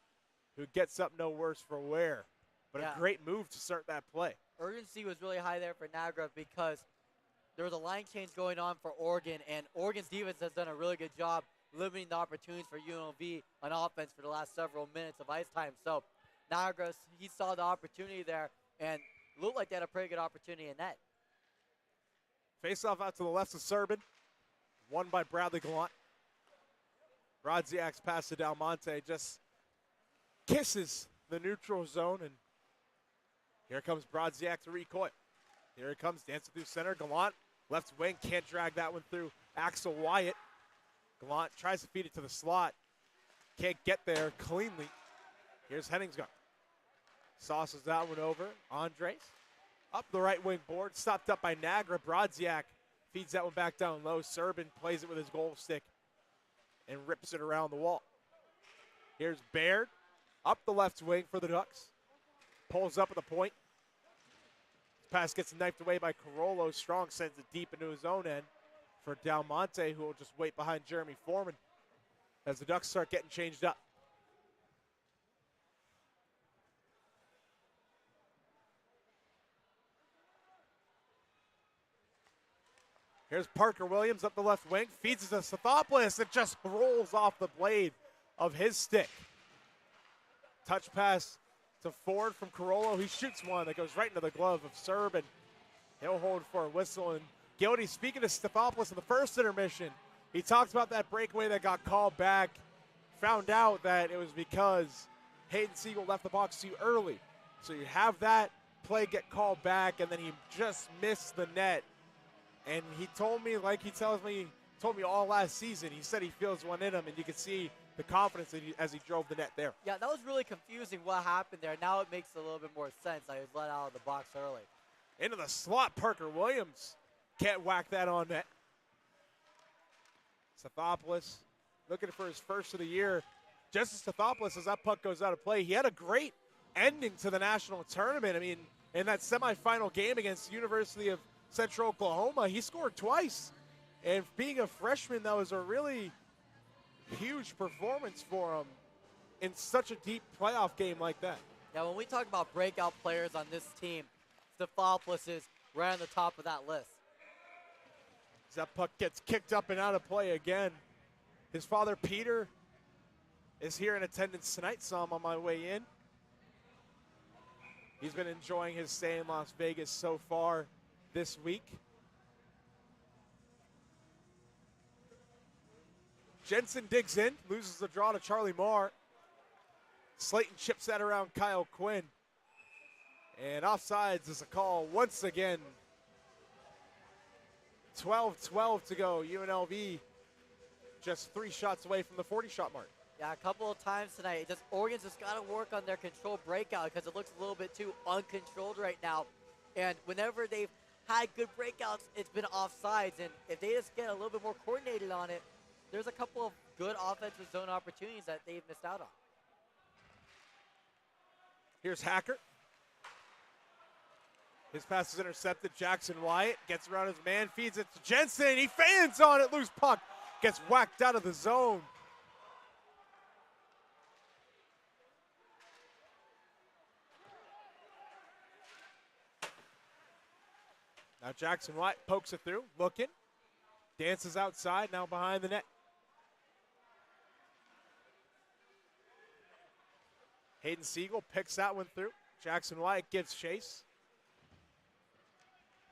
who gets up no worse for wear. But a great move to start that play. Urgency was really high there for Nagra because there was a line change going on for Oregon, and Oregon's defense has done a really good job limiting the opportunities for UNLV on offense for the last several minutes of ice time. So Nagra, he saw the opportunity there and looked like they had a pretty good opportunity in net. Face-off out to the left of Serbin. Won by Bradley Gallant. Brodziak's pass to Dalmonte just kisses the neutral zone, and here comes Brodziak to recoil. Here it comes, dancing through center. Gallant, left wing, can't drag that one through. Axel Wyatt. Gallant tries to feed it to the slot. Can't get there cleanly. Here's Henningsgaard. Sauces that one over. Andres up the right wing board, stopped up by Nagra. Brodziak feeds that one back down low. Serbin plays it with his goal stick and rips it around the wall. Here's Baird up the left wing for the Ducks. Pulls up at the point. Pass gets knifed away by Carollo. Strong sends it deep into his own end for Dalmonte, who will just wait behind Jeremy Foreman as the Ducks start getting changed up. Here's Parker Williams up the left wing, feeds it to Stathopoulos. It just rolls off the blade of his stick. Touch pass to Ford from Carollo. He shoots one that goes right into the glove of Serb, and he'll hold for a whistle. And Gildy, speaking to Stathopoulos in the first intermission, he talked about that breakaway that got called back. Found out that it was because Hayden Siegel left the box too early. So you have that play get called back, and then he just missed the net. And he told me, like he told me all last season, he said he feels one in him, and you can see the confidence as he drove the net there. Yeah, that was really confusing what happened there. Now it makes a little bit more sense. I was let out of the box early. Into the slot, Parker Williams can't whack that on net. Stathopoulos looking for his first of the year. Just as Stathopoulos, as that puck goes out of play, he had a great ending to the national tournament. I mean, in that semifinal game against the University of Central Oklahoma, he scored twice. And being a freshman, that was a really huge performance for him in such a deep playoff game like that. Yeah, when we talk about breakout players on this team, Stathopoulos is right on the top of that list. As that puck gets kicked up and out of play again. His father, Peter, is here in attendance tonight, saw him on my way in. He's been enjoying his stay in Las Vegas so far this week. Jensen digs in, loses the draw to Charlie Marr. Slayton chips that around Kyle Quinn. And offsides is a call once again. 12-12 to go. UNLV just 3 shots away from the 40-shot mark. Yeah, a couple of times tonight. Oregon's just got to work on their controlled breakout because it looks a little bit too uncontrolled right now. And whenever they've had good breakouts, it's been offsides. And if they just get a little bit more coordinated on it, there's a couple of good offensive zone opportunities that they've missed out on. Here's Hacker. His pass is intercepted. Jackson Wyatt gets around his man, feeds it to Jensen. He fans on it. Loose puck. Gets whacked out of the zone. Now Jackson Wyatt pokes it through, looking. Dances outside, now behind the net. Hayden Siegel picks that one through. Jackson Wyatt gives chase.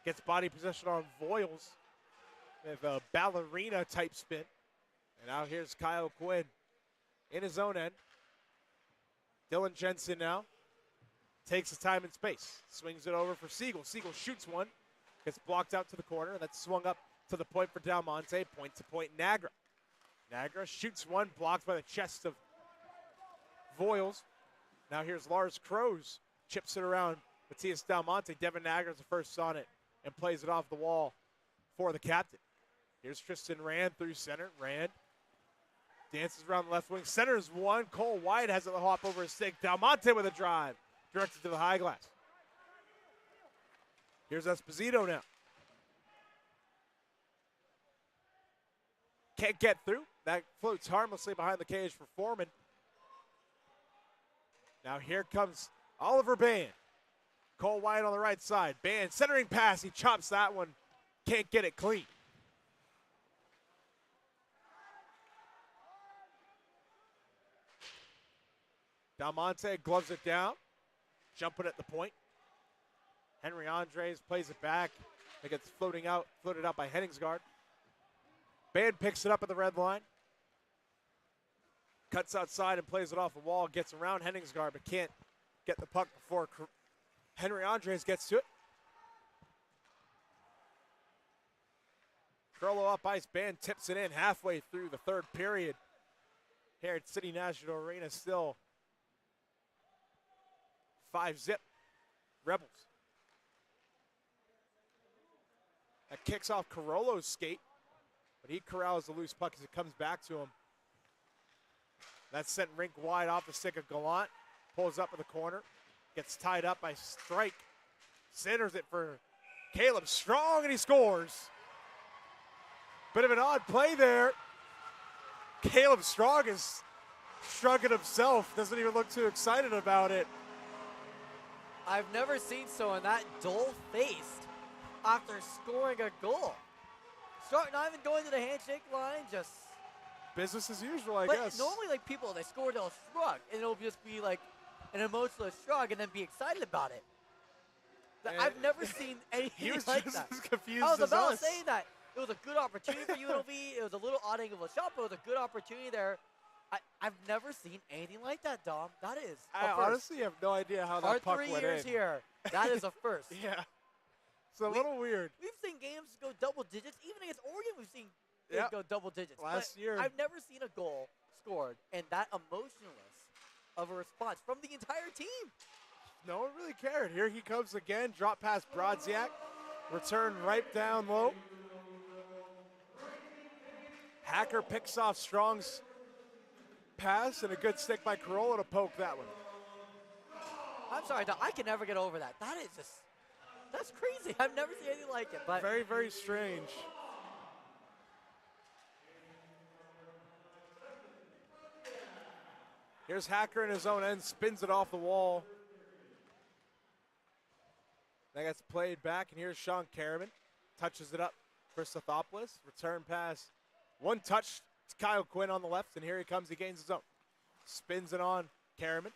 Gets body possession on Voiles with a ballerina type spin. And now here's Kyle Quinn in his own end. Dylan Jensen now takes his time and space. Swings it over for Siegel. Siegel shoots one. Gets blocked out to the corner. That's swung up to the point for Dalmonte. Point to point Nagra. Nagra shoots one. Blocked by the chest of Voiles. Now here's Lars Kroos. Chips it around Matthias Dalmonte. Devin Nagra's the first on it and plays it off the wall for the captain. Here's Tristan Rand through center. Rand dances around the left wing. Centers one. Cole White has it hop over his stick. Dalmonte with a drive. Directed to the high glass. Here's Esposito now. Can't get through. That floats harmlessly behind the cage for Foreman. Now here comes Oliver Band. Cole White on the right side. Band centering pass. He chops that one. Can't get it clean. Dalmonte gloves it down. Jumping at the point. Henry Andres plays it back. It gets floated out by Henningsgaard. Band picks it up at the red line. Cuts outside and plays it off the wall. Gets around Henningsgaard, but can't get the puck before Henry Andres gets to it. Crollo up ice. Band tips it in halfway through the third period. Here at City National Arena, still 5-0 Rebels. That kicks off Carollo's skate, but he corrals the loose puck as it comes back to him. That's sent rink wide off the stick of Gallant. Pulls up in the corner. Gets tied up by Strike. Centers it for Caleb Strong, and he scores. Bit of an odd play there. Caleb Strong is shrugging himself. Doesn't even look too excited about it. I've never seen someone that dull-faced after scoring a goal. Strong not even going to the handshake line, just business as usual, I but guess. Normally, like, people, they score, they'll shrug, and it'll just be like an emotionless shrug and then be excited about it. I've never seen anything like that. As confused I was as about us. to say that. It was a good opportunity for UNLV. It was a little odd angle of a shot, but it was a good opportunity there. I've never seen anything like that, Dom. That is I honestly have no idea how that puck went in. Our 3 years here, that is a first. Yeah. It's a little weird. We've seen games go double digits. Even against Oregon, we've seen games go double digits. Last year. I've never seen a goal scored and that emotionless of a response from the entire team. No one really cared. Here he comes again. Drop past Brodziak. Return right down low. Hacker picks off Strong's pass and a good stick by Carollo to poke that one. I'm sorry, Dom, I can never get over that. That is just, that's crazy. I've never seen anything like it. But very, very strange. Here's Hacker in his own end, spins it off the wall. That gets played back, and here's Sean Karaman. Touches it up for Sothopoulos. Return pass. One touch to Kyle Quinn on the left, and here he comes. He gains his own. Spins it on Karaman.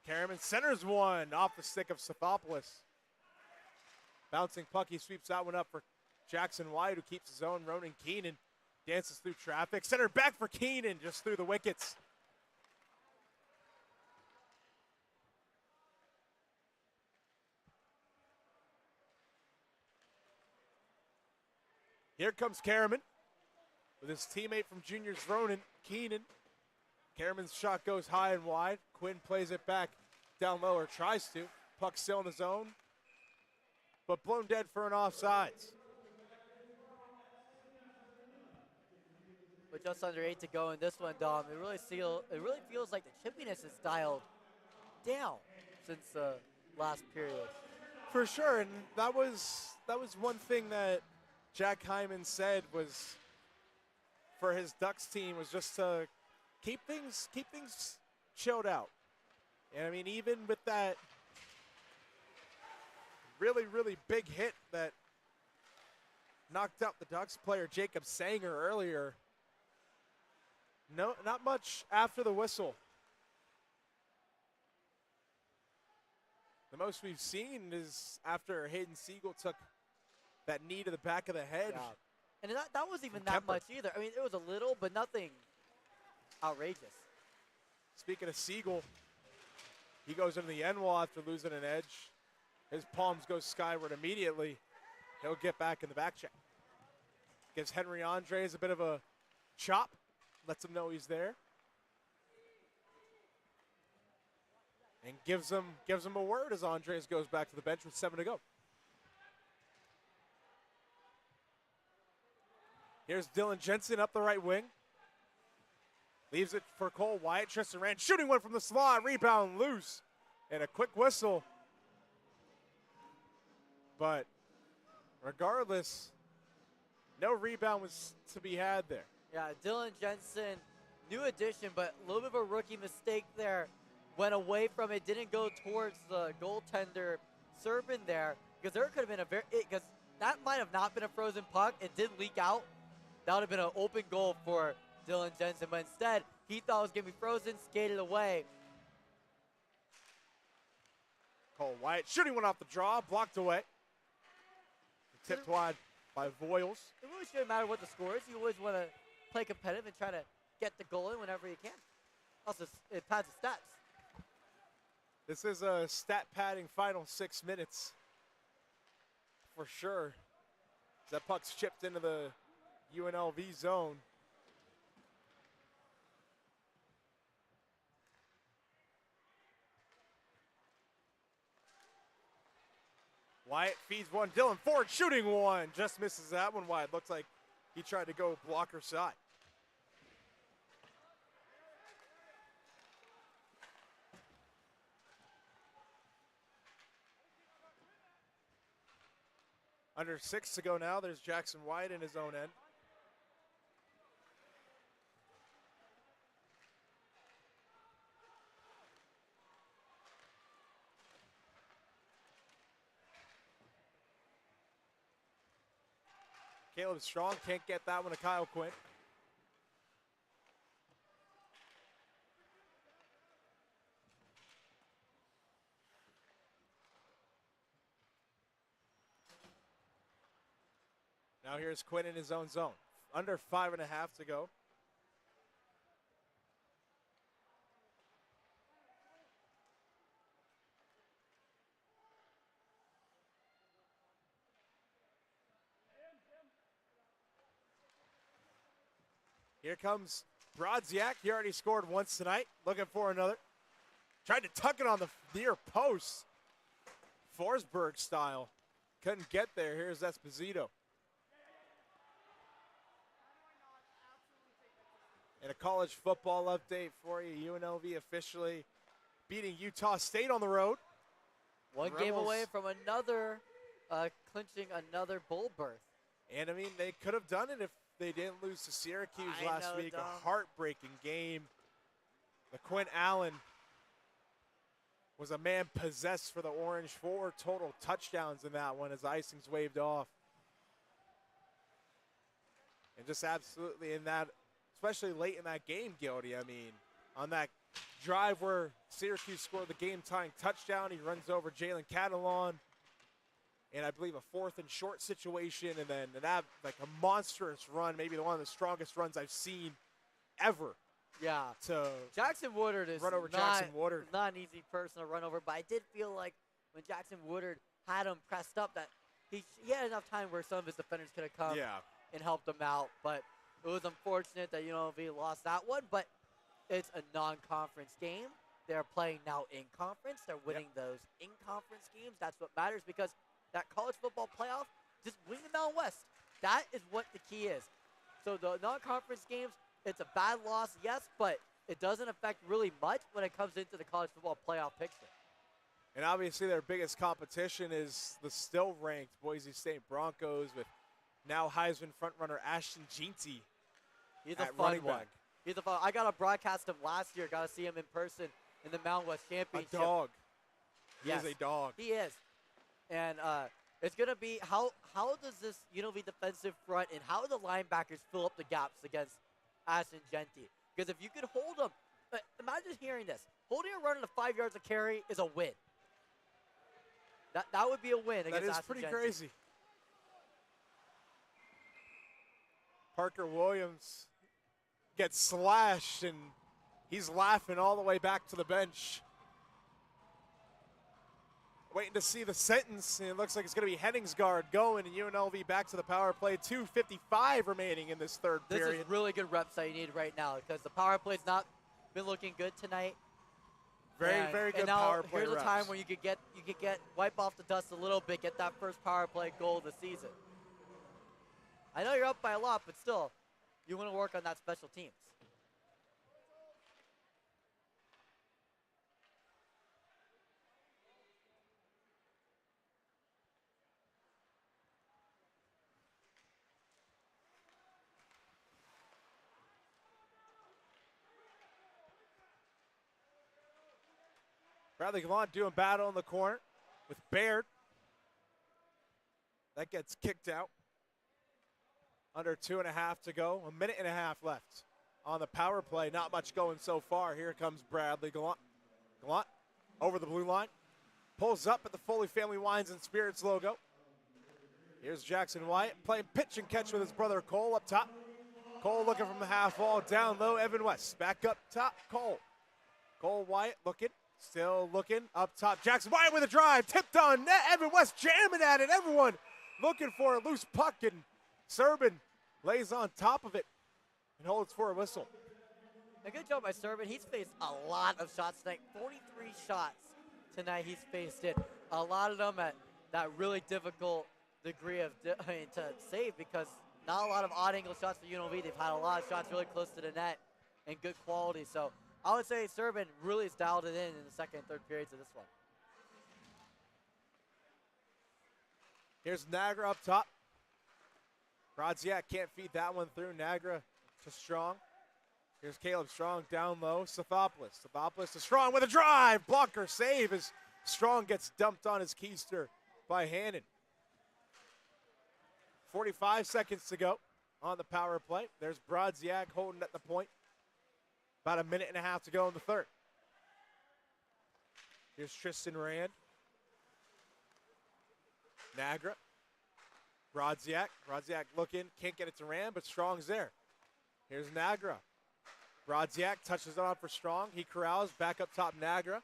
Karaman centers one off the stick of Sothopoulos. Bouncing puck, he sweeps that one up for Jackson White, who keeps his own. Ronan Keenan dances through traffic. Centered back for Keenan, just through the wickets. Here comes Karaman with his teammate from juniors, Ronan Keenan. Karaman's shot goes high and wide. Quinn plays it back down low, or tries to. Puck still in the zone. but blown dead for an offsides. With just under 8 to go in this one, Dom, it really feels like the chippiness is dialed down since the last period. For sure, and that was one thing that Jack Hyman said was for his Ducks team was just to keep things chilled out. And I mean, even with that really, really big hit that knocked out the Ducks player Jacob Sanger earlier, no, not much after the whistle. The most we've seen is after Hayden Siegel took that knee to the back of the head. Yeah. And that wasn't even that much either. I mean, it was a little, but nothing outrageous. Speaking of Siegel, he goes into the end wall after losing an edge. His palms go skyward immediately. He'll get back in the back check. Gives Henry Andres a bit of a chop. Lets him know he's there. And gives him a word as Andres goes back to the bench with 7 to go. Here's Dylan Jensen up the right wing. Leaves it for Cole Wyatt. Tristan Rand shooting one from the slot. Rebound loose. And a quick whistle. But regardless, no rebound was to be had there. Yeah, Dylan Jensen, new addition, but a little bit of a rookie mistake there. Went away from it, didn't go towards the goaltender Serpin there, because there could have been because that might have not been a frozen puck. It did leak out. That would have been an open goal for Dylan Jensen, but instead, he thought it was going to be frozen, skated away. Cole Wyatt shooting one off the draw, blocked away. Tipped wide by Voiles. It really shouldn't matter what the score is. You always want to play competitive and try to get the goal in whenever you can. Also, it pads the stats. This is a stat padding final 6 minutes for sure. That puck's chipped into the UNLV zone. Wyatt feeds one. Dylan Ford shooting one. Just misses that one wide. Looks like he tried to go blocker side. Under 6 to go now. There's Jackson Wyatt in his own end. Caleb Strong can't get that one to Kyle Quinn. Now here's Quinn in his own zone. Under 5.5 to go. Here comes Brodziak. He already scored once tonight. Looking for another. Tried to tuck it on the near post. Forsberg style. Couldn't get there. Here's Esposito. And a college football update for you. UNLV officially beating Utah State on the road. One game away from another, clinching another bowl berth. And I mean, they could have done it if they didn't lose to Syracuse last week. Dom. A heartbreaking game. The Quinn Allen was a man possessed for the Orange. 4 total touchdowns in that one as icing's waved off. And just absolutely in that, especially late in that game, Gildy. I mean, on that drive where Syracuse scored the game-tying touchdown, he runs over Jalen Catalon. And I believe a 4th and short situation, and then like a monstrous run, maybe one of the strongest runs I've seen ever. Yeah. To Jackson Woodard is run over Jackson Woodard. Not an easy person to run over, but I did feel like when Jackson Woodard had him pressed up that he had enough time where some of his defenders could have come and helped him out. But it was unfortunate that UNLV lost that one, but it's a non-conference game. They're playing now in conference. They're winning those in-conference games. That's what matters because that college football playoff, just win the Mountain West. That is what the key is. So the non-conference games, it's a bad loss, yes, but it doesn't affect really much when it comes into the college football playoff picture. And obviously their biggest competition is the still-ranked Boise State Broncos with now Heisman frontrunner Ashton Jeanty. He's a fun one. He's a fun. I got to broadcast him last year. Got to see him in person in the Mountain West Championship. A dog. Yes, He is a dog. He is. And it's going to be how does this UNLV defensive front and how do the linebackers fill up the gaps against Ashton Jeanty? Because if you could hold him, imagine hearing this. Holding a runner to 5 yards of carry is a win. That would be a win against Ashton Jeanty. That is pretty crazy. Parker Williams gets slashed, and he's laughing all the way back to the bench. Waiting to see the sentence, and it looks like it's going to be Henningsgaard going, and UNLV back to the power play. 2:55 remaining in this third period. This is really good reps that you need right now because the power play's not been looking good tonight. Very good and now power play here's reps. a time where you could wipe off the dust a little bit, get that first power play goal of the season. I know you're up by a lot, but still, you want to work on that special teams. Bradley Gallant doing battle in the corner with Baird. That gets kicked out. Under 2.5 to go. 1.5 minutes left on the power play. Not much going so far. Here comes Bradley Gallant. Gallant over the blue line. Pulls up at the Foley Family Wines and Spirits logo. Here's Jackson Wyatt playing pitch and catch with his brother Cole up top. Cole looking from the half wall. Down low, Evan West. Back up top, Cole. Cole Wyatt looking. Still looking up top. Jackson Wyatt with a drive. Tipped on net. Evan West jamming at it. Everyone looking for a loose puck. And Serban lays on top of it and holds for a whistle. A good job by Serban. He's faced a lot of shots tonight. 43 shots tonight he's faced it. A lot of them at that really difficult degree of to save because not a lot of odd angle shots for UNLV. They've had a lot of shots really close to the net and good quality. So I would say Serban really has dialed it in the second and third periods of this one. Here's Nagra up top. Brodziak can't feed that one through. Nagra to Strong. Here's Caleb Strong down low. Sathopoulos. Sathopoulos to Strong with a drive. Blocker save as Strong gets dumped on his keister by Hannon. 45 seconds to go on the power play. There's Brodziak holding at the point. About 1.5 minutes to go in the third. Here's Tristan Rand. Nagra. Brodziak. Brodziak looking. Can't get it to Rand, but Strong's there. Here's Nagra. Brodziak touches it on for Strong. He corrals. Back up top, Nagra.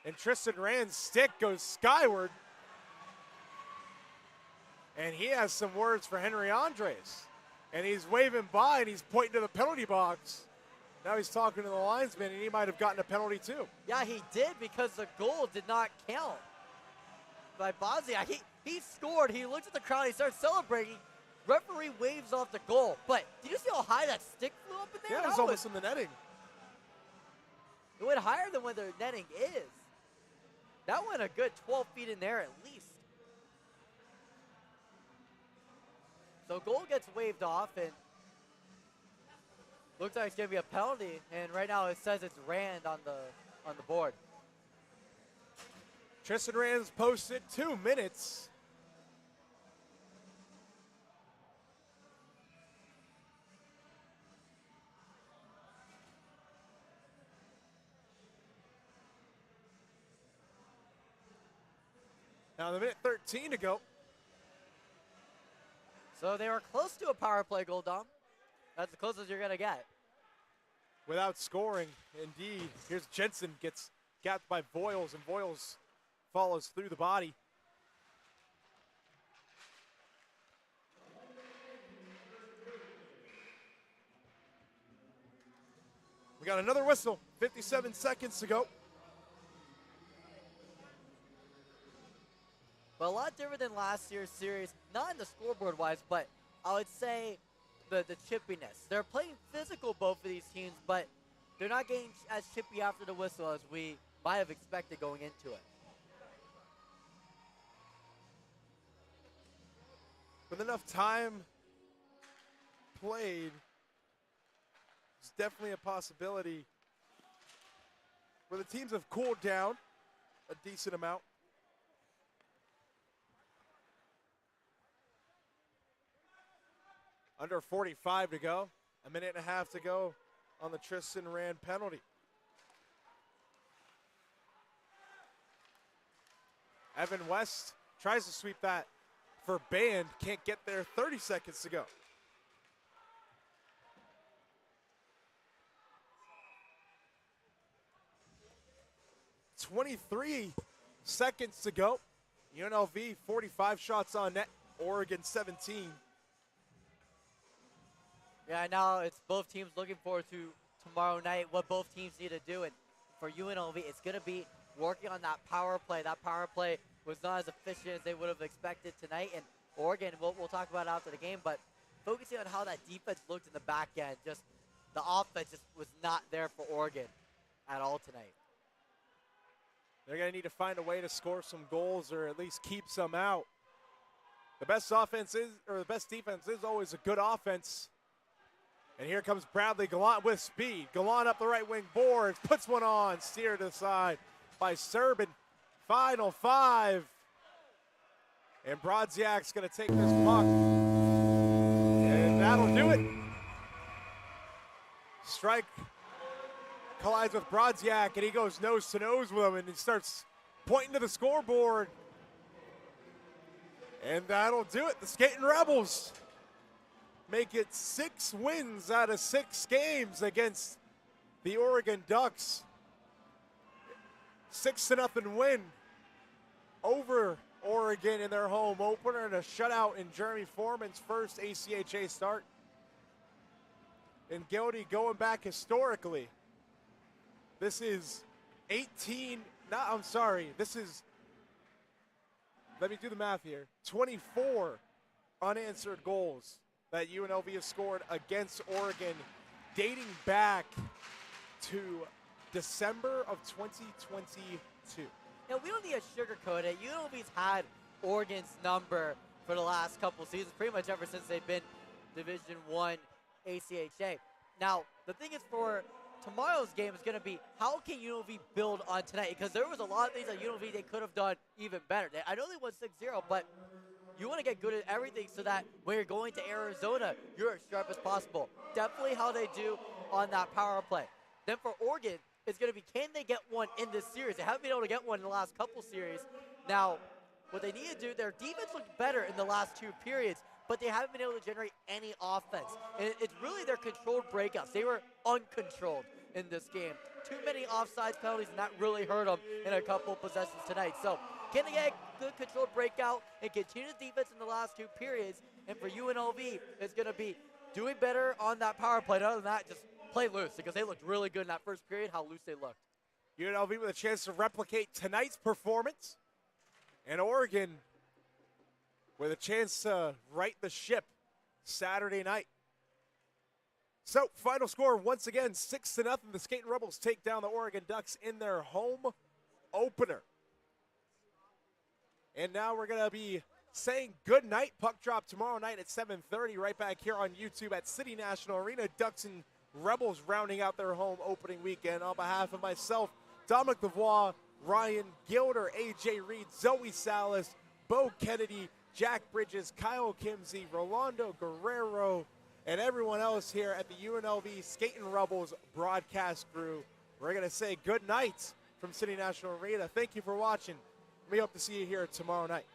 And Tristan Rand's stick goes skyward. And he has some words for Henry Andres. And he's waving by and he's pointing to the penalty box. Now he's talking to the linesman and he might have gotten a penalty too. Yeah, he did because the goal did not count by Brodziak. He scored. He looks at the crowd. He starts celebrating. Referee waves off the goal. But did you see how high that stick flew up in there? Yeah, it was almost in the netting. It went higher than where the netting is. That went a good 12 feet in there at least. So goal gets waved off and looks like it's going to be a penalty. And right now it says it's Rand on the board. Tristan Rand's posted 2 minutes. Now the minute 13 to go. So they were close to a power play goal, Dom. That's the closest you're going to get. Without scoring, indeed. Here's Jensen, gets gapped by Voiles, and Voiles follows through the body. We got another whistle, 57 seconds to go. but a lot different than last year's series, not in the scoreboard-wise, but I would say the chippiness. They're playing physical, both of these teams, but they're not getting as chippy after the whistle as we might have expected going into it. With enough time played, it's definitely a possibility where the teams have cooled down a decent amount. Under 45 to go, a minute and a half to go on the Tristan Rand penalty. Evan West tries to sweep that for Band, can't get there, 30 seconds to go. .23 seconds to go. UNLV 45 shots on net, Oregon 17. Yeah, now it's both teams looking forward to tomorrow night, what both teams need to do. And for UNLV, it's going to be working on that power play. That power play was not as efficient as they would have expected tonight. And Oregon, we'll talk about it after the game, but focusing on how that defense looked in the back end, just the offense just was not there for Oregon at all tonight. They're going to need to find a way to score some goals or at least keep some out. The best offense is, or the best defense is always a good offense. And here comes Bradley Gallant with speed. Gallant up the right wing boards, puts one on, steered to the side by Serbin. Final 5. And Brodziak's going to take this puck. And that'll do it. Strike collides with Brodziak, and he goes nose to nose with him, and he starts pointing to the scoreboard. And that'll do it. The Skating Rebels make it 6 wins out of 6 games against the Oregon Ducks. 6-0 win over Oregon in their home opener, and a shutout in Jeremy Foreman's first ACHA start. And Gildy going back historically. This is this is, let me do the math here, 24 unanswered goals that UNLV has scored against Oregon dating back to December of 2022. Yeah, we don't need to sugarcoat it. UNLV's had Oregon's number for the last couple seasons, pretty much ever since they've been Division I ACHA. Now, the thing is, for tomorrow's game is going to be, how can UNLV build on tonight? Because there was a lot of things that UNLV they could have done even better. I know they won 6-0, but you want to get good at everything so that when you're going to Arizona, you're as sharp as possible. Definitely how they do on that power play. Then for Oregon, it's going to be, can they get one in this series? They haven't been able to get one in the last couple series. Now, what they need to do, their defense looked better in the last 2 periods, but they haven't been able to generate any offense. And it's really their controlled breakouts. They were uncontrolled in this game. Too many offsides penalties, and that really hurt them in a couple possessions tonight. So can they get a good controlled breakout and continue the defense in the last 2 periods? And for UNLV, it's going to be doing better on that power play. Other than that, just play loose, because they looked really good in that first period, how loose they looked. UNLV with a chance to replicate tonight's performance. And Oregon with a chance to right the ship Saturday night. So, final score once again, 6-0. The Skating Rebels take down the Oregon Ducks in their home opener. And now we're going to be saying good night. Puck drop tomorrow night at 7:30, right back here on YouTube at City National Arena. Ducks and Rebels rounding out their home opening weekend. On behalf of myself, Dominic Lavoie, Ryan Gilder, AJ Reed, Zoe Salas, Bo Kennedy, Jack Bridges, Kyle Kimsey, Rolando Guerrero, and everyone else here at the UNLV Skating Rebels broadcast crew. We're going to say good night from City National Arena. Thank you for watching. We hope to see you here tomorrow night.